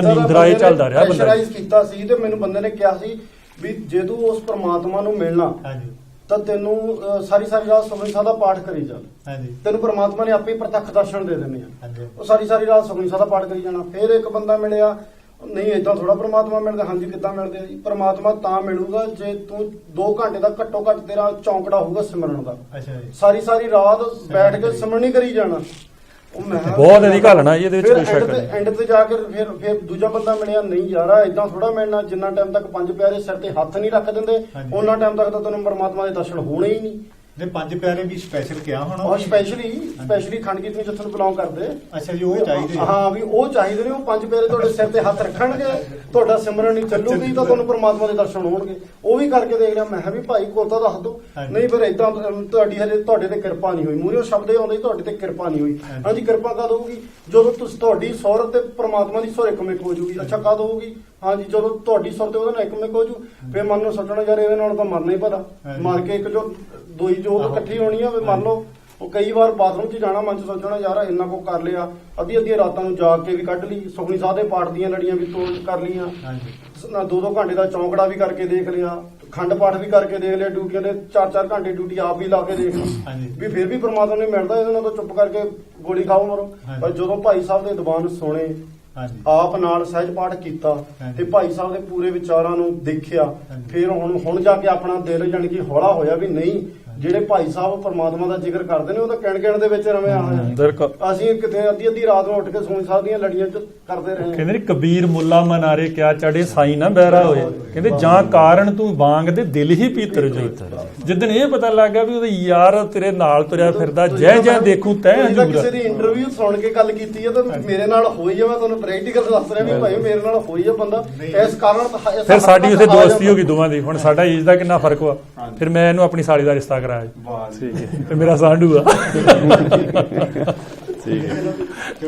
ਨੀਂਦਰਾ ਇਹ ਚੱਲਦਾ ਰਿਹਾ ਬੰਦਾ। ਪ੍ਰੈਸ਼ਰਾਈਜ਼ ਕੀਤਾ ਸੀ ਤੇ ਮੈਨੂੰ ਬੰਦੇ ਨੇ ਕਿਹਾ ਸੀ ਵੀ ਜੇ ਤੂੰ ਉਸ ਪਰਮਾਤਮਾ ਨੂੰ ਮਿਲਣਾ ਤਾਂ ਤੈਨੂੰ ਸਾਰੀ ਰਾਤ ਸੁਖਮਨੀ ਸਾਹਿਬ ਦਾ ਪਾਠ ਕਰੀ ਜਾ, ਤੈਨੂੰ ਪਰਮਾਤਮਾ ਨੇ ਆਪੇ ਪ੍ਰਤੱਖ ਦਰਸ਼ਨ ਦੇ ਦੇਣੇ ਆ। ਉਹ ਸਾਰੀ ਰਾਤ ਸੁਖਮਨੀ ਸਾਹਿਬ ਦਾ ਪਾਠ ਕਰੀ ਜਾਣਾ। ਫਿਰ ਇੱਕ ਬੰਦਾ ਮਿਲਿਆ, ਨਹੀਂ ਏਦਾਂ ਥੋੜਾ ਪਰਮਾਤਮਾ ਮਿਲਦਾ। ਹਾਂਜੀ ਕਿੱਦਾਂ ਮਿਲਦੇ ਆ ਜੀ? ਪਰਮਾਤਮਾ ਤਾਂ ਮਿਲੂਗਾ ਜੇ ਤੂੰ 2 ਘੰਟੇ ਦਾ ਘੱਟੋ ਘੱਟ ਤੇਰਾ ਚੌਂਕੜਾ ਹੋਊਗਾ ਸਿਮਰਨ ਦਾ। ਸਾਰੀ ਰਾਤ ਬੈਠ ਕੇ ਸਿਮਰਨ ਹੀ ਕਰੀ ਜਾਣਾ। ਬਹੁਤ ਇਹਦੀ ਗੱਲ ਨਾ ਇਹਦੇ ਵਿੱਚ ਐਂਡ ਤੇ ਜਾ ਕੇ ਫਿਰ ਦੂਜਾ ਬੰਦਾ ਮਿਲਿਆ, ਨਹੀਂ ਯਾਰਾ ਏਦਾਂ ਥੋੜਾ ਮਿਲਣਾ। ਜਿੰਨਾ ਟਾਈਮ ਤੱਕ 5 ਪਿਆਰੇ ਸਿਰ ਤੇ ਹੱਥ ਨਹੀਂ ਰੱਖ ਦਿੰਦੇ, ਉਹਨਾਂ ਟਾਈਮ ਤੱਕ ਤਾਂ ਤੈਨੂੰ ਪਰਮਾਤਮਾ ਦੇ ਦਰਸ਼ਨ ਹੋਣੇ ਹੀ ਨਹੀਂ। ਨੇ 5 ਪਿਆਰੇ ਵੀ ਸਪੈਸ਼ਲ ਕਿਹਾ ਹੋਣਾ? ਉਹ ਸਪੈਸ਼ਲੀ ਖੰਡ ਕੀਰਤਨੀ ਜਥੇ ਨੂੰ ਬਿਲੋਂਗ ਕਰਦੇ। ਅੱਛਾ ਜੀ, ਉਹ ਚਾਹੀਦੇ? ਹਾਂ ਵੀ ਉਹ ਚਾਹੀਦੇ ਨੇ। ਉਹ 5 ਪਿਆਰੇ ਤੁਹਾਡੇ ਸਿਰ ਤੇ ਹੱਥ ਰੱਖਣਗੇ, ਤੁਹਾਡਾ ਸਿਮਰਨ ਨਹੀਂ ਚੱਲੂਗੀ ਤਾਂ ਤੁਹਾਨੂੰ ਪਰਮਾਤਮਾ ਦੇ ਦਰਸ਼ਨ ਹੋਣਗੇ। ਉਹ ਵੀ ਕਰਕੇ ਦੇਖ ਲਿਆ। ਮੈਂ ਕਿਹਾ ਵੀ ਭਾਈ ਕੋਲ ਤਾਂ ਦੱਸ ਦੋ। ਨਹੀਂ ਫਿਰ ਏਦਾਂ ਤੁਹਾਡੇ ਤੇ ਕਿਰਪਾ ਨਹੀਂ ਹੋਈ। ਮੂਹਰੇ ਸ਼ਬਦ ਇਹ ਆਉਂਦੇ ਤੁਹਾਡੇ ਤੇ ਕਿਰਪਾ ਨਹੀਂ ਹੋਈ। ਹਾਂਜੀ ਕਿਰਪਾ ਕਦ ਹੋਊਗੀ? ਜਦੋਂ ਤੁਸੀਂ ਤੁਹਾਡੀ ਸੁਰ ਤੇ ਪਰਮਾਤਮਾ ਦੀ ਸੁਰ ਇੱਕ ਹੋ ਜੂਗੀ। ਅੱਛਾ ਕਦ ਹੋਊਗੀ? ਹਾਂਜੀ ਜਦੋਂ ਤੁਹਾਡੀ ਸੁਰ ਤੇ ਉਹਦੇ ਨਾਲ ਇੱਕ ਹੋ ਜੂ। ਫਿਰ ਮਨ ਨੂੰ ਸੱਟਣਾ ਯਾਰ ਇਹਦੇ ਨਾਲ ਤਾਂ ਮਰਨਾ ਹੀ ਪਤਾ, ਮਰ ਕੇ ਇੱਕ ਜੋ ਦੋਈ ਜੋ ਇਕੱਠੀ ਹੋਣੀ ਆ। ਵੀ ਮੰਨ ਲਓ ਉਹ ਕਈ ਵਾਰ ਬਾਥਰੂਮ 'ਚ ਜਾਣਾ, ਮਨ 'ਚ ਸੋਚਣਾ ਯਾਰ ਇੰਨਾ ਕੁ ਕਰ ਲਿਆ। ਅੱਧੀ ਰਾਤਾਂ ਨੂੰ ਜਾਗ ਕੇ ਵੀ ਕੱਢ ਲਈ, ਸੁਖਮਨੀ ਸਾਹਿਬ ਦੇ ਪਾਠ ਦੀਆਂ ਲੜੀਆਂ ਵੀ ਤੋੜ ਕਰ ਲਈਆਂ, 2 ਘੰਟੇ ਦਾ ਚੌਂਕੜਾ ਵੀ ਕਰਕੇ ਦੇਖ ਲਿਆ, ਖੰਡ ਪਾਠ ਵੀ ਕਰਕੇ ਦੇਖ ਲਿਆ, ਡਿਊਟੀਆਂ ਦੇ 4 ਘੰਟੇ ਡਿਊਟੀ ਆਪ ਵੀ ਲਾ ਕੇ ਦੇਖ ਲਈ ਵੀ ਫਿਰ ਵੀ ਪਰਮਾਤਮਾ ਨੇ ਮਿਲਦਾ। ਇਹਦੇ ਨਾਲ ਤਾਂ ਚੁੱਪ ਕਰਕੇ ਗੋਲੀ ਖਾਓ ਮਰੋ। ਪਰ ਜਦੋਂ ਭਾਈ ਸਾਹਿਬ ਦੇ ਦੀਵਾਨ ਸੁਣੇ, ਆਪ ਨਾਲ ਸਹਿਜ ਪਾਠ ਕੀਤਾ ਤੇ ਭਾਈ ਸਾਹਿਬ ਦੇ ਪੂਰੇ ਵਿਚਾਰਾਂ ਨੂੰ ਦੇਖਿਆ, ਫਿਰ ਹੁਣ ਜਾ ਕੇ ਆਪਣਾ ਦਿਲ ਜਾਣੀ ਕਿ ਹੌਲਾ ਹੋਇਆ ਵੀ ਨਹੀਂ, ਜਿਹੜੇ ਭਾਈ ਸਾਹਿਬ ਪਰਮਾਤਮਾ ਦਾ ਜ਼ਿਕਰ ਕਰਦੇ ਨੇ ਉਹ ਤਾਂ ਕਹਿਣ ਦੇ ਵਿੱਚ ਰਵੇਂ ਆ। ਅਸੀਂ ਕਿਤੇ ਅੱਧੀ ਰਾਤ ਨੂੰ ਉੱਠ ਕੇ ਸੁਖਮਨੀ ਸਾਹਿਬ ਦੀਆਂ ਲੜੀਆਂ ਚ ਕਰਦੇ ਰਹੇ। ਕਹਿੰਦੇ ਕਬੀਰ ਮੁੱਲਾ ਮਨਾਰੇ ਕਿਆ ਚੜੇ ਸਾਈ ਨਾ ਬਹਿਰਾ ਹੋਏ। ਕਹਿੰਦੇ ਜਾਂ ਕਾਰਨ ਤੂੰ ਵਾਂਗ ਦੇ ਦਿਲ ਹੀ ਪੀਤਰ ਜੋ। ਜਿੱਦਣ ਇਹ ਪਤਾ ਲੱਗ ਗਿਆ ਵੀ ਉਹਦੇ ਯਾਰ ਤੇਰੇ ਨਾਲ ਤੁਰਿਆ ਫਿਰਦਾ, ਜੈ ਦੇਖੂ ਤੈ ਹਜੂਰਾ। ਕਿਸੇ ਦੀ ਇੰਟਰਵਿਊ ਸੁਣ ਕੇ ਗੱਲ ਕੀਤੀ ਹੈ ਤਾਂ ਮੇਰੇ ਨਾਲ ਹੋਈ ਆ। ਮੈਂ ਤੁਹਾਨੂੰ ਪ੍ਰੈਕਟੀਕਲ ਦੱਸ ਰਿਹਾ ਵੀ ਭਾਈ ਮੇਰੇ ਨਾਲ ਹੋਈ ਆ ਬੰਦਾ। ਇਸ ਕਾਰਨ ਫਿਰ ਸਾਡੀ ਉਸੇ ਦੋਸਤੀ ਹੋ ਗਈ ਦੋਵਾਂ ਦੀ। ਹੁਣ ਸਾਡਾ ਏਜ ਦਾ ਕਿੰਨਾ ਫਰਕ ਵਾ। ਫਿਰ ਮੈਂ ਇਹਨੂੰ ਆਪਣੀ ਸਾਲੀ ਦਾ ਰਿਸ਼ਤਾ ਕਰਾਇਆ ਤੇ ਮੇਰਾ ਸਾਂਢੂ ਆ।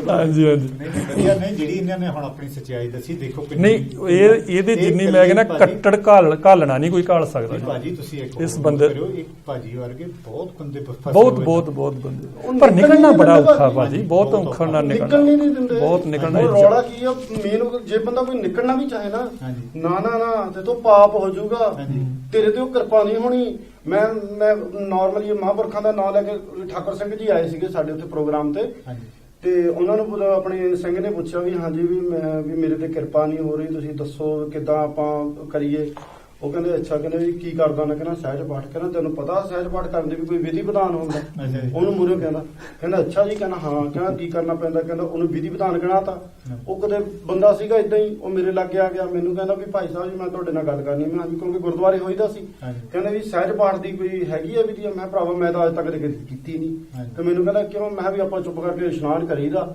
ਹਾਂਜੀ ਵਧੀਆ। ਨਹੀਂ ਜਿਹੜੀ ਇਹਨਾਂ ਨੇ ਹੁਣ ਆਪਣੀ ਸੱਚਾਈ ਦੱਸੀ, ਦੇਖੋ ਨਹੀਂ ਇਹਦੇ ਜਿੰਨੀ ਮੈਂ ਕਹਿੰਦਾ ਕੱਟੜ ਘਾਲਣਾ ਨਹੀਂ ਕੋਈ ਘਾਲ ਸਕਦਾ ਭਾਜੀ। ਤੁਸੀਂ ਇਸ ਬੰਦੇ ਇੱਕ ਭਾਜੀ ਵਰਗੇ ਬਹੁਤ ਬੰਦੇ ਬਹੁਤ ਬੰਦੇ, ਪਰ ਨਿਕਲਣਾ ਬੜਾ ਔਖਾ ਭਾਜੀ, ਬਹੁਤ ਔਖਾ ਨਾਲ ਨਿਕਲਣਾ, ਬਹੁਤ ਨਿਕਲਣਾ। ਰੌਲਾ ਕੀ ਆ ਮੇਨ, ਜੇ ਬੰਦਾ ਕੋਈ ਨਿਕਲਣਾ ਵੀ ਚਾਹੇ ਨਾ ਤੇ ਤੋਂ ਪਾਪ ਹੋ ਜਾਊਗਾ, ਤੇਰੇ ਤੇ ਉਹ ਕਿਰਪਾ ਨਹੀਂ ਹੋਣੀ। ਮੈਂ ਨਾਰਮਲੀ ਮਹਾਂਪੁਰਖਾਂ ਦਾ ਨਾਮ ਲੈ ਕੇ, ਠਾਕੁਰ ਸਿੰਘ ਜੀ ਆਏ ਸੀਗੇ ਸਾਡੇ ਉੱਥੇ ਪ੍ਰੋਗਰਾਮ ਤੇ ਉਹਨਾਂ ਨੂੰ ਆਪਣੇ ਸਿੰਘ ਨੇ ਪੁੱਛਿਆ ਵੀ ਹਾਂਜੀ ਵੀ ਮੇਰੇ ਤੇ ਕਿਰਪਾ ਨਹੀਂ ਹੋ ਰਹੀ, ਤੁਸੀਂ ਦੱਸੋ ਕਿੱਦਾਂ ਆਪਾਂ ਕਰੀਏ। ਉਹ ਕਹਿੰਦੇ ਅੱਛਾ, ਕਹਿੰਦੇ ਵੀ ਕੀ ਕਰਦਾ ਨਾ? ਕਹਿੰਦਾ ਸਹਿਜ ਪਾਠ। ਕਹਿੰਦਾ ਤੈਨੂੰ ਪਤਾ ਸਹਿਜ ਪਾਠ ਕਰਨ ਦੇ ਵੀ ਕੋਈ ਵਿਧੀ ਵਿਧਾਨ ਹੁੰਦਾ? ਉਹਨੂੰ ਮੂਹਰੇ ਕਹਿੰਦਾ ਅੱਛਾ ਜੀ। ਕਹਿੰਦਾ ਹਾਂ। ਕਹਿੰਦਾ ਕੀ ਕਰਨਾ ਪੈਂਦਾ? ਕਹਿੰਦਾ ਉਹਨੂੰ ਵਿਧੀ ਵਿਧਾਨ ਗਿਣਾਤਾ। ਉਹ ਕਦੇ ਬੰਦਾ ਸੀਗਾ ਇਦਾਂ ਹੀ, ਉਹ ਮੇਰੇ ਲਾਗੇ ਆ ਗਿਆ, ਮੈਨੂੰ ਕਹਿੰਦਾ ਵੀ ਭਾਈ ਸਾਹਿਬ ਜੀ ਮੈਂ ਤੁਹਾਡੇ ਨਾਲ ਗੱਲ ਕਰਨੀ। ਮੈਂ ਹਾਂਜੀ, ਕਿਉਂਕਿ ਗੁਰਦੁਆਰੇ ਹੋਈਦਾ ਸੀ। ਕਹਿੰਦਾ ਵੀ ਸਹਿਜ ਪਾਠ ਦੀ ਕੋਈ ਹੈਗੀ ਹੈ ਵਿਧੀ? ਮੈਂ ਭਰਾਵਾ ਮੈਂ ਤਾਂ ਅੱਜ ਤੱਕ ਕਦੇ ਕੀਤੀ ਨਹੀਂ। ਤੇ ਮੈਨੂੰ ਕਹਿੰਦਾ ਕਿਉਂ? ਮੈਂ ਵੀ ਆਪਾਂ ਚੁੱਪ ਕਰਕੇ ਇਸ਼ਨਾਨ ਕਰੀਦਾ,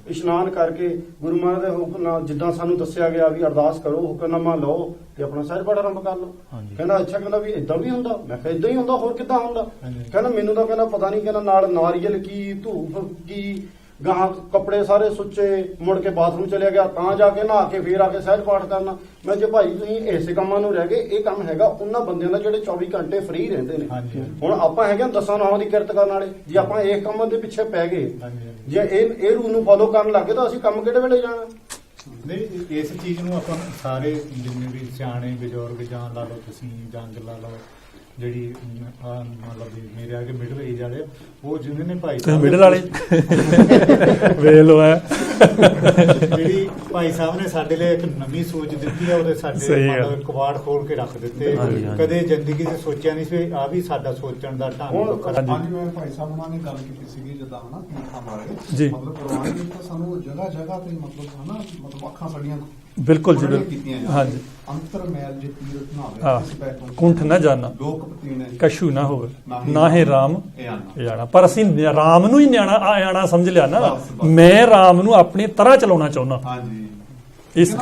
ਇਸ਼ਨਾਨ ਕਰਕੇ ਗੁਰੂ ਮਹਾਰਾਜ ਦੇ ਹੁਕਮ ਨਾਲ ਜਿੱਦਾਂ ਸਾਨੂੰ ਦੱਸਿਆ ਗਿਆ ਵੀ ਅਰਦਾਸ ਕਰੋ, ਹੁਕਮਨਾਮਾ ਲਓ ਤੇ ਆਪਣਾ ਸਹਿਜ ਪਾਠ ਆਰੰਭ ਕਰ ਲਓ। ਕਹਿੰਦਾ ਅੱਛਾ। ਕਹਿੰਦਾ ਵੀ ਏਦਾਂ ਵੀ ਹੁੰਦਾ? ਮੈਂ ਕਿਹਾ ਏਦਾਂ ਹੀ ਹੁੰਦਾ, ਹੋਰ ਕਿੱਦਾਂ ਹੁੰਦਾ? ਕਹਿੰਦਾ ਮੈਨੂੰ ਤਾਂ ਕਹਿੰਦਾ ਪਤਾ ਨਹੀਂ। ਕਹਿੰਦਾ ਨਾਲ ਨਾਰੀਅਲ ਕੀ, ਧੂਪ ਕੀ, ਗਾਹਾਂ ਕੱਪੜੇ ਸਾਰੇ ਸੁੱਚੇ, ਮੁੜ ਕੇ ਬਾਥਰੂਮ ਚਲਿਆ ਗਿਆ, ਤਾਂ ਜਾ ਕੇ ਨਹਾ ਕੇ ਫੇਰ ਆ ਕੇ ਸਹਿਜ ਪਾਠ ਕਰਨਾ। ਮੈਂ ਜੇ ਭਾਈ ਤੁਸੀਂ ਐਸੇ ਕੰਮਾਂ ਨੂੰ ਰਹਿ ਗਏ, ਇਹ ਕੰਮ ਹੈਗਾ ਉਹਨਾਂ ਬੰਦਿਆਂ ਦਾ ਜਿਹੜੇ 24 ਘੰਟੇ ਫ੍ਰੀ ਰਹਿੰਦੇ ਨੇ। ਹੁਣ ਆਪਾਂ ਹੈਗੇ 10 ਨਾਵਾਂ ਦੀ ਕਿਰਤ ਕਰਨ ਵਾਲੇ। ਜੇ ਆਪਾਂ ਇਹ ਕੰਮ ਦੇ ਪਿੱਛੇ ਪੈ ਗਏ, ਜੇ ਇਹ ਰੂਲ ਨੂੰ ਫੋਲੋ ਕਰਨ ਲੱਗੇ ਤਾਂ ਅਸੀਂ ਕੰਮ ਕਿਹੜੇ ਵੇਲੇ ਜਾਣਾ? ਨਹੀਂ, ਇਸ ਚੀਜ਼ ਨੂੰ ਆਪਾਂ ਸਾਰੇ ਜਿੰਨੇ ਵੀ ਸਿਆਣੇ ਬਜ਼ੁਰਗ ਜਾਂ ਲਾ ਲਓ ਤੁਸੀਂ, ਜੰਗ ਲਾ ਲਓ ਜਿਹੜੀ ਮਤਲਬ ਵੀ ਮੇਰੇ ਆ ਕੇ ਮਿਡਲ ਏਜ ਵਾਲੇ ਉਹ ਜਿਨ੍ਹਾਂ ਨੇ ਭਾਈ ਤੁਸੀਂ ਮਿਡਲ ਵਾਲੇ ਵੇਖ ਲੋ ਹੈ ਜਿਹੜੀ ਭਾਈ ਸਾਹਿਬ ਨੇ ਸਾਡੇ ਲਈ ਇੱਕ ਨਵੀਂ ਸੋਚ ਦਿੱਤੀ ਆ, ਉਹਦੇ ਸਾਡੇ ਮਤਲਬ ਕਵਾੜ ਖੋਲ ਕੇ ਰੱਖ ਦਿੱਤੇ। ਕਦੇ ਜ਼ਿੰਦਗੀ 'ਚ ਸੋਚਿਆ ਨਹੀਂ ਸੀ ਆ ਵੀ ਸਾਡਾ ਸੋਚਣ ਦਾ ਢੰਗ ਵੱਖਰਾ। ਹਾਂਜੀ, ਮੈਂ ਭਾਈ ਸਾਹਿਬ ਉਹਨਾਂ ਨੇ ਗੱਲ ਕੀਤੀ ਸੀਗੀ ਜਿੱਦਾਂ ਹਨਾ ਤੀਰਥਾਂ ਬਾਰੇ, ਮਤਲਬ ਕੁਰਬਾਨੀ ਵਿੱਚ ਤਾਂ ਸਾਨੂੰ ਜਗ੍ਹਾ ਜਗ੍ਹਾ ਤੇ ਮਤਲਬ ਹਨਾ ਮਤਲਬ ਅੱਖਾਂ ਸਾਡੀਆਂ ਬਿਲਕੁਲ ਜੀ ਬਿਲਕੁਲ, ਹਾਂਜੀ, ਅੰਤਰ ਮੈਲ ਜੇ ਤੀਰਥ ਨਾ ਹੋਵੇ ਕੁੰਠ ਨਾ ਜਾਣਾ ਲੋਕ ਪਤੀਨੇ ਕਛੂ ਨਾ ਹੋਵੇ ਨਾ ਹੈ ਰਾਮ ਆਣਾ। ਪਰ ਅਸੀਂ ਰਾਮ ਨੂੰ ਹੀ ਨਿਆਣਾ ਆਣਾ ਸਮਝ ਲਿਆ ਨਾ, ਮੈਂ ਰਾਮ ਨੂੰ ਆਪਣੀ ਤਰ੍ਹਾਂ ਚਲਾਉਣਾ ਚਾਹੁੰਦਾ। ਹਾਂਜੀ, ਇਸ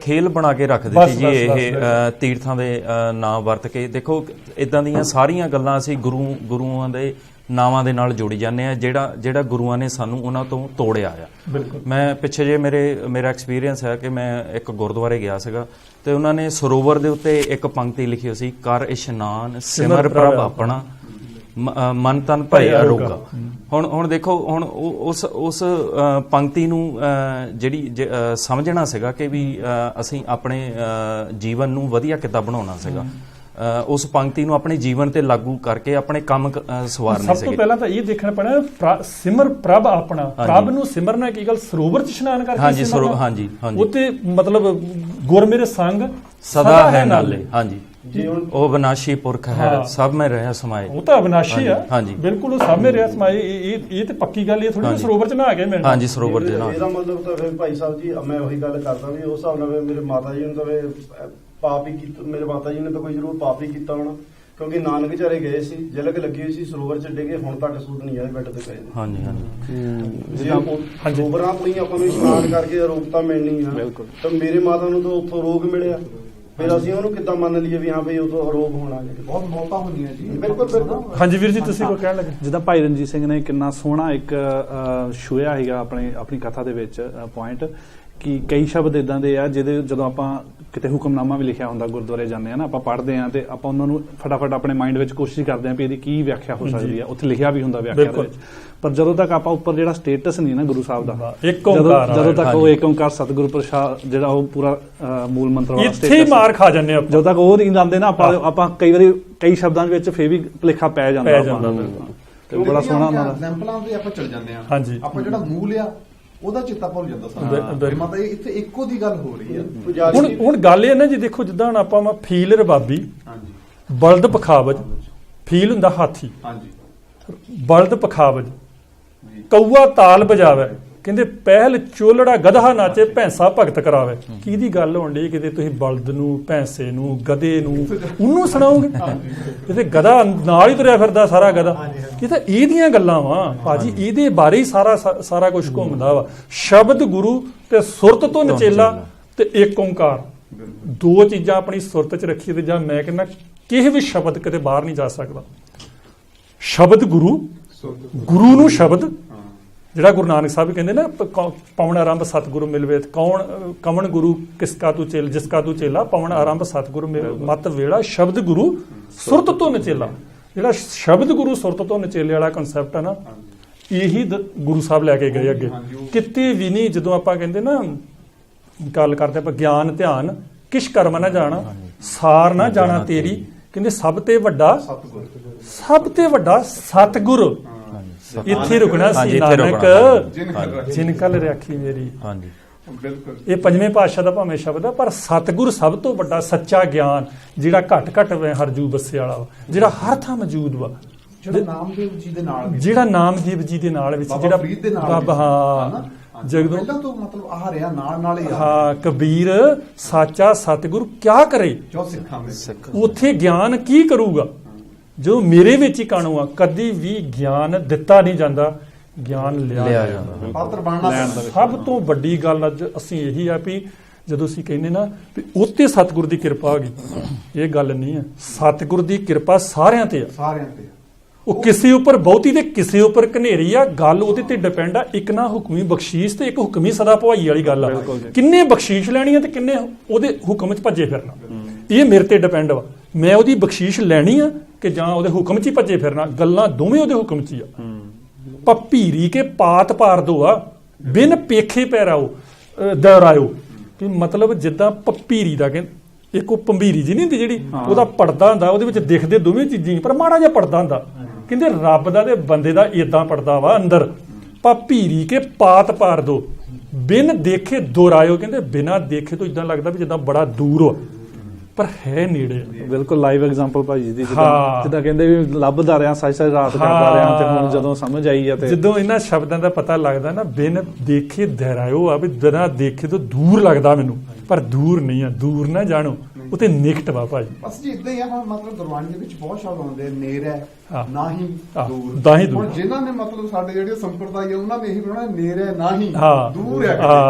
ਖੇਲ ਬਣਾ ਕੇ ਰੱਖ ਦਿੱਤੀ ਜੀ ਇਹ ਤੀਰਥਾਂ ਦੇ ਨਾਂ ਵਰਤ ਕੇ। ਦੇਖੋ ਇਦਾਂ ਦੀਆਂ ਸਾਰੀਆਂ ਗੱਲਾਂ ਅਸੀਂ ਗੁਰੂਆਂ ਦੇ ਨਾਵਾਂ ਦੇ ਨਾਲ ਜੋੜੀ ਜਾਂਦੇ ਆ, ਜਿਹੜਾ ਗੁਰੂਆਂ ਨੇ ਸਾਨੂੰ ਉਹਨਾਂ ਤੋਂ ਤੋੜਿਆ ਆ। ਮੈਂ ਪਿੱਛੇ ਜੇ ਮੇਰਾ ਐਕਸਪੀਰੀਅੰਸ ਹੈ ਕਿ ਮੈਂ ਇੱਕ ਗੁਰਦੁਆਰੇ ਗਿਆ ਸੀਗਾ ਤੇ ਉਹਨਾਂ ਨੇ ਸਰੋਵਰ ਦੇ ਉੱਤੇ ਇੱਕ ਪੰਕਤੀ ਲਿਖੀ ਹੋਈ ਸੀ, ਕਰ ਇਸ਼ਨਾਨ ਸਿਮਰ ਪ੍ਰਭ ਆਪਣਾ ਮਨ ਤਨ ਭਏ ਅਰੋਗਾ। ਹੁਣ ਦੇਖੋ, ਹੁਣ ਉਸ ਪੰਕਤੀ ਨੂੰ ਜਿਹੜੀ ਸਮਝਣਾ ਸੀਗਾ ਕਿ ਵੀ ਅਸੀਂ ਆਪਣੇ ਜੀਵਨ ਨੂੰ ਵਧੀਆ ਕਿੱਦਾਂ ਬਣਾਉਣਾ ਸੀਗਾ, ਉਸ ਪੰਕਤੀ ਨੂੰ ਆਪਣੇ ਜੀਵਨ ਤੇ ਲਾਗੂ ਕਰਕੇ ਆਪਣੇ ਕੰਮ ਸਵਾਰਨੇ ਸੀਗੇ। ਸਭ ਤੋਂ ਪਹਿਲਾਂ ਤਾਂ ਇਹ ਦੇਖਣਾ ਪੈਣਾ ਸਿਮਰ ਪ੍ਰਭ ਆਪਣਾ, ਪ੍ਰਭ ਨੂੰ ਸਿਮਰਨਾ ਕੀ ਗੱਲ, ਸਰੋਵਰ ਚ ਇਸ਼ਨਾਨ ਕਰਕੇ। ਹਾਂਜੀ ਹਾਂਜੀ ਹਾਂਜੀ, ਉੱਤੇ ਮਤਲਬ ਗੁਰ ਮੇਰੇ ਸੰਗ ਸਦਾ ਹੈ ਨਾਲੇ। ਹਾਂਜੀ, ਉਹ ਵਿਨਾਸ਼ੀ ਪੁਰਖ ਹੈ ਸਭ ਮੈਂ ਰਹਿ ਸਮਾਏ। ਉਹ ਤਾਂ ਵਿਨਾਸ਼ੀ ਆ, ਹਾਂਜੀ ਬਿਲਕੁਲ, ਉਹ ਸਭ ਮੈਂ ਰਹਿ ਸਮਾਏ। ਇਹ ਤੇ ਪੱਕੀ ਗੱਲ, ਇਹ ਥੋੜੀ ਸਰੋਵਰ ਚ ਨਹਾ ਕੇ ਮਿਲਣਾ। ਹਾਂਜੀ, ਸਰੋਵਰ ਚ ਨਹਾ। ਇਹਦਾ ਮਤਲਬ ਤਾਂ ਫਿਰ ਭਾਈ ਸਾਹਿਬ ਜੀ ਮੈਂ ਉਹੀ ਗੱਲ ਕਰਦਾ ਵੀ ਉਸ ਹਿਸਾਬ ਨਾਲ ਮੇਰੇ ਮਾਤਾ ਜੀ ਨੂੰ ਤਾਂ ਪਾਪ ਹੀ ਕੀਤਾ, ਮੇਰੇ ਮਾਤਾ ਜੀ ਨੇ ਤਾਂ ਕੋਈ ਜ਼ਰੂਰ ਪਾਪ ਹੀ ਕੀਤਾ ਹੋਣਾ, ਕਿਉਂਕਿ ਨਾਨਕ ਵਿਚਾਰੇ ਗਏ ਸੀ, ਜਿਲਕ ਲੱਗੀ ਹੋਈ ਸੀ, ਸਰੋਵਰ ਚ ਡਿੱਗੇ, ਹੁਣ ਤੱਕ ਸੂਤ ਨਹੀਂ ਆਏ, ਬੈੱਡ ਤੇ ਪਏ ਨੇ। ਹਾਂਜੀ ਹਾਂਜੀ, ਸਰੋਵਰਾਂ ਤੋਂ ਹੀ ਆਪਾਂ ਨੂੰ ਇਸ਼ਨਾਨ ਕਰਕੇ ਅਰੋਗਤਾ ਮਿਲਣੀ ਆ, ਤਾਂ ਮੇਰੇ ਮਾਤਾ ਨੂੰ ਤਾਂ ਉੱਥੋਂ ਰੋਗ ਮਿਲਿਆ, ਫਿਰ ਅਸੀਂ ਉਹਨੂੰ ਕਿੱਦਾਂ ਮੰਨ ਲਈਏ ਵੀ ਹਾਂ ਬਈ ਉਹ ਤੋਂ ਅਰੋਗ ਹੋਣਾ। ਬਹੁਤ ਮੌਤਾਂ ਹੁੰਦੀਆਂ ਜੀ। ਬਿਲਕੁਲ। ਹਾਂਜੀ ਵੀਰ ਜੀ, ਤੁਸੀਂ ਕੋਈ ਕਹਿਣ ਲੱਗੇ? ਜਿੱਦਾਂ ਭਾਈ ਰਣਜੀਤ ਸਿੰਘ ਨੇ ਕਿੰਨਾ ਸੋਹਣਾ ਇੱਕ ਛੂਹਿਆ ਹੈਗਾ ਆਪਣੀ ਕਥਾ ਦੇ ਵਿੱਚ ਪੁਆਇੰਟ, ਕਿ ਕਈ ਸ਼ਬਦ ਇਦਾਂ ਦੇ ਆ ਜਿਹਦੇ ਜਦੋਂ ਆਪਾਂ ਕਿਤੇ ਹੁਕਮਨਾਮਾ ਵੀ ਲਿਖਿਆ ਹੁੰਦਾ, ਗੁਰਦੁਆਰੇ ਜਾਂਦੇ ਆ ਨਾ, ਆਪਾਂ ਪੜ੍ਹਦੇ ਆ ਤੇ ਆਪਾਂ ਉਹਨਾਂ ਨੂੰ ਫਟਾਫਟ ਆਪਣੇ ਮਾਈਂਡ ਵਿੱਚ ਕੋਸ਼ਿਸ਼ ਕਰਦੇ ਆ ਵੀ ਇਹਦੀ ਕੀ ਵਿਆਖਿਆ ਹੋ ਸਕਦੀ ਆ, ਉੱਥੇ ਲਿਖਿਆ ਵੀ ਹੁੰਦਾ ਵਿਆਖਿਆ ਦੇ ਵਿੱਚ। ਪਰ ਜਦੋਂ ਤੱਕ ਆਪਾਂ ਉੱਪਰ ਜਿਹੜਾ ਸਟੇਟਸ ਨਹੀਂ ਨਾ ਗੁਰੂ ਸਾਹਿਬ ਦਾ, ਜਦੋਂ ਤੱਕ ਉਹ ਏਕ ਓਂਕਾਰ ਸਤਿਗੁਰੂ ਪ੍ਰਸਾਦ ਜਿਹੜਾ ਉਹ ਪੂਰਾ ਮੂਲ ਮੰਤਰ ਵਾਲਾ ਇੱਥੇ ਹੀ ਮਾਰ ਖਾ ਜਾਂਦੇ ਆ। ਜਦੋਂ ਤੱਕ ਉਹ ਨਹੀਂ ਜਾਂਦੇ ਨਾ ਆਪਾਂ ਕਈ ਵਾਰੀ ਕਈ ਸ਼ਬਦਾਂ ਦੇ ਵਿੱਚ ਫੇਰ ਵੀ ਭੁਲੇਖਾ ਪੈ ਜਾਂਦਾ ਤੇ ਬੜਾ ਸੋਹਣਾ ਉਹਨਾਂ ਦਾ ਐਗਜ਼ਾਮਪਲਾਂ ਤੇ ਆਪਾਂ ਚੱਲ ਜਾਂਦੇ ਆ। ਹਾਂਜੀ, ਆਪਾਂ ਜਿਹੜਾ ਮੂਲ ਆ ਉਹਦਾ ਚੇਤਾ ਭੁੱਲ ਜਾਂਦਾ ਸਾਰਾ। ਮਤਲਬ ਇੱਥੇ ਇੱਕੋ ਦੀ ਗੱਲ ਹੋ ਰਹੀ ਆ। ਹੁਣ ਗੱਲ ਇਹ ਨਾ ਜੀ, ਦੇਖੋ ਜਿੱਦਾਂ ਹੁਣ ਆਪਾਂ ਫੀਲ ਰਬਾਬੀ, ਬਲਦ ਪਖਾਵਜ, ਫੀਲ ਹੁੰਦਾ ਹਾਥੀ, ਬਲਦ ਪਖਾਵਜ, ਕਊਆ ਤਾਲ ਬਜਾਵੇ, ਕਹਿੰਦੇ ਪਹਿਲ ਚੋਲੜਾ ਗਧਾ ਨਾਚੇ ਭੈਂਸਾ ਭਗਤ ਕਰਾਵੇ। ਕਿਹਦੀ ਗੱਲ ਹੋਣ ਡਈ? ਕਿਤੇ ਤੁਸੀਂ ਬਲਦ ਨੂੰ, ਭੈਂਸੇ ਨੂੰ, ਗਧੇ ਨੂੰ ਉਹਨੂੰ ਸੁਣਾਓਗੇ? ਕਿਤੇ ਗਧਾ ਨਾਲ ਹੀ ਤੁਰਿਆ ਫਿਰਦਾ ਸਾਰਾ ਗਧਾ। ਕਿਤੇ ਇਹਦੀਆਂ ਗੱਲਾਂ ਵਾ ਭਾਜੀ, ਇਹਦੇ ਬਾਰੇ ਹੀ ਸਾਰਾ ਕੁਝ ਘੁੰਮਦਾ ਵਾ। ਸ਼ਬਦ ਗੁਰੂ ਤੇ ਸੁਰਤ ਤੋਂ ਨਚੇਲਾ ਤੇ ਏਕ ਓਂਕਾਰ, ਦੋ ਚੀਜ਼ਾਂ ਆਪਣੀ ਸੁਰਤ 'ਚ ਰੱਖੀ ਤੇ ਜਾਂ ਮੈਂ ਕਹਿੰਦਾ ਕਿਸੇ ਵੀ ਸ਼ਬਦ ਕਿਤੇ ਬਾਹਰ ਨਹੀਂ ਜਾ ਸਕਦਾ। ਸ਼ਬਦ ਗੁਰੂ ਨੂੰ ਸ਼ਬਦ, ਜਿਹੜਾ ਗੁਰੂ ਨਾਨਕ ਸਾਹਿਬ ਕਹਿੰਦੇ ਨਾ, ਪਵਨ ਆਰੰਭ ਸਤਿਗੁਰੂ ਮਿਲਵੇ, ਕਵਣ ਗੁਰੂ ਕਿਸ ਕਾ ਤੂੰ ਚੇਲਾ, ਜਿਸ ਕਾ ਤੂੰ ਚੇਲਾ, ਪਵਨ ਆਰੰਭ ਸਤਿਗੁਰੂ ਮਤ ਵੇਲਾ, ਸ਼ਬਦ ਗੁਰੂ ਸੁਰਤ ਤੋਂ ਨਚੇਲਾ। ਜਿਹੜਾ ਸ਼ਬਦ ਗੁਰੂ ਸੁਰਤ ਤੋਂ ਨਚੇਲੇ ਵਾਲਾ ਕਨਸੈਪਟ ਹੈ ਨਾ, ਇਹੀ ਗੁਰੂ ਸਾਹਿਬ ਲੈ ਕੇ ਗਏ ਅੱਗੇ। ਕਿਤੇ ਵੀ ਨਹੀਂ, ਜਦੋਂ ਆਪਾਂ ਕਹਿੰਦੇ ਨਾ ਗੱਲ ਕਰਦੇ ਆਪਾਂ ਗਿਆਨ ਧਿਆਨ ਕਿਛ ਕਰਮ ਨਾ ਜਾਣਾ, ਸਾਰ ਨਾ ਜਾਣਾ ਤੇਰੀ, ਕਹਿੰਦੇ ਸਭ ਤੇ ਵੱਡਾ ਸਤਿਗੁਰ। ਇੱਥੇ ਰੁਕਣਾ ਸੀ ਨਾਨਕ, ਜਿਨ ਕਲ ਰਾਖੀ ਮੇਰੀ। ਹਾਂਜੀ, ਇਹ ਪੰਜਵੇਂ ਪਾਤਸ਼ਾਹ ਦਾ ਭਾਵੇਂ ਸ਼ਬਦ ਆ, ਪਰ ਸਤਿਗੁਰ ਸਭ ਤੋਂ ਵੱਡਾ ਸੱਚਾ ਗਿਆਨ, ਜਿਹੜਾ ਘਟ ਹਰਜੂ ਬੱਸੇ ਵਾਲਾ ਵਾ, ਜਿਹੜਾ ਹਰ ਥਾਂ ਮੌਜੂਦ ਵਾ, ਜਿਹੜਾ ਨਾਮਦੇਵ ਜੀ ਦੇ ਨਾਲ ਵਿੱਚ, ਜਿਹੜਾ ਬਾਬਾ, ਹਾਂ ਜਦੋਂ ਪਹਿਲਾਂ ਤੋਂ ਮਤਲਬ ਆ ਰਿਹਾ ਨਾਲ ਹੀ। ਹਾਂ, ਕਬੀਰ ਸਾਚਾ ਸਤਿਗੁਰ ਕਿਆ ਕਰੇ ਜੋ ਸਿੱਖਾਂ ਵਿੱਚ, ਉੱਥੇ ਗਿਆਨ ਕੀ ਕਰੂਗਾ ਜੋ ਮੇਰੇ ਵਿੱਚ ਹੀ ਕਾਣੂ ਆ। ਕਦੀ ਵੀ ਗਿਆਨ ਦਿੱਤਾ ਨਹੀਂ ਜਾਂਦਾ, ਗਿਆਨ ਲਿਆ ਜਾਂਦਾ। ਪਾਤਰ ਬਣਨਾ ਸਭ ਤੋਂ ਵੱਡੀ ਗੱਲ ਅੱਜ ਅਸੀਂ ਇਹੀ ਆ ਵੀ ਜਦੋਂ ਅਸੀਂ ਕਹਿੰਦੇ ਨਾ ਵੀ ਉੱਤੇ ਸਤਿਗੁਰ ਦੀ ਕਿਰਪਾ ਆ ਗਈ, ਇਹ ਗੱਲ ਨਹੀਂ ਹੈ। ਸਤਿਗੁਰ ਦੀ ਕਿਰਪਾ ਸਾਰਿਆਂ ਤੇ ਆ, ਉਹ ਕਿਸੇ ਉੱਪਰ ਬਹੁਤੀ ਤੇ ਕਿਸੇ ਉੱਪਰ ਘਨੇਰੀ ਆ। ਗੱਲ ਉਹਦੇ ਤੇ ਡਿਪੈਂਡ ਆ। ਇੱਕ ਨਾ ਹੁਕਮੀ ਬਖਸ਼ੀਸ਼ ਤੇ ਇੱਕ ਹੁਕਮੀ ਸਦਾ ਭਵਾਈ ਵਾਲੀ ਗੱਲ ਆ। ਕਿੰਨੇ ਬਖਸ਼ੀਸ਼ ਲੈਣੀ ਆ ਤੇ ਕਿੰਨੇ ਉਹਦੇ ਹੁਕਮ 'ਚ ਭੱਜੇ ਫਿਰਨਾ, ਇਹ ਮੇਰੇ ਤੇ ਡਿਪੈਂਡ ਵਾ। ਮੈਂ ਉਹਦੀ ਬਖਸ਼ੀਸ਼ ਲੈਣੀ ਆ ਕਿ ਜਾਂ ਉਹਦੇ ਹੁਕਮ 'ਚ ਹੀ ਭੱਜੇ ਫਿਰਨਾ। ਗੱਲਾਂ ਦੋਵੇਂ ਉਹਦੇ ਹੁਕਮ 'ਚ ਹੀ ਆ। ਭੀਰੀ ਕੇ ਪਾਤ ਪਾਰ ਦੋ ਆ, ਬਿਨ ਪੇਖੇ ਪੈਰਾਓ ਦੁਹਰਾਇਓ। ਕਿ ਮਤਲਬ ਜਿੱਦਾਂ ਭੀਰੀ ਦਾ ਇੱਕ ਉਹ ਭੰਬੀਰੀ ਜੀ ਨਹੀਂ ਹੁੰਦੀ ਜਿਹੜੀ ਉਹਦਾ ਪਰਦਾ ਹੁੰਦਾ, ਉਹਦੇ ਵਿੱਚ ਦਿਖਦੇ ਦੋਵੇਂ ਚੀਜ਼ਾਂ ਪਰ ਮਾੜਾ ਜਿਹਾ ਪਰਦਾ ਹੁੰਦਾ। ਕਹਿੰਦੇ ਰੱਬ ਦਾ ਤੇ ਬੰਦੇ ਦਾ ਇਦਾਂ ਪਰਦਾ ਵਾ ਅੰਦਰ, ਭੀਰੀ ਕੇ ਪਾਤ ਪਾਰ ਦੋ ਬਿਨ ਦੇਖੇ ਦੁਰਾਇਓ। ਕਹਿੰਦੇ ਬਿਨਾਂ ਦੇਖੇ ਤੋਂ ਇਦਾਂ ਲੱਗਦਾ ਵੀ ਜਿੱਦਾਂ ਬੜਾ ਦੂਰ ਹੋ ਪਰ ਹੈ ਨੇੜੇ। ਬਿਲਕੁਲ ਲਾਈਵ ਐਗਜ਼ਾਮਪਲ ਭਾਜੀ ਦੀ, ਜਿੱਦਾਂ ਕਹਿੰਦੇ ਵੀ ਲੱਭਦਾ ਰਿਹਾ ਸਾਰੀ ਸਾਰੀ ਰਾਤ ਕਰਦਾ ਰਿਹਾ, ਤੇ ਹੁਣ ਜਦੋਂ ਸਮਝ ਆਈ ਆ ਤੇ ਜਦੋਂ ਇਹਨਾਂ ਸ਼ਬਦਾਂ ਦਾ ਪਤਾ ਲੱਗਦਾ ਨਾ, ਬਿਨ ਦੇਖੇ ਦੁਰਾਇਓ ਆ ਵੀ ਬਿਨਾਂ ਦੇਖੇ ਤੋਂ ਦੂਰ ਲੱਗਦਾ ਮੈਨੂੰ, ਪਰ ਦੂਰ ਨਹੀਂ ਆ, ਦੂਰ ਨਾ ਜਾਣੋ ਉਹ ਤੇ ਨਿਕਟ ਵਾ ਭਾਜੀ। ਬਸ ਜੀ ਇਦਾਂ ਹੀ ਆ। ਹੁਣ ਮਤਲਬ ਗੁਰਬਾਣੀ ਦੇ ਵਿੱਚ ਬਹੁਤ ਸ਼ਬਦ ਆਉਂਦੇ, ਨੇੜ ਹੈ ਨਾ ਹੀ ਦੂਰ। ਹੁਣ ਜਿਨ੍ਹਾਂ ਨੇ ਮਤਲਬ ਸਾਡੇ ਜਿਹੜੇ ਸੰਪਰਦਾਇ ਆ ਉਹਨਾਂ ਨੇ ਇਹੀ ਬਣਾਉਣਾ, ਨੇੜ ਹੈ ਨਾ ਹੀ ਦੂਰ ਹੈ,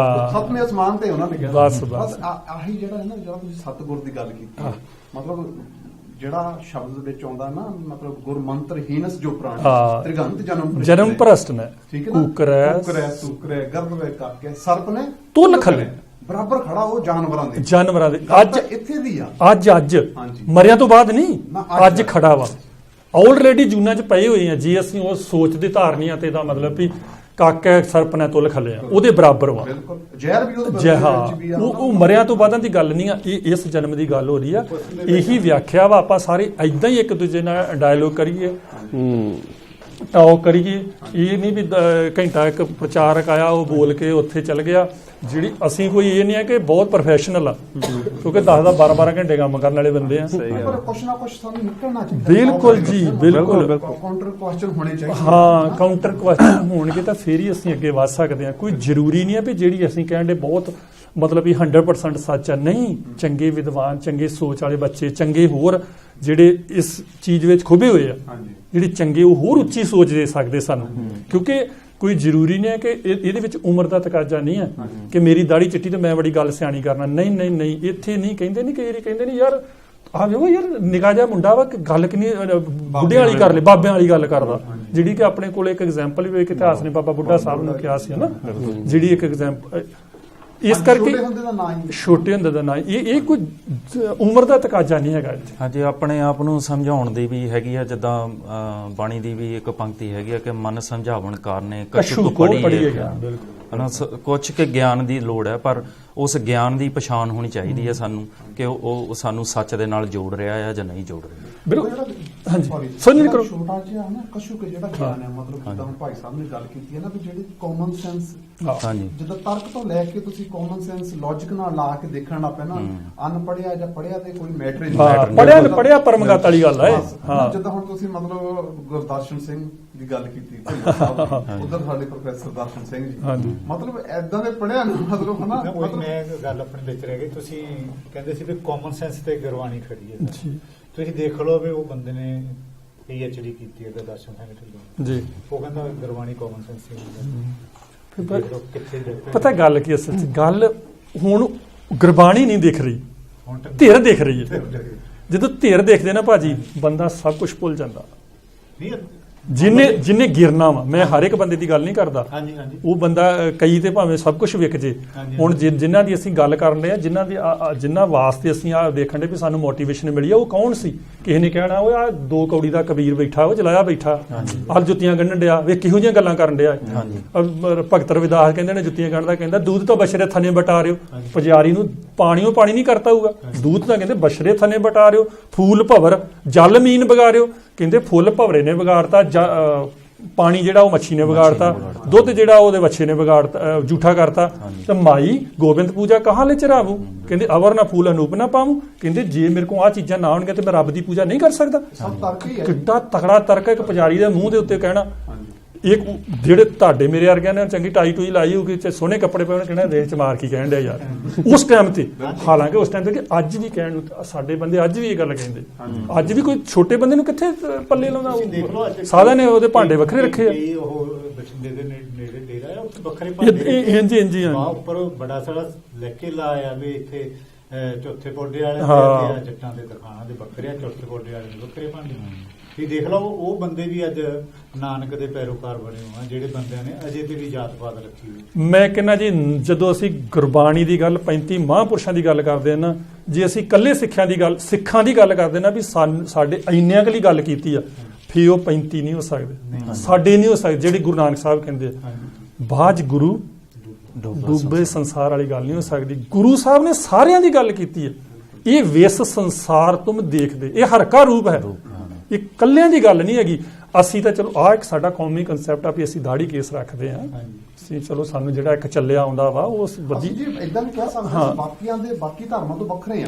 ਸੱਤਵੇਂ ਅਸਮਾਨ ਤੇ ਉਹਨਾਂ ਨੇ ਕਿਹਾ। ਬਸ ਆਹੀ ਜਿਹੜਾ ਹੈ ਨਾ, ਜਿਹੜਾ ਤੁਸੀਂ ਸਤਿਗੁਰ ਦੀ ਗੱਲ ਕੀਤੀ, ਮਤਲਬ ਜਿਹੜਾ ਸ਼ਬਦ ਵਿੱਚ ਆਉਂਦਾ ਨਾ, ਮਤਲਬ ਗੁਰਮੰਤਰ ਹੀਨਸ ਜੋ ਪ੍ਰਾਣੀ ਤ੍ਰਿਗੰਤ ਜਨਮ ਭ੍ਰਸ਼ਟ ਨੇ, ਠੀਕ ਹੈ ਨਾ, ਕੁਕਰੈ ਗਰਦਵੇ ਕਾਕੇ ਸਰਪ ਨੇ ਤੁਲ ਖਲੇ ਬਰਾਬਰ ਖੜਾ ਉਹ ਜਾਨਵਰਾਂ ਦੇ ਅੱਜ ਇੱਥੇ ਦੀ ਆ, ਅੱਜ ਮਰਿਆਂ ਤੋਂ ਬਾਅਦ ਨਹੀਂ, ਅੱਜ ਖੜਾ ਵਾ। ਆਲਰੇਡੀ ਜੂਨਾਂ 'ਚ ਪਏ ਹੋਏ ਆ। ਜੇ ਅਸੀਂ ਉਹ ਸੋਚ ਦੀ ਧਾਰਨੀ ਆ ਤੇ ਇਹਦਾ ਮਤਲਬ ਵੀ ਕਾਕੇ ਸਰਪ ਨੇ ਤੁਲ ਖਲੇ ਆ, ਉਹਦੇ ਬਰਾਬਰ ਵਾ। ਜ਼ਹਿਰ ਵੀ ਉਹਦੇ ਉਹ ਮਰਿਆਂ ਤੋਂ ਬਾਅਦਾਂ ਦੀ ਗੱਲ ਨਹੀਂ ਆ, ਇਹ ਇਸ ਜਨਮ ਦੀ ਗੱਲ ਹੋ ਰਹੀ ਆ। ਇਹੀ ਵਿਆਖਿਆ ਵਾ। ਆਪਾਂ ਸਾਰੇ ਏਦਾਂ ਹੀ ਇੱਕ ਦੂਜੇ ਨਾਲ ਡਾਇਲੋਗ ਕਰੀਏ, ਟਾਕ ਕਰੀਏ। ਇਹ ਨਹੀਂ ਵੀ ਘੰਟਾ ਇੱਕ ਪ੍ਰਚਾਰਕ ਆਇਆ ਉਹ ਬੋਲ ਕੇ ਉੱਥੇ ਚਲ ਗਿਆ। ਜਿਹੜੀ ਅਸੀਂ ਕੋਈ ਇਹ ਨਹੀਂ ਹੈ ਕਿ ਬਹੁਤ ਪ੍ਰੋਫੈਸ਼ਨਲ ਆ, ਕਿਉਂਕਿ 10-10 12-12 ਘੰਟੇ ਕੰਮ ਕਰਨ ਵਾਲੇ ਬੰਦੇ ਆ। ਕੁਛ ਨਾ ਕੁਛ ਸਾਨੂੰ ਨਿਕਲਣਾ ਚਾਹੀਦਾ। ਬਿਲਕੁਲ ਜੀ, ਬਿਲਕੁਲ। ਕਾਊਂਟਰ ਕੁਐਸਚਨ ਹੋਣੇ ਚਾਹੀਦੇ। ਹਾਂ, ਕਾਊਂਟਰ ਕੁਐਸਚਨ ਹੋਣਗੇ ਤਾਂ ਫੇਰ ਹੀ ਅਸੀਂ ਅੱਗੇ ਵਧ ਸਕਦੇ ਹਾਂ। ਕੋਈ ਜ਼ਰੂਰੀ ਨਹੀਂ ਹੈ ਵੀ ਜਿਹੜੀ ਅਸੀਂ ਕਹਿੰਦੇ ਬਹੁਤ ਮਤਲਬ ਵੀ 100% ਸੱਚ ਆ। ਨਹੀਂ, ਚੰਗੇ ਵਿਦਵਾਨ, ਚੰਗੇ ਸੋਚ ਵਾਲੇ ਬੱਚੇ, ਚੰਗੇ ਹੋਰ ਜਿਹੜੇ ਇਸ ਚੀਜ਼ ਵਿੱਚ ਖੁੱਬੇ ਹੋਏ ਆ, ਜਿਹੜੇ ਚੰਗੇ, ਉਹ ਹੋਰ ਉੱਚੀ ਸੋਚ ਦੇ ਸਕਦੇ ਸਾਨੂੰ। ਕਿਉਂਕਿ ਕੋਈ ਜ਼ਰੂਰੀ ਨਹੀਂ ਹੈ ਕਿ ਇਹਦੇ ਵਿੱਚ ਉਮਰ ਦਾ ਤਕਾਜ਼ਾ ਨਹੀਂ ਹੈ ਕਿ ਮੇਰੀ ਦਾੜੀ ਚਿੱਟੀ ਤੇ ਮੈਂ ਬੜੀ ਗੱਲ ਸਿਆਣੀ ਕਰਨਾ। ਨਹੀਂ ਨਹੀਂ ਨਹੀਂ, ਇੱਥੇ ਨਹੀਂ ਕਹਿੰਦੇ। ਨਹੀਂ ਕਈ ਵਾਰੀ ਕਹਿੰਦੇ ਨਹੀਂ ਯਾਰ ਆ ਵੇਖੋ ਯਾਰ ਨਿੱਕਾ ਜਿਹਾ ਮੁੰਡਾ ਵਾ, ਗੱਲ ਕਿੰਨੀ ਬੁੱਢਿਆਂ ਵਾਲੀ ਕਰ ਲੈ, ਬਾਬਿਆਂ ਵਾਲੀ ਗੱਲ ਕਰਦਾ। ਜਿਹੜੀ ਕਿ ਆਪਣੇ ਕੋਲ ਇੱਕ ਐਗਜ਼ਾਮਪਲ ਵੀ ਇੱਕ ਇਤਿਹਾਸ ਨੇ ਬਾਬਾ ਬੁੱਢਾ ਸਾਹਿਬ ਨੂੰ ਕਿਹਾ ਸੀ ਨਾ, ਜਿਹੜੀ ਇੱਕ ਐਗਜ਼ਾਮਪਲ। ਇਸ ਕਰਕੇ ਛੋਟੇ ਹੁੰਦੇ ਦਾ ਨਾਂ, ਇਹ ਕੋਈ ਉਮਰ ਦਾ ਤਕਾਜ਼ਾ ਨਹੀਂ ਹੈਗਾ। ਹਾਂਜੀ, ਆਪਣੇ ਆਪ ਨੂੰ ਸਮਝਾਉਣ ਦੀ ਵੀ ਹੈਗੀ ਆ। ਜਿੱਦਾਂ ਬਾਣੀ ਦੀ ਵੀ ਇੱਕ ਪੰਕਤੀ ਹੈਗੀ ਆ ਕਿ ਮਨ ਸਮਝਾਵਣ ਕਾਰਨੇ ਕਛੁ ਪੜੀ ਹੈਗਾ। ਕੁਛ ਕਿ ਗਿਆਨ ਦੀ ਲੋੜ ਹੈ, ਪਰ ਉਸ ਗਿਆਨ ਦੀ ਪਛਾਣ ਹੋਣੀ ਚਾਹੀਦੀ ਹੈ ਸਾਨੂੰ ਕਿ ਉਹ ਸਾਨੂੰ ਸੱਚ ਦੇ ਨਾਲ ਜੋੜ ਰਿਹਾ ਹੈ ਜਾਂ ਨਹੀਂ ਜੋੜ ਰਿਹਾ। ਬਿਲਕੁਲ। ਹਾਂਜੀ, ਸਮਝ ਕਰੋ। ਛੋਟਾ ਜਿਹਾ ਨਾ ਕਛੂ ਕੇ ਜਿਹੜਾ ਗਿਆਨ ਹੈ, ਮਤਲਬ ਜਿੱਦਾਂ ਹੁਣ ਭਾਈ ਸਾਹਿਬ ਨੇ ਗੱਲ ਕੀਤੀ ਹੈ ਨਾ ਵੀ ਜਿਹੜੀ ਕਾਮਨ ਸੈਂਸ, ਜਿੱਦਾਂ ਤਰਕ ਤੋਂ ਲੈ ਕੇ ਤੁਸੀਂ ਕਾਮਨ ਸੈਂਸ ਲੌਜੀਕ ਨਾਲ ਲਾ ਕੇ ਦੇਖਣ ਲੱਗ ਪਏ ਨਾ, ਅਨਪੜਿਆ ਜਾਂ ਪੜਿਆ ਤੇ ਕੋਈ ਮੈਟਰ ਨਹੀਂ। ਪੜਿਆ ਪਰਮਗਤ ਵਾਲੀ ਗੱਲ ਹੈ। ਜਿੱਦਾਂ ਹੁਣ ਤੁਸੀਂ ਮਤਲਬ ਗੁਰਦਰਸ਼ਨ ਸਿੰਘ ਦੀ ਗੱਲ ਕੀਤੀ, ਉਧਰ ਸਾਡੇ ਪ੍ਰੋਫੈਸਰ ਦਰਸ਼ਨ ਸਿੰਘ ਜੀ, ਮਤਲਬ ਐਦਾਂ ਦੇ ਪੜਿਆ ਨਾ, ਮਤਲਬ ਹਨਾ। ਮੈਂ ਗੱਲ ਆਪਣੇ ਵਿੱਚ ਰਹਿ ਗਈ। ਤੁਸੀਂ ਕਹਿੰਦੇ ਸੀ ਵੀ ਕਾਮਨ ਸੈਂਸ ਤੇ ਗੁਰਬਾਣੀ ਖੜੀ ਹੈ। ਤੁਸੀਂ ਦੇਖ ਲਓ ਵੀ ਉਹ ਬੰਦੇ ਨੇ PhD ਕੀਤੀ ਹੈ ਦਰਸ਼ਨ ਸਿੰਘ ਢਿੱਲੋਂ ਜੀ, ਉਹ ਕਹਿੰਦਾ ਗੁਰਬਾਣੀ ਕਾਮਨ ਸੈਂਸ ਹੈ। ਪਤਾ ਗੱਲ ਕੀ ਅਸਲ 'ਚ ਗੱਲ ਹੁਣ ਗੁਰਬਾਣੀ ਨਹੀਂ ਦਿਖ ਰਹੀ, ਧਿਰ ਦਿਖ ਰਹੀ ਹੈ। ਜਦੋਂ ਧਿਰ ਦੇਖਦੇ ਨਾ ਭਾਜੀ, ਬੰਦਾ ਸਭ ਕੁਝ ਭੁੱਲ ਜਾਂਦਾ। ਜਿੰਨੇ ਗਿਰਨਾ ਵਾ, ਮੈਂ ਹਰ ਇੱਕ ਬੰਦੇ ਦੀ ਗੱਲ ਨਹੀਂ ਕਰਦਾ। ਉਹ ਬੰਦਾ ਕਈ ਤੇ ਭਾਵੇਂ ਸਭ ਕੁਝ ਵਿਕ ਜੇ। ਹੁਣ ਜਿਨ੍ਹਾਂ ਦੀ ਅਸੀਂ ਗੱਲ ਕਰਨ ਰਹੇ ਆ, ਜਿਨ੍ਹਾਂ ਵਾਸਤੇ ਅਸੀਂ ਆ ਦੇਖਣ ਦੇ ਵੀ ਸਾਨੂੰ ਮੋਟੀਵੇਸ਼ਨ ਮਿਲੀ ਆ, ਉਹ ਕੌਣ ਸੀ? ਕਿਸੇ ਨੇ ਕਹਿਣਾ ਉਹ ਆ 2 ਕੌੜੀ ਦਾ ਕਬੀਰ ਬੈਠਾ, ਉਹ ਜਲਾਇਆ ਬੈਠਾ, ਆਹ ਜੁੱਤੀਆਂ ਗੰਢਣ ਡਿਆ, ਵੇ ਕਿਹੋ ਜਿਹੀਆਂ ਗੱਲਾਂ ਕਰਨ ਡਿਆ। ਭਗਤ ਰਵਿਦਾਸ ਕਹਿੰਦੇ ਨੇ ਜੁੱਤੀਆਂ ਗੰਢਦਾ, ਕਹਿੰਦਾ ਦੂਧ ਤੋਂ ਬਸ਼ਰੇ ਥਨੇ ਬਟਾ ਰਿਓ। ਪੁਜਾਰੀ ਨੂੰ ਪਾਣੀਓ ਪਾਣੀ ਨਹੀਂ ਕਰਤਾ ਹੋਊਗਾ, ਦੂਧ ਤਾਂ ਕਹਿੰਦੇ ਬਸ਼ਰੇ ਥਨੇ ਬਟਾ ਰਿਓ। ਫੂਲ ਭਵਰ ਜਲ ਮੀਨ ਵਿਗਾੜਿਓ, ਕਹਿੰਦੇ ਫੁੱਲ ਭਵਰੇ ਨੇ ਵਿਗਾੜਤਾ, ਪਾਣੀ ਜਿਹੜਾ ਉਹ ਮੱਛੀ ਨੇ ਵਿਗਾੜਤਾ, ਦੁੱਧ ਜਿਹੜਾ ਉਹਦੇ ਬੱਚੇ ਨੇ ਵਿਗਾੜਤਾ, ਝੂਠਾ ਕਰਤਾ। ਤੇ ਮਾਈ ਗੋਬਿੰਦ ਪੂਜਾ ਕਹਾਂ ਲੈ ਚਰਾਵੂ, ਕਹਿੰਦੇ ਅਵਰ ਨਾ ਫੂਲ ਅਨੂਪ ਨਾ ਪਾਵੂ। ਕਹਿੰਦੇ ਜੇ ਮੇਰੇ ਕੋਲ ਆਹ ਚੀਜ਼ਾਂ ਨਾ ਹੋਣਗੀਆਂ ਤੇ ਮੈਂ ਰੱਬ ਦੀ ਪੂਜਾ ਨਹੀਂ ਕਰ ਸਕਦਾ। ਕਿੱਡਾ ਤਕੜਾ ਤਰਕ ਹੈ ਇੱਕ ਪੁਜਾਰੀ ਦੇ ਮੂੰਹ ਦੇ ਉੱਤੇ ਕਹਿਣਾ। ਇੱਕ ਜਿਹੜੇ ਤੁਹਾਡੇ ਮੇਰੇ ਵਰਗਿਆਂ ਨੇ ਚੰਗੀ ਟਾਈ ਟੂਈ ਲਾਈ ਹੋਊਗੀ, ਸੋਹਣੇ ਕੱਪੜੇ ਪਾਉਣੇ, ਕਹਿਣਾ ਰੇਲ ਚ ਮਾਰ ਕੀ ਕਹਿਣ ਡਿਆ ਯਾਰ ਉਸ ਟਾਈਮ ਤੇ। ਹਾਲਾਂਕਿ ਉਸ ਟਾਈਮ ਤੇ ਕਿ ਅੱਜ ਵੀ ਕਹਿਣ ਨੂੰ ਸਾਡੇ ਬੰਦੇ ਅੱਜ ਵੀ ਇਹ ਗੱਲ ਕਹਿੰਦੇ। ਅੱਜ ਵੀ ਕੋਈ ਛੋਟੇ ਬੰਦੇ ਨੂੰ ਕਿੱਥੇ ਪੱਲੇ ਲਾਉਂਦਾ? ਸਾਰਿਆਂ ਨੇ ਉਹਦੇ ਭਾਂਡੇ ਵੱਖਰੇ ਰੱਖੇ ਆ। ਉੱਪਰ ਬੜਾ ਸਾਰਾ ਲਿਖ ਕੇ ਲਾਇਆ ਵੀ ਇੱਥੇ ਚੌਥੇ ਪੌਡੇ ਵਾਲੇ ਜੱਟਾਂ ਦੇ ਦੁਕਾਨਾਂ ਦੇ ਵੱਖਰੇ, ਚੌਥੇ ਪੌਡੇ ਵਾਲੇ ਦੇ ਵੱਖਰੇ ਭਾਂਡੇ। ਤੁਸੀਂ ਦੇਖ ਲਓ ਉਹ ਬੰਦੇ ਵੀ ਅੱਜ ਨਾਨਕ ਦੇ ਪੈਰੋਕਾਰ ਬਣੇ ਹੋਏ ਆ, ਜਿਹੜੇ ਬੰਦਿਆਂ ਨੇ ਅਜੇ ਤੇ ਵੀ ਜਾਤ ਪਾਤ ਰੱਖੀ ਹੋਈ। ਮੈਂ ਕਹਿੰਦਾ ਜੀ, ਜਦੋਂ ਅਸੀਂ ਗੁਰਬਾਣੀ ਦੀ ਗੱਲ, 35 ਮਹਾਂਪੁਰਸ਼ਾਂ ਦੀ ਗੱਲ ਕਰਦੇ ਆ ਨਾ, ਜੇ ਅਸੀਂ ਇਕੱਲੇ ਸਿੱਖਾਂ ਦੀ ਗੱਲ ਕਰਦੇ ਨਾ ਵੀ ਸਾਡੇ ਇੰਨਿਆਂ ਕੁ ਲਈ ਗੱਲ ਕੀਤੀ ਆ, ਫਿਰ ਉਹ 35 ਨਹੀਂ ਹੋ ਸਕਦੇ, ਸਾਡੇ ਨਹੀਂ ਹੋ ਸਕਦੇ। ਜਿਹੜੇ ਗੁਰੂ ਨਾਨਕ ਸਾਹਿਬ ਕਹਿੰਦੇ ਆ ਬਾਝ ਗੁਰੂ ਡੁੱਬੇ ਸੰਸਾਰ ਵਾਲੀ ਗੱਲ ਨਹੀਂ ਹੋ ਸਕਦੀ। ਗੁਰੂ ਸਾਹਿਬ ਨੇ ਸਾਰਿਆਂ ਦੀ ਗੱਲ ਕੀਤੀ ਹੈ। ਇਹ ਵਿਸ ਸੰਸਾਰ ਤੁਮ ਦੇਖਦੇ, ਇਹ ਹਰ ਕਾ ਰੂਪ ਹੈ, ਇਹ ਕੱਲਿਆਂ ਦੀ ਗੱਲ ਨਹੀਂ ਹੈਗੀ। ਅਸੀਂ ਤਾਂ ਚਲੋ ਆਹ ਇੱਕ ਸਾਡਾ ਕੌਮੀ ਕਨਸੈਪਟ ਆ ਵੀ ਅਸੀਂ ਦਾੜੀ ਕੇਸ ਰੱਖਦੇ ਹਾਂ, ਅਸੀਂ ਚਲੋ ਸਾਨੂੰ ਜਿਹੜਾ ਇੱਕ ਚੱਲਿਆ ਆਉਂਦਾ ਵਾ ਉਸ ਅਸੀਂ ਜੀ ਇਦਾਂ ਵੀ ਕਹਿ ਸਕਦੇ ਹਾਂ ਬਾਕੀਆਂ ਦੇ ਬਾਕੀ ਧਰਮਾਂ ਤੋਂ ਵੱਖਰੇ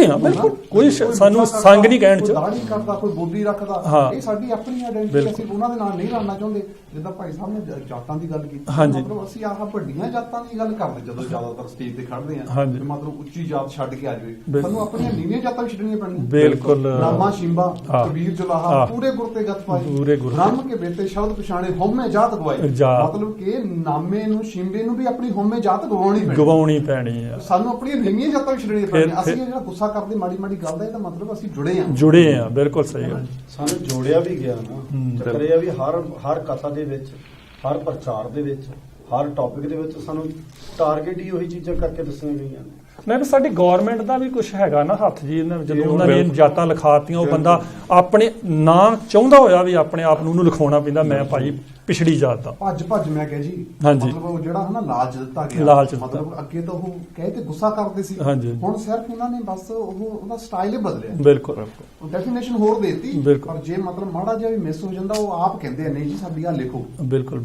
ਆ ਬਿਲਕੁਲ, ਕੋਈ ਸਾਨੂੰ ਸੰਗ ਨਹੀਂ ਕਹਿਣ ਚ, ਦਾੜੀ ਕਰਦਾ ਕੋਈ ਬੋਲੀ ਰੱਖਦਾ, ਇਹ ਸਾਡੀ ਆਪਣੀ ਆਇਡੈਂਟੀਟੀ, ਅਸੀਂ ਉਹਨਾਂ ਦੇ ਨਾਲ ਨਹੀਂ ਰਲਣਾ ਚਾਹੁੰਦੇ। ਜਿੱਦਾਂ ਭਾਈ ਸਾਹਿਬ ਨੇ ਜਾਤਾਂ ਦੀ ਗੱਲ ਕੀਤੀ, ਮਤਲਬ ਅਸੀਂ ਆਹ ਵੱਡੀਆਂ ਜਾਤਾਂ ਦੀ ਗੱਲ ਕਰਦੇ ਜਦੋਂ ਜ਼ਿਆਦਾਤਰ ਸਟੇਜ ਤੇ ਖੜਦੇ ਆ, ਮਤਲਬ ਉੱਚੀ ਜਾਤ ਛੱਡ ਕੇ ਆ ਜਾਵੇ, ਸਾਨੂੰ ਆਪਣੀਆਂ ਨੀਵੀਆਂ ਜਾਤਾਂ ਵੀ ਛੱਡਣੀਆਂ ਪੈਣੀਆਂ। ਬਿਲਕੁਲ, ਰਾਮਾ ਸ਼ਿੰਬਾ ਕਬੀਰ ਜੁਲਾਹਾ ਪੂਰੇ ਗੁਰ ਤੇ ਗਤ ਪਾਈ, ਰਾਮ ਕੇ ਬੇਟੇ ਸ਼ਬਦ ਪਛਾਣੇ ਹਉਮੈ ਜਾਤ ਗਵਾਈ, ਮਤਲਬ ਕਿ ਨਾਮੇ ਨੂੰ ਸ਼ਿੰਬੇ ਨੂੰ ਵੀ ਆਪਣੀ ਹਉਮੈ ਜਾਤ ਗਵਾਉਣੀ ਪੈਣੀ ਆ, ਸਾਨੂੰ ਆਪਣੀਆਂ ਨੀਵੀਆਂ ਜਾਤਾਂ ਵੀ ਛੱਡਣੀਆਂ ਪੈਣੀਆਂ। ਅਸੀਂ ਜਿਹੜਾ ਗੁੱਸਾ ਕਰਦੇ ਮਾੜੀ ਮਾੜੀ ਗੱਲ ਦਾ, ਇਹਦਾ ਮਤਲਬ ਅਸੀਂ ਜੁੜੇ ਆ। ਬਿਲਕੁਲ ਸਹੀ ਗੱਲ, ਸਾਨੂੰ ਜੋੜਿਆ ਵੀ ਗਿਆ ਨਾ, ਚੱਕਰ ਇਹ ਆ ਵੀ ਹਰ ਕਥਾ ਦੇ ਵਿੱਚ, ਹਰ ਪ੍ਰਚਾਰ ਦੇ ਵਿੱਚ, ਹਰ ਟੌਪਿਕ ਦੇ ਵਿੱਚ ਸਾਨੂੰ ਟਾਰਗੇਟ ਹੀ ਉਹੀ ਚੀਜ਼ਾਂ ਕਰਕੇ ਦੱਸੀਆਂ ਗਈਆਂ ਨੇ। ਮੈਂ ਵੀ ਸਾਡੀ ਗਵਰਨਮੈਂਟ ਦਾ ਵੀ ਕੁਝ ਹੈਗਾ ਨਾ ਹੱਥ ਜੀ, ਇਹਨਾਂ ਜਦੋਂ ਉਹਨਾਂ ਨੇ ਜਾਤਾਂ ਲਿਖਾਤੀਆਂ, ਉਹ ਬੰਦਾ ਆਪਣੇ ਨਾਂ ਚਾਹੁੰਦਾ ਹੋਇਆ ਵੀ ਆਪਣੇ ਆਪ ਨੂੰ ਉਹਨੂੰ ਲਿਖਾਉਣਾ ਪੈਂਦਾ, ਮੈਂ ਭਾਈ ਪਿਛੜੀ ਜਾਤ ਦਾ। ਭੱਜ ਮੈਂ ਕਿਹਾ ਜੀ, ਮਤਲਬ ਉਹ ਜਿਹੜਾ ਹਨਾ ਲਾਲਚ ਦਿੱਤਾ ਗਿਆ, ਮਤਲਬ ਅੱਗੇ ਤਾਂ ਉਹ ਕਹੇ ਤੇ ਗੁੱਸਾ ਕਰਦੇ ਸੀ, ਹੁਣ ਸਿਰਫ ਉਹਨਾਂ ਨੇ ਬਸ ਉਹਦਾ ਸਟਾਈਲ ਹੀ ਬਦਲਿਆ। ਬਿਲਕੁਲ, ਡੈਫੀਨੇਸ਼ਨ ਹੋਰ ਦੇਤੀ, ਪਰ ਜੇ ਮਤਲਬ ਮਾੜਾ ਜਿਹਾ ਵੀ ਮਿਸ ਹੋ ਜਾਂਦਾ ਉਹ ਆਪ ਕਹਿੰਦੇ ਨਹੀਂ ਜੀ ਸਾਡੀ ਆ ਲਿਖੋ। ਬਿਲਕੁਲ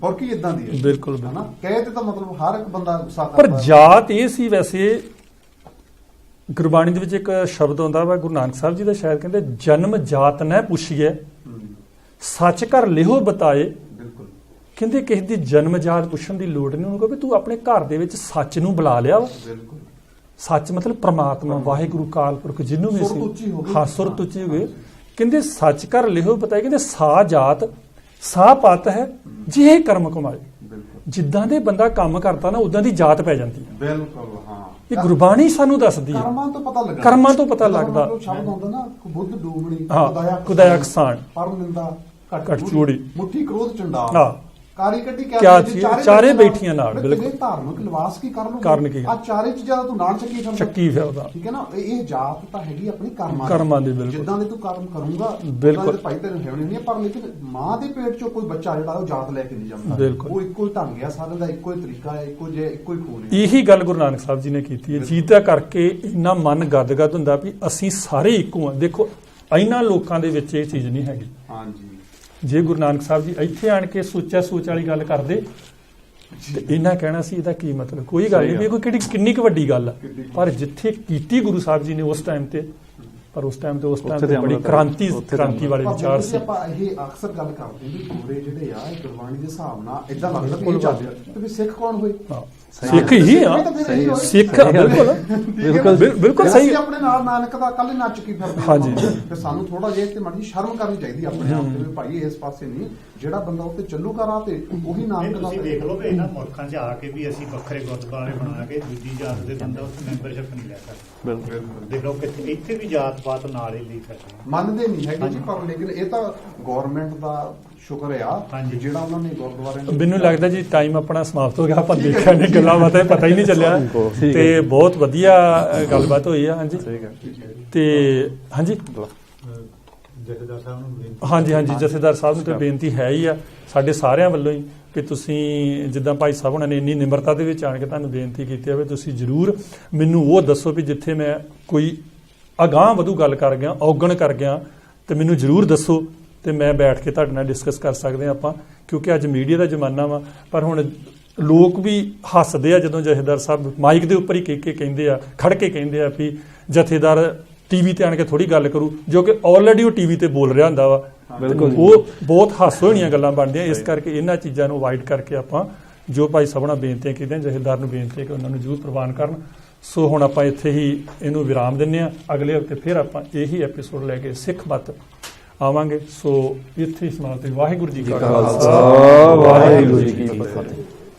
ਫਰਕ ਹੀ ਇਦਾਂ ਦੀ ਹੈ। ਬਿਲਕੁਲ ਹਨਾ, ਕਹੇ ਤੇ ਤਾਂ ਮਤਲਬ ਹਰ ਇੱਕ ਬੰਦਾ ਗੁੱਸਾ ਕਰਦਾ। ਪਰ ਜਾਤ ਇਹ ਸੀ, ਵੈਸੇ ਗੁਰਬਾਣੀ ਦੇ ਵਿੱਚ ਇੱਕ ਸ਼ਬਦ ਆਉਂਦਾ ਵਾ, ਗੁਰੂ ਨਾਨਕ ਸਾਹਿਬ ਜੀ ਦਾ ਸ਼ਾਇਦ ਕਹਿੰਦੇ, ਜਨਮ ਜਾਤ ਨਹਿ ਪੁੱਛੀਐ ਸੱਚ ਘਰ ਲਿਹੋ ਬਤਾਏ। ਕਹਿੰਦੇ ਕਿਸੇ ਦੀ ਜਨਮ ਜਾਤ ਪੁੱਛਣ ਦੀ ਲੋੜ ਨਹੀਂ, ਉਹਨੂੰ ਕਹੋ ਵੀ ਤੂੰ ਆਪਣੇ ਘਰ ਦੇ ਵਿੱਚ ਸੱਚ ਨੂੰ ਬੁਲਾ ਲਿਆ ਵਾ। ਸੱਚ ਮਤਲਬ ਪ੍ਰਮਾਤਮਾ, ਵਾਹਿਗੁਰੂ, ਕਾਲ ਪੁਰਖ, ਜਿਹਨੂੰ ਵੀ ਸੀ ਸੁਰਤ ਉੱਚੀ ਹੋ ਗਏ। ਕਹਿੰਦੇ ਸੱਚ ਘਰ ਲਿਹੋ ਬਤਾਏ, ਕਹਿੰਦੇ ਸਾ ਜਾਤ ਸਾ ਪਤ ਹੈ ਜਿਹੇ ਕਰਮ ਕਮਾਏ। ਜਿੱਦਾਂ ਦੇ ਬੰਦਾ ਕੰਮ ਕਰਦਾ ਨਾ ਉਦਾਂ ਦੀ ਜਾਤ ਪੈ ਜਾਂਦੀ ਹੈ। ਬਿਲਕੁਲ, ਹਾਂ, ਇਹ ਗੁਰਬਾਣੀ ਸਾਨੂੰ ਦੱਸਦੀ ਹੈ, ਕਰਮਾਂ ਤੋਂ ਪਤਾ ਲੱਗਦਾ। ਸ਼ਬਦ ਹੁੰਦਾ ਨਾ, ਬੁੱਧ ਡੂਮਣੀ ਕੁਦਇਆ ਕਿਸਾਨ, ਪਰਮ ਨਿੰਦਾ ਘਟ ਚੂੜੀ, ਮੁੱਠੀ ਕ੍ਰੋਧ ਚੰਡਾ, ਕਾਰੀ ਕੱਢੀ ਕਿਆ ਚਾਰੇ ਬੈਠੀਆਂ ਨਾਲ। ਬਿਲਕੁਲ, ਧਾਰਮਿਕ ਲਿਬਾਸ ਕੀ ਕਰਨ ਕੀ ਆ, ਚਾਰੇ ਚੀਜ਼ਾਂ ਦਾ ਤੂੰ ਨਾਲ ਚੱਕੀ ਫਿਰਦਾ, ਠੀਕ ਹੈ ਨਾ। ਇਹ ਜਾਤ ਤਾਂ ਹੈਗੀ ਆਪਣੀ ਕਰਮਾਂ ਦੀ, ਜਿੱਦਾਂ ਦੇ ਤੂੰ ਕਰਮ ਕਰੂੰਗਾ ਬਿਲਕੁਲ ਭਾਈ ਤੈਨੂੰ ਹੋਣੀ ਨਹੀਂ। ਪਰ ਲੇਕਿਨ ਮਾਂ ਦੇ ਪੇਟ ਚੋਂ ਕੋਈ ਬੱਚਾ ਜਿਹੜਾ ਉਹ ਜਾਤ ਲੈ ਕੇ ਨਹੀਂ ਜਾਂਦਾ, ਉਹ ਇੱਕੋ ਹੀ ਢੰਗ ਆ, ਸਾਰਿਆਂ ਦਾ ਇੱਕੋ ਹੀ ਤਰੀਕਾ ਹੈ, ਇੱਕੋ ਹੀ ਖੂਨ ਹੈ। ਇਹੀ ਗੱਲ ਗੁਰੂ ਨਾਨਕ ਸਾਹਿਬ ਜੀ ਨੇ ਕੀਤੀ ਹੈ, ਜਿਹਦਾ ਕਰਕੇ ਇੰਨਾ ਮਨ ਗਦਗਦ ਹੁੰਦਾ ਵੀ ਅਸੀਂ ਸਾਰੇ ਇੱਕੋ ਆ। ਦੇਖੋ ਇਹਨਾਂ ਲੋਕਾਂ ਦੇ ਵਿੱਚ ਇਹ ਚੀਜ਼ ਨਹੀਂ ਹੈਗੀ। ਹਾਂਜੀ, ਜੇ ਗੁਰੂ ਨਾਨਕ ਸਾਹਿਬ ਜੀ ਇੱਥੇ ਆਣ ਕੇ ਸੋਚ ਵਾਲੀ ਗੱਲ ਕਰਦੇ ਤੇ ਇਹਨਾਂ ਕਹਿਣਾ ਸੀ ਇਹਦਾ ਕੀ ਮਤਲਬ, ਕੋਈ ਗੱਲ ਨਹੀਂ, ਕੋਈ ਕਿੰਨੀ ਕੁ ਵੱਡੀ ਗੱਲ ਆ। ਪਰ ਜਿੱਥੇ ਕੀਤੀ ਗੁਰੂ ਸਾਹਿਬ ਜੀ ਨੇ ਉਸ ਟਾਈਮ ਤੇ, ਪਰ ਉਸ ਟਾਈਮ ਤੇ ਬੜੀ ਕ੍ਰਾਂਤੀ ਵਾਲੇ ਵਿਚਾਰ ਸੀ। ਆਪਾਂ ਇਹ ਅਕਸਰ ਗੱਲ ਕਰਦੇ ਵੀ ਗੋਰੇ ਜਿਹੜੇ ਆ ਇਹ ਗੁਰਬਾਣੀ ਦੇ ਹਿਸਾਬ ਨਾਲ ਇਦਾਂ ਲੱਗਦਾ ਵੀ ਚੱਲਦੇ ਤੇ ਸਿੱਖ ਕੌਣ ਹੋਏ? ਸਿੱਖ ਹੀ ਆ, ਸਿੱਖ ਬਿਲਕੁਲ ਸਹੀ। ਆਪਣੇ ਨਾਲ ਨਾਨਕ ਦਾ ਕੱਲ ਨੱਚ ਕੇ ਫਿਰਦੇ। ਹਾਂਜੀ, ਤੇ ਸਾਨੂੰ ਥੋੜਾ ਜਿਹਾ ਤੇ ਮਾੜੀ ਸ਼ਰਮ ਕਰਨੀ ਚਾਹੀਦੀ ਆਪਣੇ ਆਪ ਤੇ, ਭਾਈ ਇਸ ਪਾਸੇ ਨਹੀਂ, ਜਿਹੜਾ ਬੰਦਾ ਉੱਤੇ ਚੱਲੂਗਾ ਰਾਹ ਤੇ ਉਹੀ ਨਾਨਕ ਦਾ। ਤੁਸੀਂ ਦੇਖ ਲਓ ਵੀ ਇਹਨਾਂ ਮੁਲਕਾਂ 'ਚ ਆ ਕੇ ਵੀ ਅਸੀਂ ਵੱਖਰੇ ਗੁਰਦੁਆਰੇ ਬਣਾ ਕੇ ਦੂਜੀ ਜਾਤ ਦੇ ਬੰਦਾ ਉੱਥੇ ਮੈਂਬਰਸ਼ਿਪ ਨਹੀਂ ਲੈ ਸਕਦਾ। ਬਿਲਕੁਲ, ਦੇਖ ਲਓ ਇੱਥੇ ਵੀ ਜਾਤ ਪਾਤ ਨਾਲ ਹੀ ਲਿਖਿਆ ਮੰਨਦੇ ਨਹੀਂ ਹੈਗੇ ਜੀ। ਪਰ ਲੇਕਿਨ ਇਹ ਤਾਂ ਗਵਰਨਮੈਂਟ ਦਾ ਸ਼ੁਕਰ ਆ ਜਿਹੜਾ ਉਹਨਾਂ ਨੇ ਗੁਰਦੁਆਰੇ। ਮੈਨੂੰ ਲੱਗਦਾ ਜੀ ਟਾਈਮ ਆਪਣਾ ਸਮਾਪਤ ਹੋ ਗਿਆ, ਆਪਾਂ ਦੇਖਿਆ ਨਹੀਂ, ਗੱਲਾਂ ਬਾਤਾਂ ਪਤਾ ਹੀ ਨਹੀਂ ਚੱਲਿਆ, ਤੇ ਬਹੁਤ ਵਧੀਆ ਗੱਲਬਾਤ ਹੋਈ ਆ। ਹਾਂਜੀ, ਤੇ ਹਾਂਜੀ ਜਥੇਦਾਰ ਸਾਹਿਬ ਨੂੰ ਹਾਂਜੀ ਜਥੇਦਾਰ ਸਾਹਿਬ ਨੂੰ ਤਾਂ ਬੇਨਤੀ ਹੈ ਹੀ ਆ ਸਾਡੇ ਸਾਰਿਆਂ ਵੱਲੋਂ ਹੀ ਕਿ ਤੁਸੀਂ ਜਿੱਦਾਂ ਭਾਈ ਸਾਹਿਬ ਉਹਨਾਂ ਨੇ ਇੰਨੀ ਨਿਮਰਤਾ ਦੇ ਵਿੱਚ ਆਣ ਕੇ ਤੁਹਾਨੂੰ ਬੇਨਤੀ ਕੀਤੀ ਹੈ ਵੀ ਤੁਸੀਂ ਜ਼ਰੂਰ ਮੈਨੂੰ ਉਹ ਦੱਸੋ ਵੀ ਜਿੱਥੇ ਮੈਂ ਕੋਈ ਅਗਾਂਹ ਵਧੂ ਗੱਲ ਕਰ ਗਿਆ, ਔਗਣ ਕਰ ਗਿਆ, ਤੇ ਮੈਨੂੰ ਜ਼ਰੂਰ ਦੱਸੋ, ਤੇ ਮੈਂ ਬੈਠ ਕੇ ਤੁਹਾਡੇ ਨਾਲ ਡਿਸਕਸ ਕਰ ਸਕਦੇ ਆਪਾਂ, ਕਿਉਂਕਿ ਅੱਜ ਮੀਡੀਆ ਦਾ ਜ਼ਮਾਨਾ ਵਾ। ਪਰ ਹੁਣ ਲੋਕ ਵੀ ਹੱਸਦੇ ਆ ਜਦੋਂ ਜਥੇਦਾਰ ਸਾਹਿਬ ਮਾਈਕ ਦੇ ਉੱਪਰ ਹੀ ਕਹਿ ਕੇ ਕਹਿੰਦੇ ਆ, ਖੜ ਕੇ ਕਹਿੰਦੇ ਆ ਵੀ ਜਥੇਦਾਰ ਟੀਵੀ ਤੇ ਆਣ ਕੇ ਥੋੜੀ ਗੱਲ ਕਰੂ, ਜੋ ਕਿ ਆਲਰੇਡੀ ਉਹ ਟੀਵੀ ਤੇ ਬੋਲ ਰਿਹਾ ਹੁੰਦਾ ਵਾ। ਉਹ ਬਹੁਤ ਹਾਸੋ ਹੋਣੀਆਂ ਗੱਲਾਂ ਬਣਦੀਆਂ। ਇਸ ਕਰਕੇ ਇਹਨਾਂ ਚੀਜ਼ਾਂ ਨੂੰ ਅਵਾਇਡ ਕਰਕੇ ਆਪਾਂ ਜੋ ਭਾਈ ਸਾਹਿਬ ਨਾਲ ਬੇਨਤੀਆਂ ਕੀਤੀਆਂ, ਜਥੇਦਾਰ ਨੂੰ ਬੇਨਤੀ ਹੈ ਕਿ ਉਹਨਾਂ ਨੂੰ ਜ਼ਰੂਰ ਪ੍ਰਵਾਨ ਕਰਨ। ਸੋ ਹੁਣ ਆਪਾਂ ਇੱਥੇ ਹੀ ਇਹਨੂੰ ਵਿਰਾਮ ਦਿੰਦੇ ਹਾਂ। ਅਗਲੇ ਹਫ਼ਤੇ ਫਿਰ ਆਪਾਂ ਇਹੀ ਐਪੀਸੋਡ ਲੈ ਕੇ ਸਿੱਖ ਮੱਤ ਆਵਾਂਗੇ। ਸੋ ਇੱਥੇ ਹੀ ਸਮਾਪਤ। ਵਾਹਿਗੁਰੂ ਜੀ ਕਾ ਖਾਲਸਾ, ਵਾਹਿਗੁਰੂ ਜੀ ਕੀ ਫਤਿਹ।